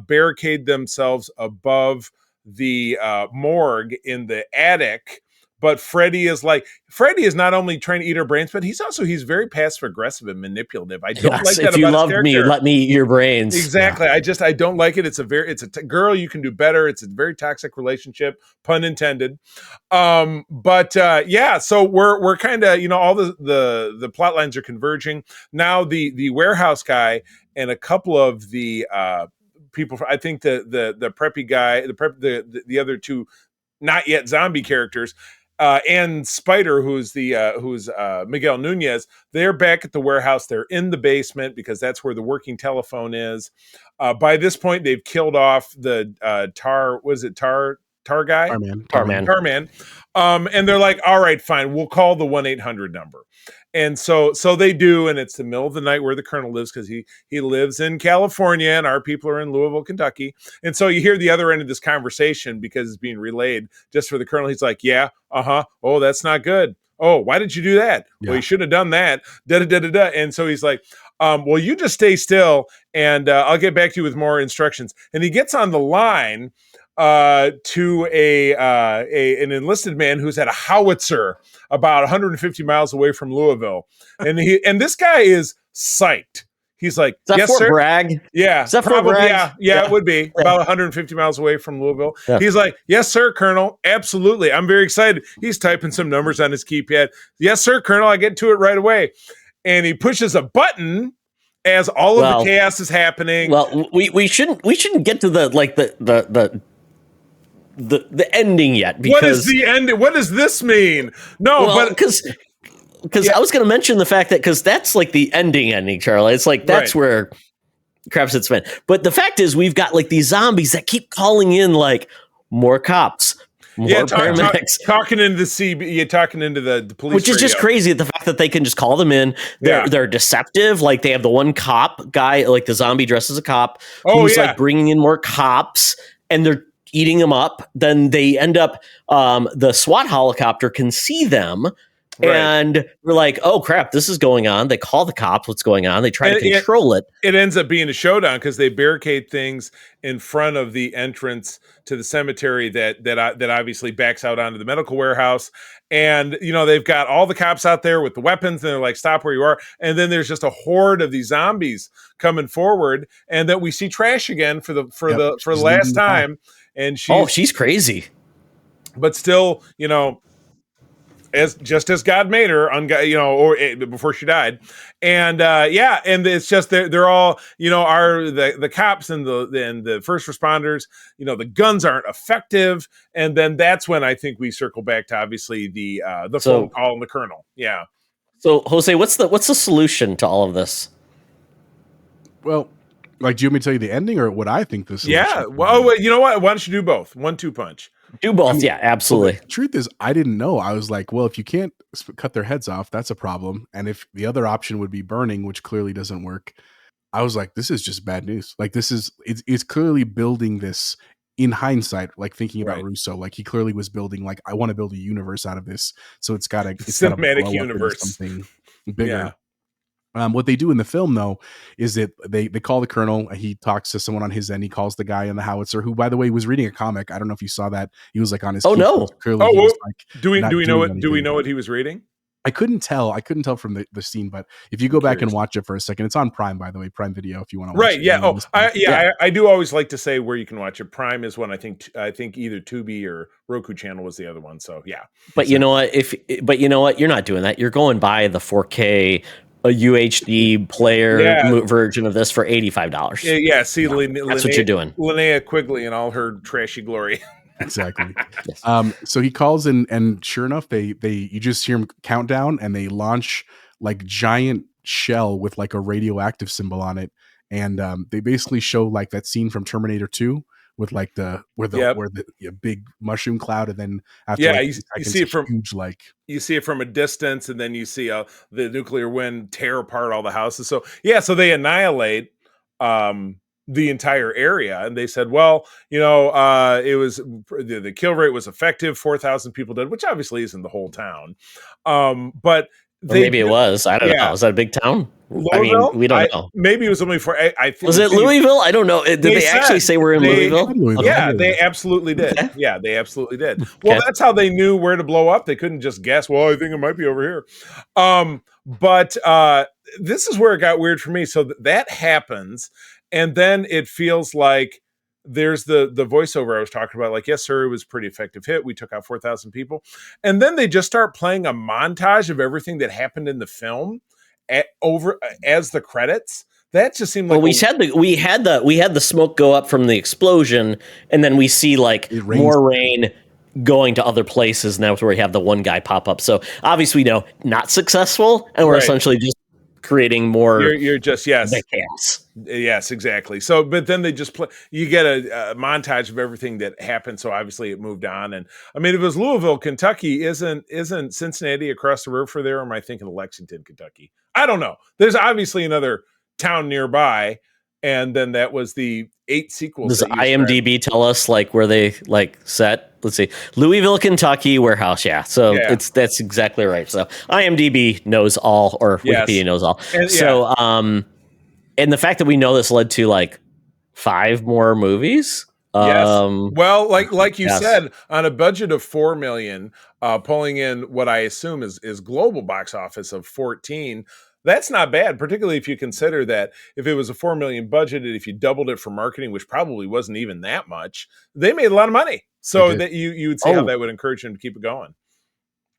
Speaker 3: barricade themselves above the morgue in the attic. But Freddy is not only trying to eat her brains, but he's very passive aggressive and manipulative. I don't like that
Speaker 2: if you
Speaker 3: about
Speaker 2: loved
Speaker 3: his
Speaker 2: me,
Speaker 3: character.
Speaker 2: let me eat your brains.
Speaker 3: Exactly. Yeah. I don't like it. Girl, you can do better. It's a very toxic relationship, pun intended. Yeah, so we're kind of, all the plot lines are converging. Now the warehouse guy and a couple of the people, I think the preppy guy, the other two not yet zombie characters, and Spider, who's Miguel Nunez, they're back at the warehouse. They're in the basement because that's where the working telephone is. By this point, they've killed off the Tar guy?
Speaker 2: Tarman.
Speaker 3: And they're like, all right, fine, we'll call the 1-800 number. And so they do, and it's the middle of the night where the Colonel lives because he lives in California and our people are in Louisville, Kentucky. And so you hear the other end of this conversation because it's being relayed just for the Colonel. He's like, yeah, oh, that's not good. Oh, why did you do that? Yeah. Well, you shouldn't have done that. Da-da-da-da-da. And so he's like, well, you just stay still and I'll get back to you with more instructions. And he gets on the line to an enlisted man who's at a howitzer about 150 miles away from Louisville, and this guy is psyched. He's like,
Speaker 2: is that
Speaker 3: yes,
Speaker 2: Fort
Speaker 3: sir.
Speaker 2: Bragg?
Speaker 3: Yeah,
Speaker 2: is that
Speaker 3: probably.
Speaker 2: Fort Bragg?
Speaker 3: Yeah, it would be about 150 miles away from Louisville. Yeah. He's like, yes, sir, Colonel. Absolutely, I'm very excited. He's typing some numbers on his keypad. Yes, sir, Colonel. I get to it right away, and he pushes a button. As all of the chaos is happening.
Speaker 2: Well, we shouldn't get to the ending yet. Because
Speaker 3: what is the end? What does this mean? No,
Speaker 2: well,
Speaker 3: but
Speaker 2: because I was going to mention the fact that because that's like the ending, Charlie. It's like that's where craps it's been. But the fact is, we've got like these zombies that keep calling in like more cops. More paramedics.
Speaker 3: Talking into the CB, you're talking into the police,
Speaker 2: which is just crazy. The fact that they can just call them in. They're deceptive. Like they have the one cop guy, like the zombie dressed as a cop, who's like bringing in more cops, and they're eating them up. Then they end up. The SWAT helicopter can see them. Right. And we're like, oh crap, this is going on. They call the cops. What's going on? They try to control it.
Speaker 3: It ends up being a showdown because they barricade things in front of the entrance to the cemetery that obviously backs out onto the medical warehouse. And they've got all the cops out there with the weapons, and they're like, stop where you are. And then there's just a horde of these zombies coming forward, and then we see Trash again for the last time. And
Speaker 2: she's crazy,
Speaker 3: but still, as God made her, before she died, and and it's just they're all are the cops and the first responders. The guns aren't effective, and then that's when I think we circle back to obviously the phone call and the Colonel. Yeah.
Speaker 2: So Jose, what's the solution to all of this?
Speaker 4: Well, like, do you want me to tell you the ending or what I think this?
Speaker 3: Yeah. Well, you know what? Why don't you do both? 1-2 punch.
Speaker 2: Do both. Yeah, absolutely.
Speaker 4: Well, the truth is, I didn't know. I was like, well, if you can't cut their heads off, that's a problem. And if the other option would be burning, which clearly doesn't work, I was like, this is just bad news. Like, it's clearly building this in hindsight, like thinking about Russo. Like, he clearly was building, like, I want to build a universe out of this. So it's
Speaker 3: cinematic universe,
Speaker 4: something bigger. Yeah. What they do in the film, though, is that they call the Colonel. He talks to someone on his end. He calls the guy in the howitzer, who, by the way, was reading a comic. I don't know if you saw that. He was like on his.
Speaker 2: Oh no!
Speaker 4: Clearly,
Speaker 3: do we know what? Do we know what he was reading?
Speaker 4: I couldn't tell from the scene, but if you go back and watch it for a second, it's on Prime, by the way, Prime Video. If you want to watch it.
Speaker 3: Yeah. I do always like to say where you can watch it. Prime is one. I think either Tubi or Roku channel was the other one. So yeah.
Speaker 2: But you know what? You're not doing that. You're going by the 4K. A UHD player version of this for $85.
Speaker 3: Yeah. See,
Speaker 2: that's what you're doing.
Speaker 3: Linnea Quigley in all her trashy glory.
Speaker 4: Exactly. Yes. So he calls in, and sure enough, you just hear him count down, and they launch like giant shell with like a radioactive symbol on it, and they basically show like that scene from Terminator 2 with like the big mushroom cloud, and then after
Speaker 3: you see it from huge, you see it from a distance, and then you see the nuclear wind tear apart all the houses. So so they annihilate the entire area. And they said, well, it was the kill rate was effective, 4,000 people dead, which obviously isn't the whole town. But
Speaker 2: maybe it was. I don't know. Is that a big town?
Speaker 3: Louisville?
Speaker 2: I mean, we don't know.
Speaker 3: Maybe it was only for. I think
Speaker 2: was it Louisville? I don't know. Did they actually say we're in Louisville?
Speaker 3: Yeah, they absolutely did. Okay. Yeah, they absolutely did. Well, that's how they knew where to blow up. They couldn't just guess. Well, I think it might be over here. But this is where it got weird for me. So that happens, and then it feels like there's the voiceover I was talking about. Like, yes, sir, it was a pretty effective hit. We took out 4,000 people, and then they just start playing a montage of everything that happened in the film. As the credits, that just seemed like
Speaker 2: we had the smoke go up from the explosion, and then we see like more rain going to other places, and that's where we have the one guy pop up. So obviously, not successful, and we're essentially just creating more.
Speaker 3: You're just chaos. Yes, exactly. So, but then they just play. You get a montage of everything that happened. So obviously, it moved on. And I mean, it was Louisville, Kentucky. Isn't Cincinnati across the river there? Or am I thinking of Lexington, Kentucky? I don't know. There's obviously another town nearby, and then that was the 8 sequels.
Speaker 2: Does IMDb tell us like where they like set? Let's see, Louisville, Kentucky warehouse. Yeah, so that's exactly right. So IMDb knows all, or Wikipedia knows all. And, so, and the fact that we know this led to like 5 more movies.
Speaker 3: Yes. Well, like you said, on a budget of $4 million, pulling in what I assume is global box office of 14. That's not bad, particularly if you consider that if it was a $4 million budget, and if you doubled it for marketing, which probably wasn't even that much, they made a lot of money. So that you would see how that would encourage them to keep it going.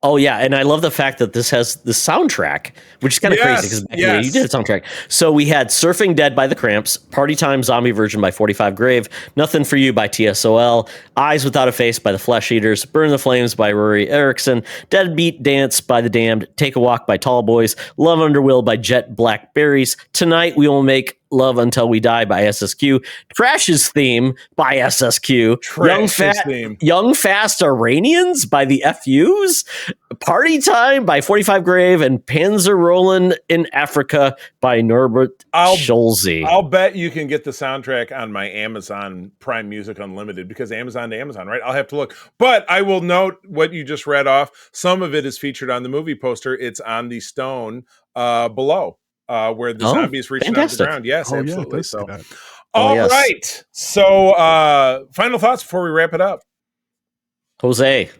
Speaker 2: Oh, yeah. And I love the fact that this has the soundtrack, which is kind of crazy because you did a soundtrack. So we had Surfing Dead by The Cramps, Party Time Zombie Version by 45 Grave, Nothing For You by TSOL, Eyes Without a Face by The Flesh Eaters, Burn the Flames by Rory Erickson, Deadbeat Dance by The Damned, Take a Walk by Tall Boys, Love Under Will by Jet Blackberries, Tonight We Will Make Love Until We Die by SSQ, Trash's Theme by SSQ, Young Fast Iranians by the FUs, Party Time by 45 Grave, and Panzer Rollin' in Africa by Norbert Schulze.
Speaker 3: I'll bet you can get the soundtrack on my Amazon Prime Music Unlimited, because Amazon to Amazon, right? I'll have to look. But I will note what you just read off. Some of it is featured on the movie poster. It's on the stone below. Where the zombies reaching out the ground. Yes, absolutely. So, all right. So, final thoughts before we wrap it up.
Speaker 2: Jose.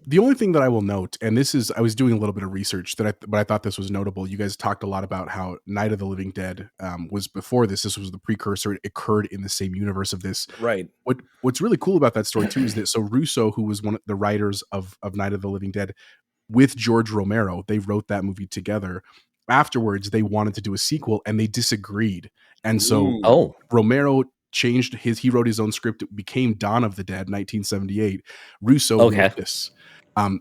Speaker 4: The only thing that I will note, and this is, I was doing a little bit of research but I thought this was notable. You guys talked a lot about how Night of the Living Dead was before this. This was the precursor. It occurred in the same universe of this.
Speaker 3: Right.
Speaker 4: What's really cool about that story too is that Russo, who was one of the writers of Night of the Living Dead, with George Romero, they wrote that movie together. Afterwards, they wanted to do a sequel and they disagreed. And so Romero changed he wrote his own script. It became Dawn of the Dead, 1978. Russo wrote this.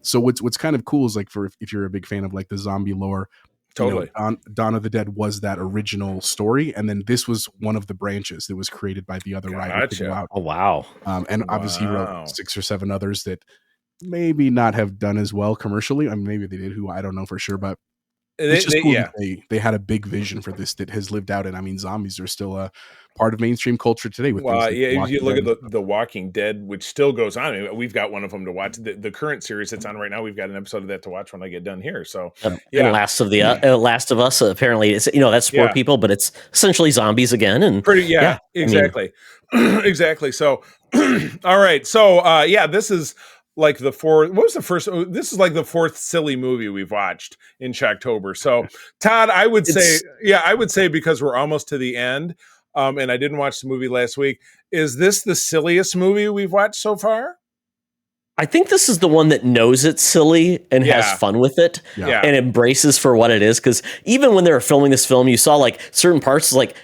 Speaker 4: So what's kind of cool is like if you're a big fan of like the zombie lore,
Speaker 3: totally.
Speaker 4: Dawn of the Dead was that original story. And then this was one of the branches that was created by the other writer to go out.
Speaker 2: Oh, wow.
Speaker 4: And obviously he wrote 6 or 7 others that maybe not have done as well commercially. I mean, maybe they did, who I don't know for sure, but it's just cool that they had a big vision for this that has lived out. And I mean, zombies are still a part of mainstream culture today. With
Speaker 3: if you look at the Walking Dead, which still goes on. I mean, we've got one of them to watch. The current series that's on right now, we've got an episode of that to watch when I get done here. So,
Speaker 2: and Last of Us. Apparently, it's that's 4 people, but it's essentially zombies again. And
Speaker 3: exactly, exactly. So, all right. So, this is like the 4th. What was the first? This is like the 4th silly movie we've watched in Shocktober. So, Todd, I would say because we're almost to the end, and I didn't watch the movie last week. Is this the silliest movie we've watched so far?
Speaker 2: I think this is the one that knows it's silly and has fun with it and embraces for what it is. Because even when they were filming this film, you saw like certain parts like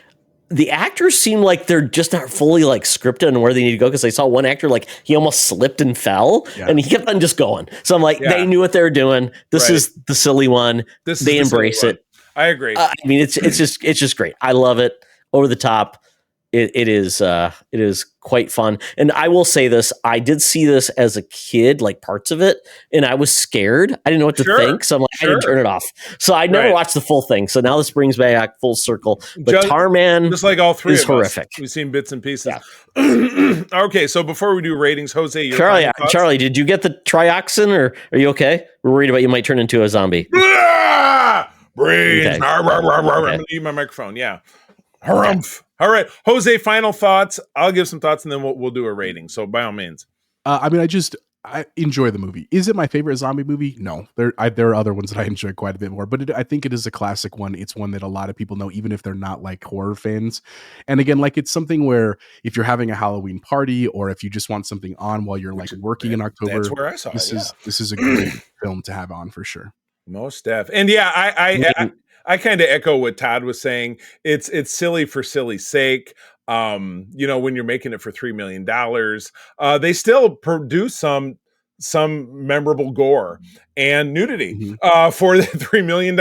Speaker 2: the actors seem like they're just not fully like scripted on where they need to go. Because I saw one actor, like he almost slipped and fell and he kept on just going. So I'm like, they knew what they were doing. This is the silly one. They embrace it.
Speaker 3: I agree.
Speaker 2: I mean, it's just great. I love it. Over the top. it is quite fun. And I will say this, I did see this as a kid, like parts of it, and I was scared. I didn't know what to think. So I'm like, I didn't turn it off. So I never watched the full thing. So now this brings me back full circle. But Tarman,
Speaker 3: just like all three
Speaker 2: is
Speaker 3: of
Speaker 2: horrific.
Speaker 3: Us, we've seen bits and pieces. Yeah. Okay, so before we do ratings, Jose, your
Speaker 2: Charlie, did you get the trioxin, or are you okay? We're worried about you might turn into a zombie.
Speaker 3: Breathe. Okay. I'm gonna eat my microphone. Yeah. Harumph. All right, Jose. Final thoughts. I'll give some thoughts, and then we'll do a rating. So by all means.
Speaker 4: I mean, I enjoy the movie. Is it my favorite zombie movie? No, there are other ones that I enjoy quite a bit more. But I think it is a classic one. It's one that a lot of people know, even if they're not like horror fans. And again, like it's something where if you're having a Halloween party, or if you just want something on while you're like working in October,
Speaker 3: that's where I saw
Speaker 4: this is a great film to have on for sure.
Speaker 3: Most def. And yeah, I kind of echo what Todd was saying. It's silly for silly's sake. When you're making it for $3 million, they still produce some memorable gore and nudity for the $3 million.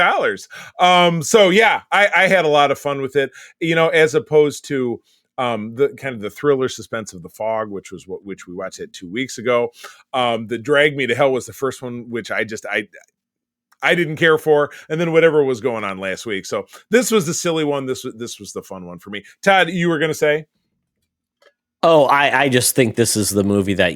Speaker 3: So yeah, I had a lot of fun with it, as opposed to the kind of the thriller suspense of The Fog, which we watched it 2 weeks ago. The Drag Me to Hell was the first one, which I didn't care for, and then whatever was going on last week. So this was the silly one. This was the fun one for me. Todd, you were going to say?
Speaker 2: Oh, I just think this is the movie that,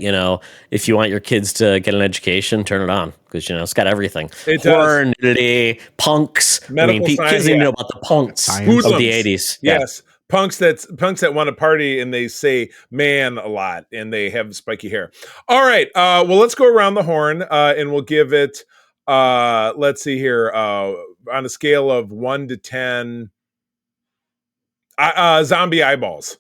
Speaker 2: if you want your kids to get an education, turn it on, because, it's got everything. Horror, nudity, punks.
Speaker 3: Medical science,
Speaker 2: kids need to know about the punks of the 80s.
Speaker 3: Yes. Yeah. Punks that want to party and they say man a lot and they have spiky hair. All right. Well, let's go around the horn and we'll give it, let's see here, on a scale of 1 to 10, zombie eyeballs.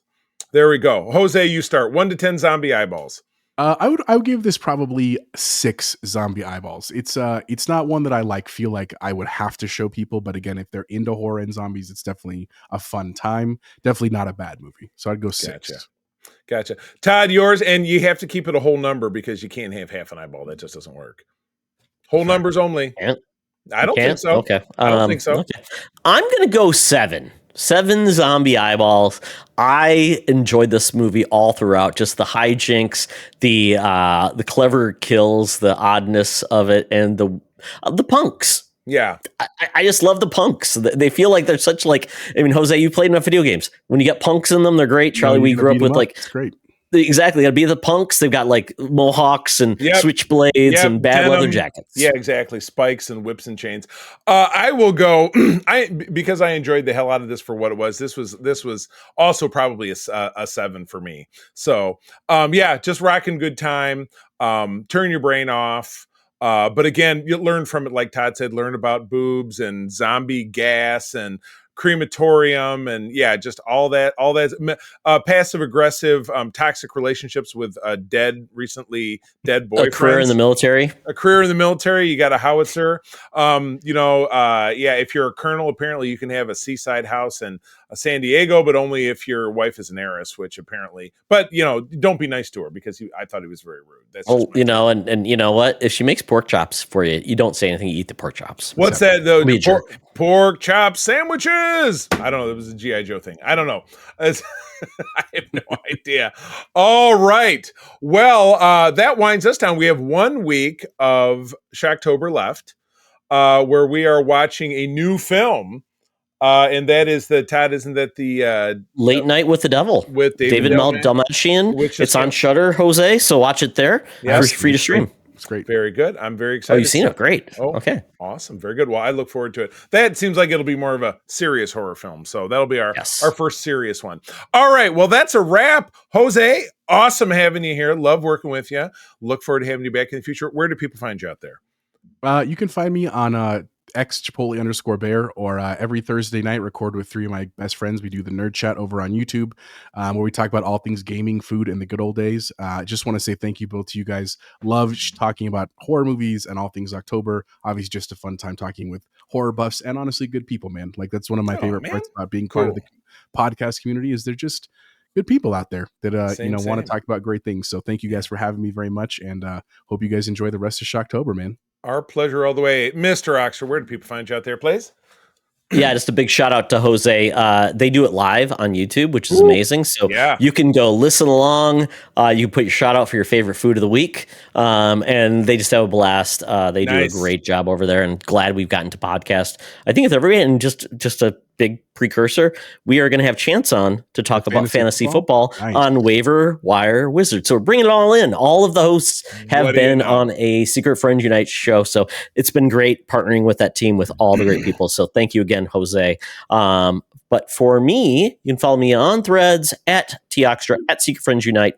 Speaker 3: There we go. Jose, you start. 1 to 10 zombie eyeballs.
Speaker 4: I would give this probably 6 zombie eyeballs. It's not one that I feel like I would have to show people, but again, if they're into horror and zombies, it's definitely a fun time. Definitely not a bad movie. So I'd go 6.
Speaker 3: Gotcha. Todd, yours, and you have to keep it a whole number because you can't have half an eyeball. That just doesn't work. Whole numbers only. I don't think so.
Speaker 2: Okay.
Speaker 3: I don't think so.
Speaker 2: Okay. I'm going to go 7. 7 zombie eyeballs. I enjoyed this movie all throughout. Just the hijinks, the clever kills, the oddness of it, and the punks.
Speaker 3: Yeah,
Speaker 2: I just love the punks. They feel like they're such Jose, you played enough video games. When you get punks in them, they're great. Charlie, we grew up with
Speaker 4: it's great.
Speaker 2: Exactly. It'll be the punks. They've got mohawks and switchblades and bad leather jackets.
Speaker 3: Yeah, exactly. Spikes and whips and chains. I will go. Because I enjoyed the hell out of this for what it was. This was also probably a 7 for me. So just rocking good time. Turn your brain off. But again, you learn from it, like Todd said. Learn about boobs and zombie gas and crematorium and just all that passive aggressive toxic relationships with recently dead boyfriends. A career in the military. You got a howitzer. If you're a colonel, apparently you can have a seaside house in San Diego, but only if your wife is an heiress, which apparently, but don't be nice to her because I thought he was very rude. That's
Speaker 2: and you know what? If she makes pork chops for you, you don't say anything, you eat the pork chops.
Speaker 3: What's that though? Pork chop sandwiches. I don't know. It was a G.I. Joe thing. I don't know. I have no idea. All right. Well, that winds us down. We have 1 week of Shocktober left, where we are watching a new film. And that is Todd, isn't that the
Speaker 2: Late Night with the Devil
Speaker 3: with David
Speaker 2: Dalmatian? It's on Shudder, Jose. So watch it there. Yes, free to stream.
Speaker 4: It's great.
Speaker 3: Very good. I'm very excited.
Speaker 2: Oh, you've seen it? Great.
Speaker 3: Oh, okay. Awesome. Very good. Well, I look forward to it. That seems like it'll be more of a serious horror film. So that'll be our first serious one. All right. Well, that's a wrap. Jose, awesome having you here. Love working with you. Look forward to having you back in the future. Where do people find you out there?
Speaker 4: You can find me on X Chipotle _Bear, or every Thursday night record with 3 of my best friends. We do the Nerd Chat over on YouTube, where we talk about all things gaming, food, and the good old days. Just want to say thank you both to you guys. Love talking about horror movies and all things October. Obviously, just a fun time talking with horror buffs and honestly good people, man. That's one of my favorite parts about being part of the podcast community is they're just good people out there that want to talk about great things. So thank you guys for having me very much, and hope you guys enjoy the rest of Shocktober, man.
Speaker 3: Our pleasure all the way. Mr. Oxford, where do people find you out there, please?
Speaker 2: Yeah, just a big shout out to Jose. They do it live on YouTube, which is amazing. So
Speaker 3: Yeah.
Speaker 2: you can go listen along. You can put your shout out for your favorite food of the week. And they just have a blast. They do a
Speaker 3: Nice.
Speaker 2: great job over there, and glad we've gotten to podcast. I think with everybody, and just a big precursor, we are going to have Chance on to talk about fantasy football
Speaker 4: Nice.
Speaker 2: on Waiver Wire Wizards. So we're bringing it all in. All of the hosts have
Speaker 3: What do you
Speaker 2: been
Speaker 3: know?
Speaker 2: on a Secret Friends Unite show. So it's been great partnering with that team with all the great people. So thank you again, Jose. But for me, you can follow me on Threads at Teacup, at Secret Friends Unite.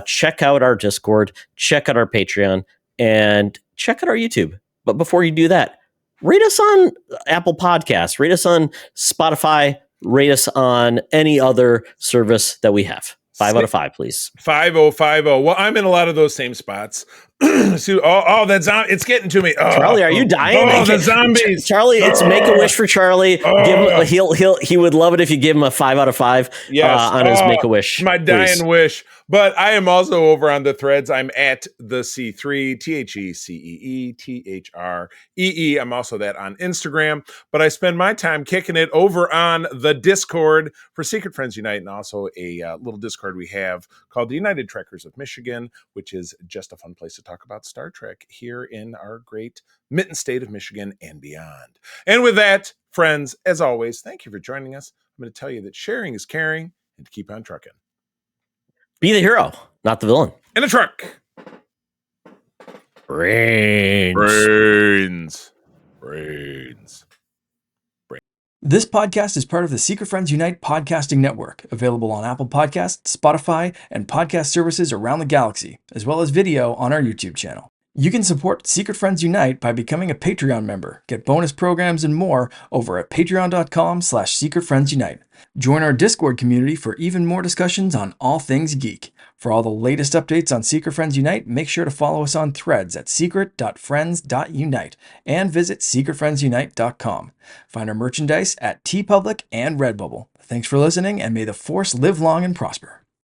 Speaker 2: Check out our Discord, check out our Patreon, and check out our YouTube. But before you do that, rate us on Apple Podcasts, rate us on Spotify, rate us on any other service that we have. 5 out of 5, please.
Speaker 3: 5050. Well, I'm in a lot of those same spots. So, that zombie, it's getting to me.
Speaker 2: Charlie, are you dying?
Speaker 3: Oh, the zombies.
Speaker 2: Charlie, it's make a wish for Charlie. Give him, he would love it if you give him a 5 out of 5 on his make a wish.
Speaker 3: My dying
Speaker 2: please.
Speaker 3: wish. But I am also over on the Threads. I'm at the C3, TheCeeThree. I'm also that on Instagram. But I spend my time kicking it over on the Discord for Secret Friends Unite, and also a little Discord we have called the United Trekkers of Michigan, which is just a fun place to talk about Star Trek here in our great mitten state of Michigan and beyond. And with that, friends, as always, thank you for joining us. I'm going to tell you that sharing is caring, and to keep on trucking.
Speaker 2: Be the hero, not the villain.
Speaker 3: In a truck.
Speaker 2: Brains.
Speaker 8: This podcast is part of the Secret Friends Unite podcasting network, available on Apple Podcasts, Spotify, and podcast services around the galaxy, as well as video on our YouTube channel. You can support Secret Friends Unite by becoming a Patreon member, get bonus programs and more over at patreon.com/secretfriendsunite. Join our Discord community for even more discussions on all things geek. For all the latest updates on Secret Friends Unite, make sure to follow us on Threads at secret.friends.unite and visit secretfriendsunite.com. Find our merchandise at TeePublic and Redbubble. Thanks for listening, and may the Force live long and prosper.